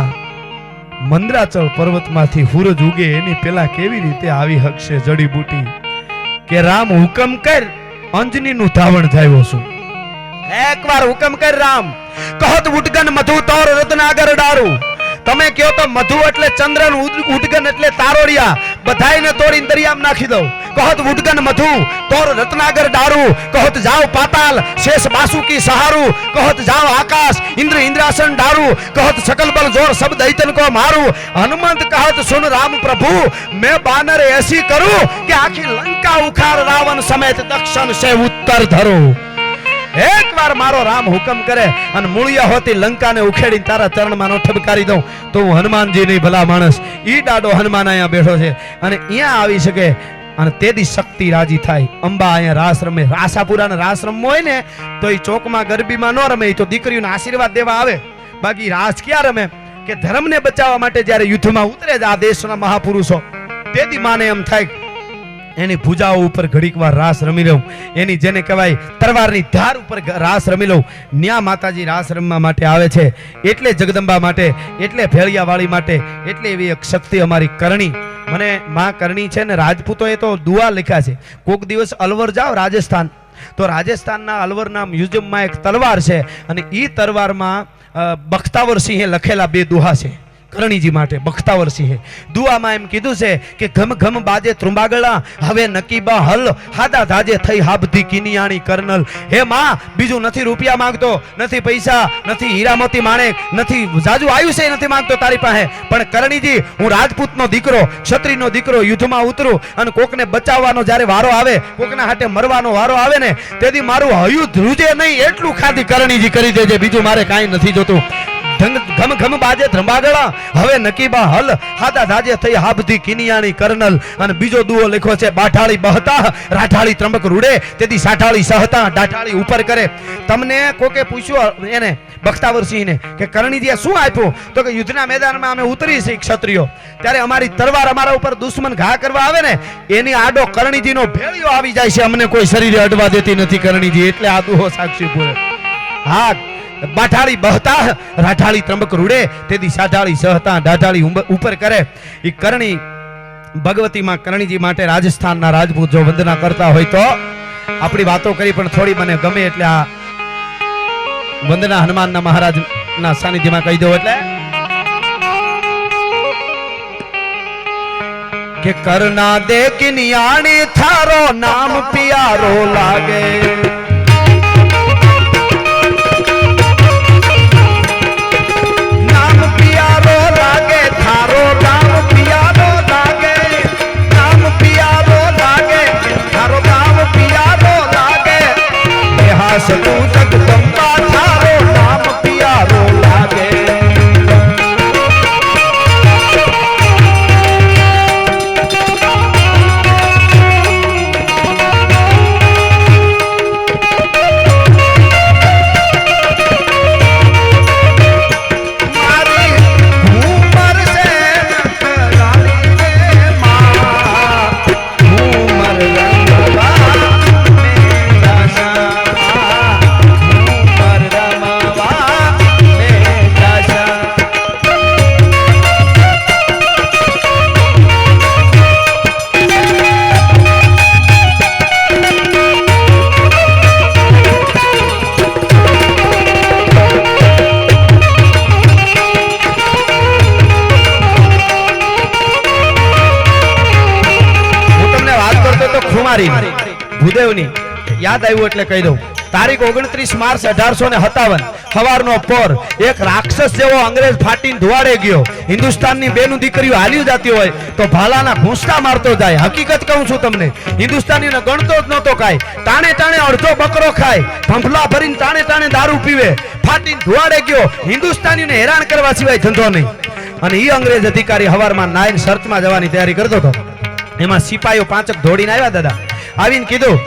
મંદરાચલ પર્વતમાંથી સૂરજ ઉગે એની પેલા કેવી રીતે આવી હકશે જડીબુટી. કે રામ હુકમ કર, અંજનીનું ધાવણ થયો છું. એકવાર હુકમ કર રામ. કહત ઉટગન મધુ તોર રત્નાગર ડારું. તમે કહો તો મધુ એટલે ચંદ્ર, ઉટગન એટલે તારોડિયા, બધાયને તોડીને દરિયામાં નાખી દઉં. કહત ઉટગન મધુ તોર રત્નાગર ડારું. કહત જાવ પાતાલ શેષ બાસુકી સહારું. કહત જાવ આકાશ ઇન્દ્ર ઇન્દ્રાસન ડારું. કહત सकल बल जोर सब दैतन को मारू. हनुमंत कहत सुन राम प्रभु, मैं बानर ऐसी करूं कि आखी लंका उखाड़ रावण समेत दक्षिण से उत्तर धरो. एक बार मारो राम हुकम करे અને મૂળિયા હોતી લંકાને ઉખેડી તારા ચરણમાં નો ઠબકારી દઉં તો હું હનુમાનજી ની ભલા માણસ. ઈ ડાડો હનુમાન અહીંયા બેઠો છે અને અહીંયા આવી શકે અને તેદી શક્તિ રાજી થાય. અંબા અહીંયા રાસ રમે. રાસાપુરાને રાસ રમવો હોય ને તો એ ચોકમાં ગરબીમાં ન રમે, તો દીકરીઓને આશીર્વાદ દેવા આવે. બાકી રાસ ક્યાં રમે કે ધર્મને બચાવવા માટે જ્યારે યુદ્ધમાં ઉતરે આ દેશના મહાપુરુષો, તેદી માને એમ થાય એની ભુજાઓ ઉપર ઘડીક વાર રાસ રમી લઉં, એની જેને કહેવાય તરવારની ધાર ઉપર રાસ રમી લઉં. ન્યા માતાજી રાસ રમવા માટે આવે છે. એટલે જગદંબા માટે, એટલે ભેળિયાવાળી માટે, એટલે એવી એક શક્તિ અમારી કરણી. મને માં કરણી છે ને રાજપૂતોએ તો દુઆ લખ્યા છે. કોક દિવસ અલવર જાઓ રાજસ્થાન, તો રાજસ્થાનના અલવરના મ્યુઝિયમમાં એક તલવાર છે અને એ તલવારમાં બખ્તાવર સિંહે લખેલા 2 દુહા છે કરણીજી માટે. બખ્તાવર સિંહે દુઆમાં એમ કીધું છે કે ઘમ ઘમ બાજે ત્રુંબાગળા, હવે નકીબા હલ, હાદા ધાજે થઈ હાબધી કિનિયાણી કર્નલ. હે માં, બીજું નથી રૂપિયા માંગતો, નથી પૈસા, નથી હીરામોતી માણેક, નથી જાજુ આયુષ્ય નથી માંગતો તારી પાસે, પણ કરણીજી હું રાજપૂતનો દીકરો, ક્ષત્રિયનો દીકરો, યુદ્ધમાં ઉતરું અને કોકને બચાવવાનો જ્યારે વારો આવે, કોકના હાટે મરવાનો વારો આવે ને તેથી મારું હયું ધ્રુજે નહીં એટલું ખાધી કરણીજી કરી દેજે, બીજું મારે કાંઈ નથી જોતું. ઘમ ઘમ બાજે ધ્રંબાગળા, હવે નકીબા હલ, હાદા ધાજે થઈ હાબધી કિનિયાણી કર્નલ. અને બીજો દુઓ લખ્યો છે બાઠાળી બહતા, રાઠાળી ત્રંબક રૂડે, તેથી સાઠાળી સહતા, ડાઠાળી ઉપર કરે. તમને કોકે પૂછ્યું એને બખ્તાવરસિંહને કે કરણીજીએ શું આપ્યું, તો કે યુદ્ધના મેદાનમાં અમે ઉતરી છે ક્ષત્રિયો, ત્યારે અમારી તલવાર અમારા ઉપર દુશ્મન ઘા કરવા આવે ને એની આડો કરણીજીનો ભેળિયો આવી જાય છે, અમને કોઈ શરીરે અડવા દેતી નથી કરણીજી. એટલે આ દુહો સાક્ષી પૂરે. હા, બાઠાળી બહતા, રાઠાળી ત્રંબક રૂડે, તેથી સાઠાળી સહતા, ડાઢાળી ઉપર કરે. એ કરણી ભગવતીમાં કરણીજી માટે રાજસ્થાનના રાજપૂત જો વંદના કરતા હોય તો આપણી વાતો કરી પણ થોડી મને ગમે એટલે આ વંદના હનુમાનના મહારાજના સાનિધ્યમાં કહી દો. એટલે કે કરના દે કિનિયાણી થારો નામ પિયારો લાગે. સતું જગદંબા થારો નામ પિયારો લાગે. ભૂદેવની યાદ આવ્યું એટલે કહી દઉં. તારીખ 29 માર્ચ 1857 સવારનો પોર એક રાક્ષસ જેવો અંગ્રેજ ફાટીને ધુવાડે ગયો. હિન્દુસ્તાનની બેનું દીકરીઓ હાલ્યું જાતી હોય તો ભાલાના ઘૂંસટા મારતો જાય. હકીકત કહું છું તમને, હિન્દુસ્તાનીને ગણતો જ નહોતો કાંઈ. તાણે તાણે અડધો બકરો ખાય, ભંભલા ભરીને તાણે તાણે દારૂ પીવે, ફાટીને ધુવાડે ગયો. હિન્દુસ્તાનીને હેરાન કરવા સિવાય ધંધો નહીં. અને એ અંગ્રેજ અધિકારી હવારમાં નાઈન શર્ચમાં જવાની તૈયારી કરતો હતો. એમાં સિપાહીઓ પાંચક દોડીને આવ્યા. દાદા આવીને કીધું,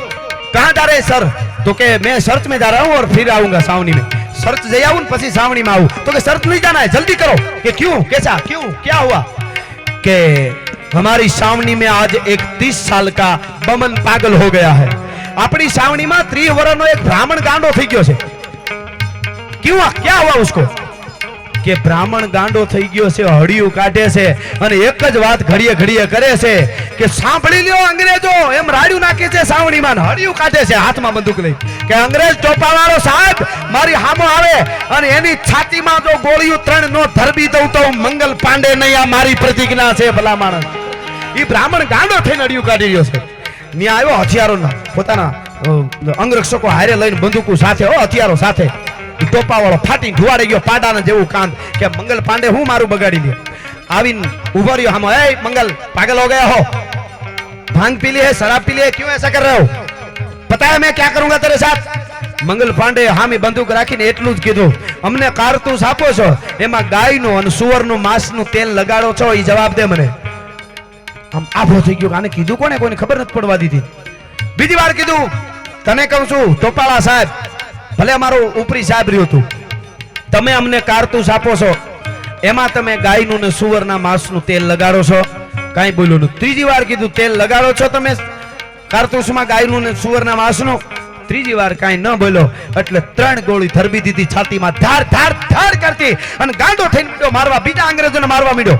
કહાં जा रहे सर? तो के मैं सर्च में जा रहा हूँ और फिर आऊंगा सावनी में. सर्च जई आऊं પછી सावनी में आऊं. तो के सर्च नहीं जाना है, जल्दी करो. कि क्यों, कैसा, क्यों, क्या हुआ? के हमारी सावनी में आज एक 30 साल का बमन पागल हो गया है. अपनी सावनी में 30 વર્ષનો એક બ્રાહ્મણ ગાંડો થઈ ગયો છે. क्यों, क्या हुआ उसको? કે બ્રાહ્મણ ગાંડો થઈ ગયો છે, હડિયું કાઢે છે અને એક જ વાત ઘડીએ ઘડીએ કરે છે કે સાંભળી લ્યો અંગ્રેજો, એમ રાડ્યું નાખે છે સાવણીમાં, હડિયું કાઢે છે હાથમાં બંદૂક લઈ કે અંગ્રેજ ટોપાવાળો સાહેબ મારી સામો આવે અને એની છાતીમાં જો ગોળીઓ 3 નો ધરબી દઉં તો મંગલ પાંડે નહીં, આ મારી પ્રતિજ્ઞા છે. ભલા માણસ, ઈ બ્રાહ્મણ ગાંડો થઈને હડિયું કાઢી રહ્યો છે. ન્યા આવ્યો હથિયારોના, પોતાના અંગરક્ષકો હારે લઈને બંદૂકો સાથે, હથિયારો સાથે. ટોપાવાળો ફાટી ધુવાડી ગયો, પાડાના જેવું કાંદ કે મંગલ પાંડે હું મારું બગાડી લે. આવીને ઉભો રહ્યો હામો, એ મંગલ પાગલ हो गया हो, भांग पी ली है, शराब पी ली है, क्यों ऐसा कर रहे हो? पता है मैं क्या करूंगा तेरे साथ? મંગલ પાંડે હામી બંદૂક રાખીને એટલું જ કીધું, અમને કારતૂસ આપો છો, એમાં ગાયનું અને સુવરનું માંસનું તેલ લગાડો છો, એ જવાબ દે મને. આમ આભો થઈ ગયો, આને કીધું કોને? કોઈને ખબર નથી પડવા દીધી. બીજી વાર કીધું, તને કહું છું ટોપાળા સાહેબ, ભલે અમારો ઉપરી સાહેબ રહ્યો તું, તમે અમને કારતૂસ આપો છો, એમાં તમે ગાયનું ને સુવરના માંસનું તેલ લગાડો છો. કાંઈ બોલ્યો નહીં. ત્રીજી વાર કીધું, તેલ લગાડો છો તમે કારતૂસમાં ગાયનું ને સુવરના માંસનું. ત્રીજી વાર કાંઈ ન બોલ્યો એટલે 3 ગોળી ધરબી દીધી છાતીમાં, ધાર ધાર ધાર કરતી અને ગાંડો થઈને મારવા, બીજા અંગ્રેજોને મારવા માંડ્યો.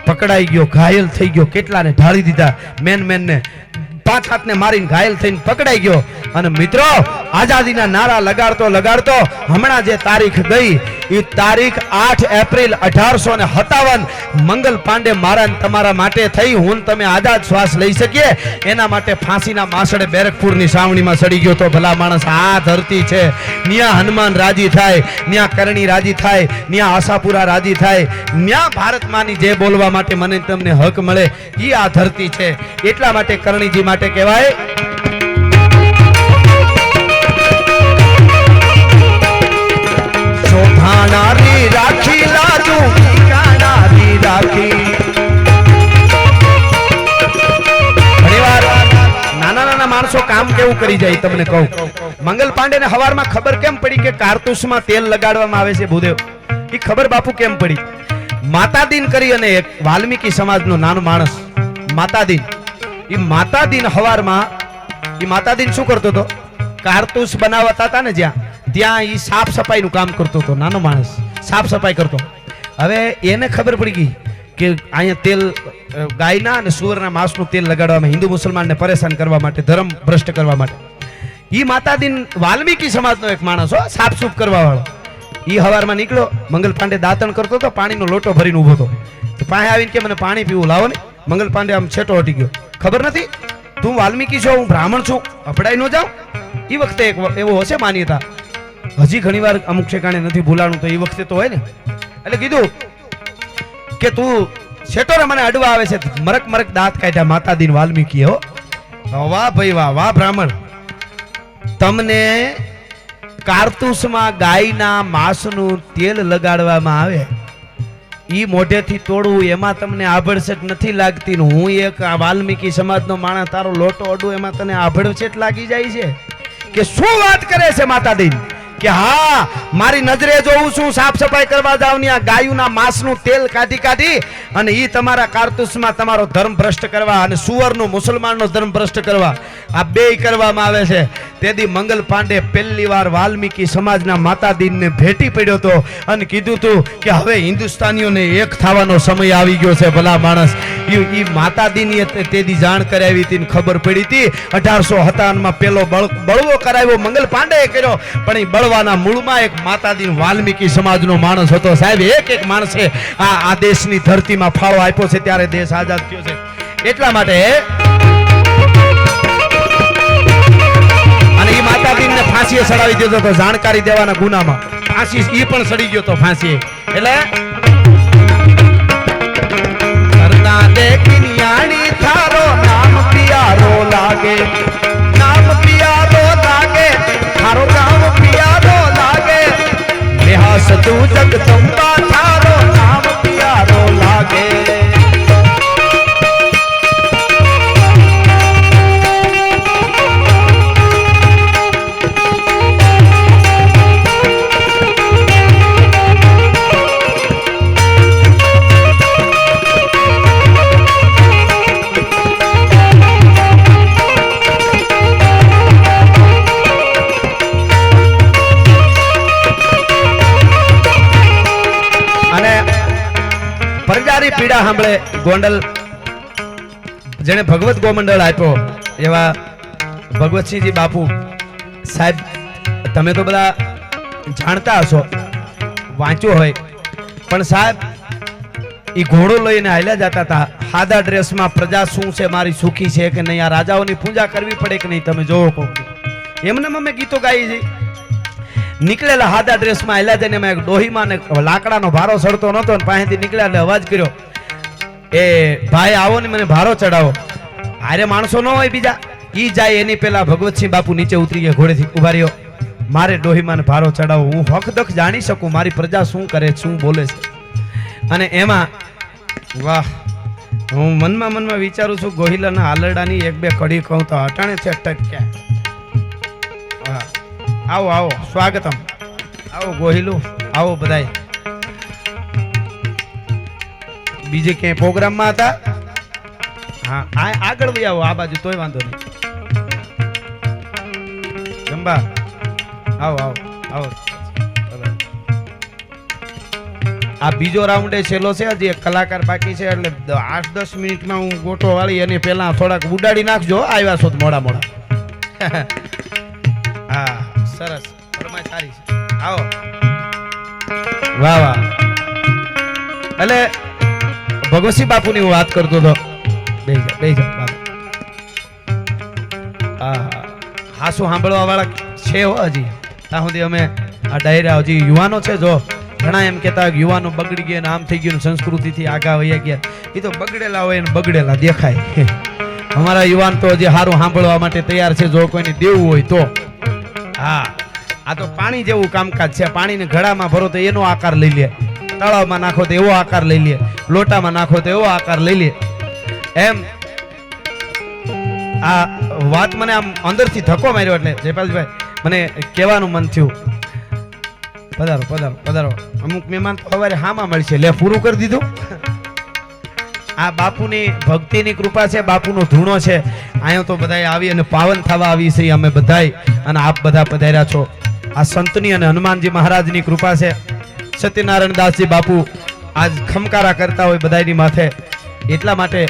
પકડાઈ ગયો, ઘાયલ થઈ ગયો, કેટલાને ઢાળી દીધા, મેન ને 5 હાથને મારીને ઘાયલ થઈને પકડાઈ ગયો. અને મિત્રો, આઝાદીના નારા લગાડતો લગાડતો હમણાં જે તારીખ ગઈ, એ તારીખ 8 એપ્રિલ 1857 મંગલ પાંડે મારા તમારા માટે થઈ, હું તમે આઝાદ શ્વાસ લઈ શકીએ એના માટે ફાંસીના માસડે બેરકપુરની સાવણીમાં સડી ગયો તો. ભલા માણસ, આ ધરતી છે, ન્યા હનુમાન રાજી થાય, ન્યા કરણી રાજી થાય, ન્યા આશાપુરા રાજી થાય, ન્યા ભારતમાંની જે બોલવા માટે મને તમને હક મળે, એ આ ધરતી છે. એટલા માટે કરણીજી માટે કહેવાય, શોભાનારી રાખી લાજુ કાનારી રાખી. ઘણીવાર નાના નાના માણસો કામ કેવું કરી જાય તમને કહું. મંગલ પાંડેને હવારમાં ખબર કેમ પડી કે કારતૂસમાં તેલ લગાડવામાં આવે છે ભૂદેવ? એ ખબર બાપુ કેમ પડી? માતાદીન કરી અને એક વાલ્મીકી સમાજનો નાનો માણસ માતાદીન, એ માતાદીન હવારમાં, એ માતાદીન શું કરતો હતો? કારતૂસ બનાવતા હતા ને જ્યાં, ત્યાં ઈ સાફ સફાઈનું કામ કરતો હતો. નાનો માણસ સાફ સફાઈ કરતો. હવે એને ખબર પડી ગઈ કે અહીંયા તેલ ગાયના અને સુવરના માંસનું તેલ લગાડવામાં, હિન્દુ મુસલમાનને પરેશાન કરવા માટે, ધર્મ ભ્રષ્ટ કરવા માટે. ઈ માતાદીન વાલ્મીકી સમાજનો એક માણસ હો, સાફ સૂફ કરવા વાળો. ઈ હવારમાં નીકળ્યો, મંગલ પાંડે દાંતણ કરતો હતો, પાણીનો લોટો ભરીને ઊભો હતો. તો પાસે આવીને કે મને પાણી પીવું લાવો ને. મંગલ પાંડે આમ છેટો હટી ગયો, ખબર નથી તું વાલ્મીકી છો, હું બ્રાહ્મણ છું, અપડાઈ ન જાઉં. એ વખતે એક એવો હશે માન્યતા, હજી ઘણીવાર અમુક ઠેકાણે નથી ભૂલાણું, તો એ વખતે તો હોય ને. એટલે કીધું કે તું છેટો ને મને અડવા આવે છે. મરક મરક દાંત કાઢ્યા માતાદીન વાલ્મીકી. હો વાહ ભાઈ વાહ, વાહ બ્રાહ્મણ, તમને કારતૂસમાં ગાયના માંસનું તેલ લગાડવામાં આવે, ઈ મોઢેથી તોડવું, એમાં તમને આભડસેટ નથી લાગતી. હું એક વાલ્મીકી સમાજનો માણસ, તારો લોટો અડું, એમાં તને આભડસેટ લાગી જાય છે કે શું વાત કરે છે માતાદીન? કે હા, મારી નજરે જોઉં છું, સાફ સફાઈ કરવા જાવ ને આ ગાયુના માંસનું તેલ કાઢી કાઢી અને ઈ તમારા કારતૂસમાં તમારો ધર્મ ભ્રષ્ટ કરવા અને સુવરનો મુસલમાનનો ધર્મ ભ્રષ્ટ કરવા, આ બેય કરવામાં આવે છે. તેથી મંગલ પાંડે પહેલી વાર વાલ્મીકી સમાજના માતાદીનને ભેટી પડ્યો હતો અને કીધું હતું કે હવે હિન્દુસ્તાનીઓને એક થવાનો સમય આવી ગયો છે. ભલા માણસ, ઈ માતાદીની તેથી જાણ કરાવી હતી, ખબર પડી હતી. 1857માં પેલો બળવો કરાવ્યો મંગલ પાંડેએ કર્યો, પણ એ બળવાના મૂળમાં એક માતાદીન વાલ્મીકી સમાજનો માણસ હતો. સાહેબ, એક માણસે આ દેશની ધરતીમાં ફાળો આપ્યો છે, ત્યારે દેશ આઝાદ થયો છે. એટલા માટે અને એ માતાદીનને ફાંસીએ સડાવી દીધો તો જાણકારી દેવાના ગુનામાં ફાંસી ઈ પણ સડી ગયો તો ફાંસી એટલે કરના દેખીન યાણી થારો નામ પિયારો લાગે નામ પિયારો લાગે થારો નામ પિયારો લાગે નેહા સતુ જગદંબા થારો નામ પિયારો લાગે પીડા સાંભળે ગોંડલ જેને ભગવત ગોમંડળ આપ્યો એવા ભગવતસિંહજી બાપુ સાહેબ તમે તો બધા જાણતા હશો વાંચ્યું હોય પણ સાહેબ એ ઘોડો લઈને હાલ્યા જતા હતા સાદા ડ્રેસમાં પ્રજા શું છે મારી સુખી છે કે નહીં આ રાજાઓની પૂજા કરવી પડે કે નહીં તમે જોવો કહો એમને અમે ગીતો ગાઈ છે નીકળેલા સાદા ડ્રેસમાં હાલ્યા જઈને મેં ડોહીમાં ને લાકડાનો ભારો સડતો નહોતો ને પાસેથી નીકળ્યા એટલે અવાજ કર્યો એ ભાઈ આવો ને મને ભારો ચડાવો હારે માણસો ન હોય બીજા ઈ જાય એની પેલા ભગવતસિંહ બાપુ નીચે ઉતરી ગયા ઘોડેથી ઉભા રહ્યો મારે ડોહીમાં ને ભારો ચડાવો હું હકદક જાણી શકું મારી પ્રજા શું કરે શું બોલે છે અને એમાં વાહ હું મનમાં વિચારું છું ગોહિલાના આલરડાની એક બે કડી કહું તો અટાણે છે ટક્યા આવો આવો સ્વાગતમ આવો ગોહિલું આવો બધાય બીજે ક્યાંય પ્રોગ્રામમાં હતા હા આગળ બી આવો આ બાજુ તોય વાંધો નહીં જંબા આવો આવો આવો આ બીજો રાઉન્ડ છેલ્લો છે હજી એક કલાકાર બાકી છે એટલે 8-10 મિનિટમાં હું ગોઠો વાળી એની પહેલા થોડાક ઉડાડી નાખજો આવ્યા છો મોડા મોડા હા સરસ ફરમાઈ સારી છે આવો વાહ વાહ એટલે ભગવતસિંહ બાપુની હું વાત કરતો હતો બેહી જા હાસુ સાંભળવા વાળા છે હો હજી ત્યાં સુધી અમે આ ડાયરા હજી યુવાનો છે જો ઘણા એમ કહેતા યુવાનો બગડી ગયા ને આમ થઈ ગયું સંસ્કૃતિથી આગા વહી ગયા એ તો બગડેલા હોય ને બગડેલા દેખાય અમારા યુવાન તો હજી સારું સાંભળવા માટે તૈયાર છે જો કોઈને દેવું હોય તો હા આ તો પાણી જેવું કામકાજ છે પાણીને ઘડામાં ભરો તો એનો આકાર લઈ લે તળાવમાં નાખો તો એવો આકાર લઈ લે લોટામાં નાખો તો એવો આકાર લઈ લે એમ આ વાત મને આમ અંદરથી ધક્કો માર્યો એટલે જયપાલભાઈ મને કહેવાનું મન થયું પધારો પધારો પધારો અમુક મહેમાન તો સવારે હામાં મળશે લે પૂરું કરી દીધું આ બાપુની ભક્તિની કૃપા છે બાપુનો ધૂણો છે અહીંયા તો બધાય આવી અને પાવન થવા આવી છે અમે બધાય અને આપ બધા પધાર્યા છો આ સંતની અને હનુમાનજી મહારાજની કૃપા છે સત્યનારાયણ દાસજી બાપુ આજ ખમકારા કરતા હોય બધાયની માથે એટલા માટે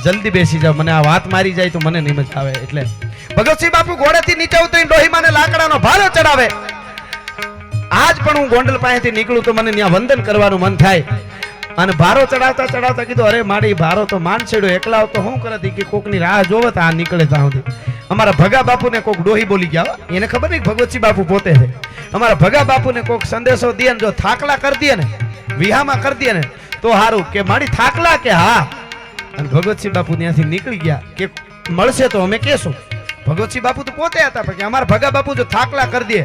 જલ્દી બેસી જાવ મને આ વાત મારી જાય તો મને નહીં મજા આવે એટલે ભગવતસિંહ બાપુ ઘોડેથી નીચે ઉતરીને ડોહીમાને લાકડાનો ભારો ચડાવે આજ પણ હું ગોંડલ પાસેથી નીકળું તો મને ત્યાં વંદન કરવાનું મન થાય અને ભારો ચડાવતા ચડાવતા કીધું અરે મારી ભારો તો માન છેડ્યો એકલા તો શું કરે કે કોકની રાહ જોવે તો આ નીકળે ત્યાં સુધી અમારા ભગા બાપુને કોક ડોહી બોલી ગયા એને ખબર નહીં ભગવતસિંહ બાપુ પોતે છે અમારા ભગા બાપુને કોક સંદેશો દે ને જો થાકલા કરી દે ને વિહામાં કરી દે ને તો સારું કે મારી થાકલા કે હા અને ભગવતસિંહ બાપુ ત્યાંથી નીકળી ગયા કે મળશે તો અમે કહેશું ભગવતસિંહ બાપુ તો પોતે હતા કે અમારા ભગા બાપુ જો થાકલા કરી દે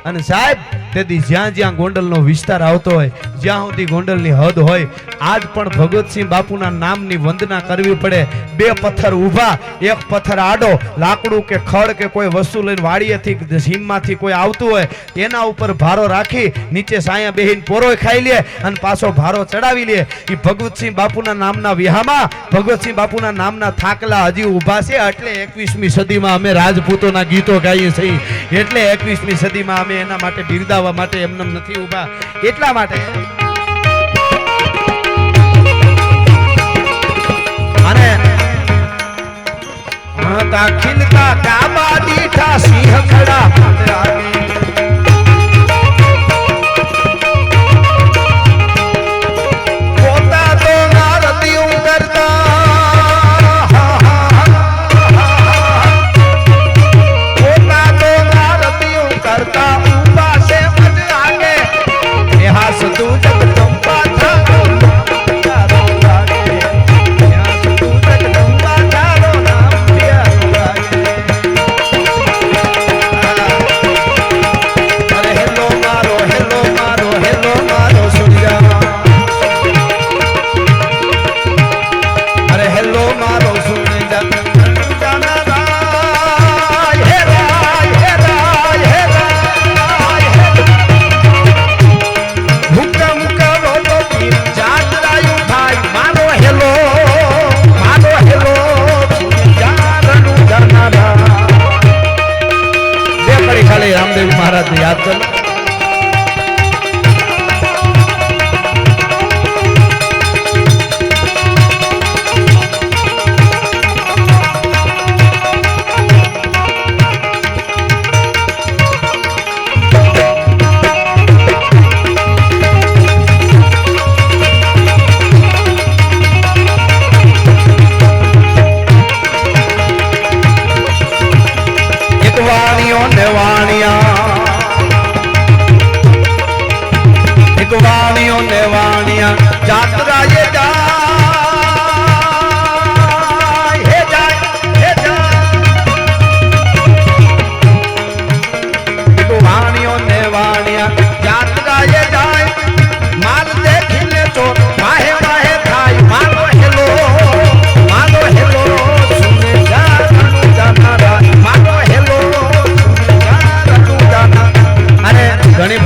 અને સાહેબ તેથી જ્યાં જ્યાં ગોંડલનો વિસ્તાર આવતો હોય જ્યાં સુધી ગોંડલની હદ હોય આજ પણ ભગવતસિંહ બાપુના નામની વંદના કરવી પડે બે પથ્થર ઊભા એક પથ્થર આડો લાકડું કે ખડ કે કોઈ વસ્તુ લઈને વાડીએથી સીમમાંથી કોઈ આવતું હોય એના ઉપર ભારો રાખી નીચે સાયા બેહીને પોરોય ખાઈ લે અને પાછો ભારો ચડાવી લે એ ભગવતસિંહ બાપુના નામના વિહામાં ભગવતસિંહ બાપુના નામના થાકલા હજી ઊભા છે એટલે 21મી સદીમાં અમે રાજપૂતોના ગીતો ગાઈએ છીએ એટલે 21મી સદીમાં અમે એના માટે બિરદાવવા માટે એમને નથી ઊભા એટલા માટે અને હતા ખિલતા કાબા દીઠા સિંહ ખડા પોતા તો નારદીઓ કરતા પોતા તો યાદ કરો.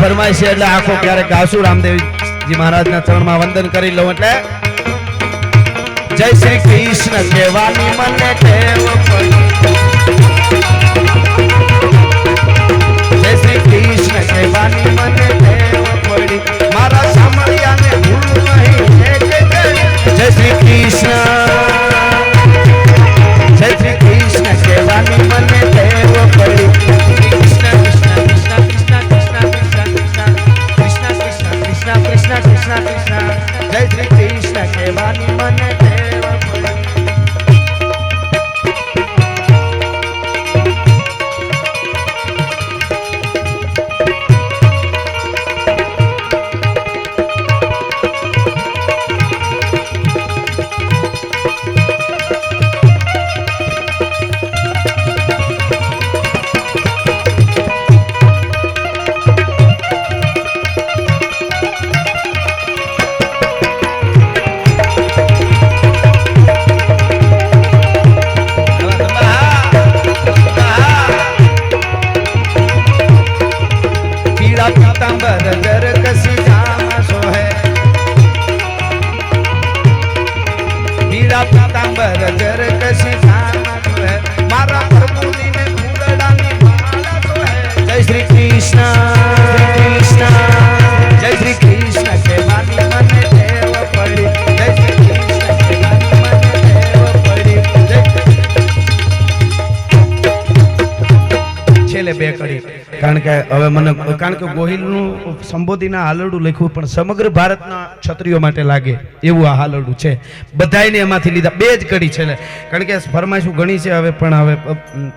ફરમાય છે એટલે આખો ક્યારેક ગાશું રામદેવજી મહારાજના ચરણમાં વંદન કરી લઉં એટલે જય શ્રી કૃષ્ણ કહેવાની મને ટેવ પડી, જય શ્રી કૃષ્ણ કહેવાની મને ટેવ પડી, મારા સાંભળ્યાને ભૂલ નહીં જય શ્રી કૃષ્ણ, જય શ્રી કૃષ્ણ કહેવાની મને ટેવ પડી, કૃષ્ણ કૃષ્ણ કૃષ્ણ જય શ્રી કૃષ્ણ કહેવાની મને ટેવ પડી. કારણ કે હવે મને કારણ કે ગોહિલનું સંબોધીના હાલરડું લખ્યું પણ સમગ્ર ભારતના ક્ષત્રિયો માટે લાગે એવું આ હાલરડું છે. બધાયને એમાંથી લીધા બે જ કડી છે કારણ કે ફરમાઈશું ઘણી છે હવે પણ હવે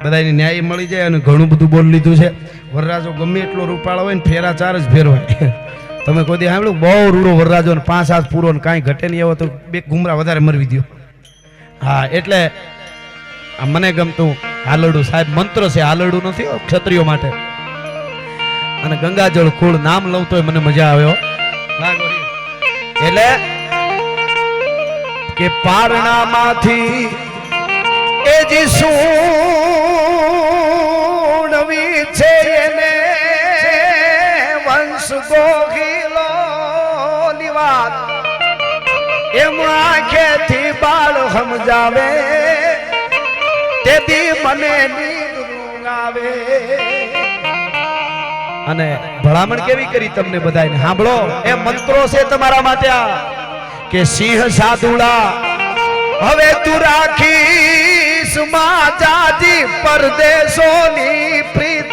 બધાને ન્યાય મળી જાય અને ઘણું બધું બોલ લીધું છે. વરરાજો ગમે એટલો રૂપાળો હોય ને ફેરા ચાર જ ફેરવાય. તમે કોઈ દી સાંભળ્યું બહુ રૂડો વરરાજો ને 5 હાથ પૂરો ને કાંઈ ઘટે નહીં એવો તો બે ઘુમરા વધારે મરવી દો. હા એટલે મને ગમતું હાલરડું સાહેબ મંત્ર છે, હાલરડું નથી ક્ષત્રિયો માટે. અને ગંગાજળ કુળ નામ લઉં તો મને મજા આવ્યો એટલે કે પારણામાંથી એ જી સુણવી છે એને વંશ ગોહિલો ની વાત એમ આંખેથી બાળ સમજાવે તેથી મને નીંદ ઊંઘ આવે. અને ભલામણ કેવી કરી તમને બધાને સાંભળો એ મંત્રો છે તમારા માટે કે સિંહ સાધુડા હવે તું રાખીશ માજાજી પરદેશોની પ્રીત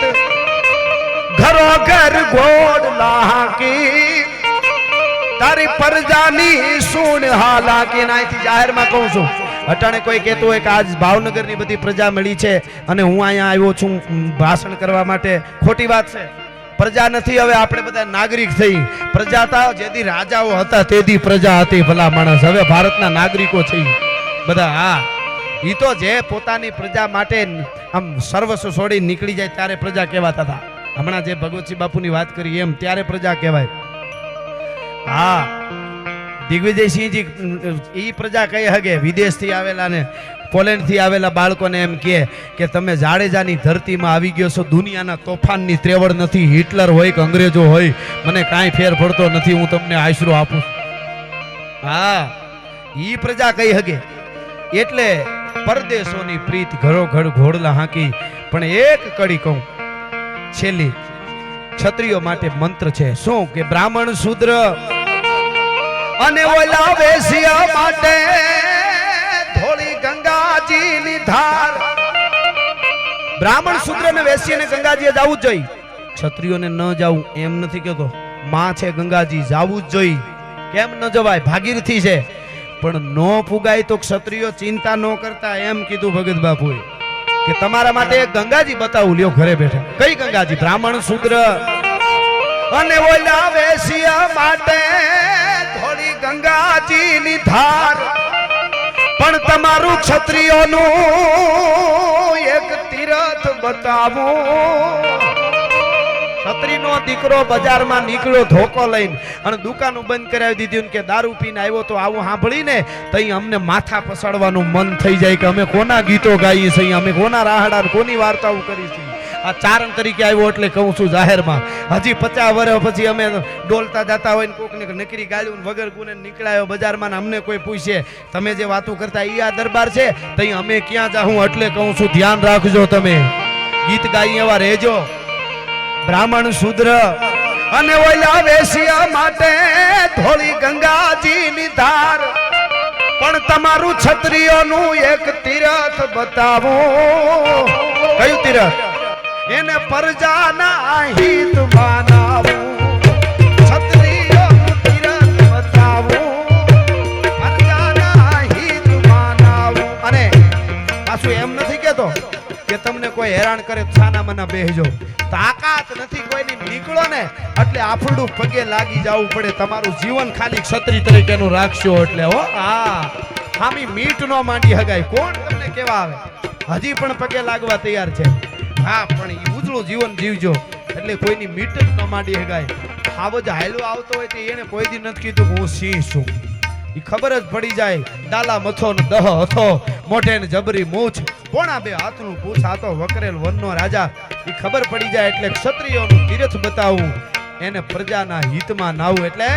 ઘરો ઘર ઘોડ લાકી તારી પરજાની સુણ હાલાકી. નાથી જાહેરમાં કહું છું અટાણે કોઈ કહેતું હોય કે આજ ભાવનગરની બધી પ્રજા મળી છે અને હું અહીંયા આવ્યો છું ભાષણ કરવા માટે, ખોટી વાત છે. પ્રજા નથી, હવે આપણે બધા નાગરિક થઈ. પ્રજા હતા જેથી રાજાઓ હતા તેથી પ્રજા હતી ભલા માણસ. હવે ભારતના નાગરિકો છે બધા. હા ઈ તો જે પોતાની પ્રજા માટે આમ સર્વસ્વ છોડી નીકળી જાય ત્યારે પ્રજા કહેવાતા હતા. હમણાં જે ભગવતસિંહ બાપુની વાત કરી એમ ત્યારે પ્રજા કહેવાય. હા દિગ્વિજયસિંહજી ઈ પ્રજા કહી હગે વિદેશથી આવેલા ને પોલેન્ડથી આવેલા બાળકોને એમ કહે કે તમે જાડેજાની ધરતીમાં આવી ગયો છો, દુનિયાના તોફાનની ત્રેવડ નથી, હિટલર હોય કે અંગ્રેજો હોય મને કાંઈ ફેર પડતો નથી, હું તમને આશરો આપું. હા ઈ પ્રજા કહી હગે. એટલે પરદેશોની પ્રીત ઘરો ઘડ ઘોડલા હાંકી. પણ એક કડી કહું છેલ્લી ક્ષત્રિયો માટે મંત્ર છે શું કે બ્રાહ્મણ શૂદ્ર અને ઓલા વેશ્યા માટે થોડી ગંગાજીની ધાર. બ્રાહ્મણ શૂદ્ર ને વેશ્ય ને ગંગાજીએ જવું જ જોઈએ. ક્ષત્રિયોને ન જવું એમ નથી કેતો. માં છે ગંગાજી, જવું જ જોઈએ. કેમ ન જવાય? ભાગીરથી છે. પણ નો પુગાય તો ક્ષત્રિયો ચિંતા ન કરતા એમ કીધું ભગત બાપુએ કે તમારા માટે ગંગાજી બતાવું લ્યો ઘરે બેઠા. કઈ ગંગાજી? બ્રાહ્મણ શૂદ્ર અને ઓલા વેશ્ય માટે થોડી ગંગાજીની ધાર. પણ તમારું ક્ષત્રિયોનું એક તીરથ બતાવું. ક્ષત્રિયનો દીકરો બજારમાં નીકળ્યો ધોકો લઈને અને દુકાનો બંધ કરાવી દીધી કે દારૂ પીને આવ્યો તો આવું સાંભળીને તઈ અમને માથા પસાડવાનું મન થઈ જાય કે અમે કોના ગીતો ગાઈએ છીએ, અમે કોના રાહડા કોની વાર્તાઓ કરી છે. આ ચારણ તરીકે આવ્યો એટલે કહું છું જાહેરમાં. હજી 50 વર્ષ પછી અમે ડોલતા જતા હોય ને કોકને નકરી ગાળ્યું વગર ગુને નીકળાયો બજારમાં અમને કોઈ પૂછે તમે જે વાતો કરતા ઈ આ દરબાર છે તઈ અમે ક્યાં જાઉં. એટલે કહું છું ધ્યાન રાખજો, તમે ગીત ગાઈ એવા રહેજો. બ્રાહ્મણ શૂદ્ર અને ઓલા વેશ્યા માટે થોડી ગંગાજીની ધાર. પણ તમારું ક્ષત્રિયોનું એક તીરથ બતાવું. કયું તીરથ? એને પ્રજાના હિત માનાવું. ક્ષત્રિયોનું તીરથ બતાવું, પ્રજાના હિત માનાવું. અને પાછું એમ નથી કેતો કે તમને કોઈ હેરાન કરે છાના મના બેહજો. તાકાત નથી કોઈની, નીકળો ને એટલે આફડું પગે લાગી જવું પડે. તમારું જીવન ખાલી ક્ષત્રિય તરીકેનું રાખશો એટલે હો. હા, હામી મીટ નો માંડી હગાય. કોણ તમને કેવા આવે? હજી પણ પગે લાગવા તૈયાર છે. હા, પણ ઈ ઉજળું જીવન જીવજો એટલે કોઈની મીટ જ ન માંડી હગાય. આવો જ હાયલો આવતો હોય તો એને કોઈ દી નથી કીધું હું સિંહ છું. ઈ ખબર જ પડી જાય. ડાલા મથો ને દહ હતો, મોઢે ને જબરી મૂછ, પોણા 2 હાથનું પૂછ, આ તો વકરેલ વનનો રાજા. ઈ ખબર પડી જાય એટલે ક્ષત્રિયોનું તીરથ બતાવું, એને પ્રજાના હિતમાં નાવું. એટલે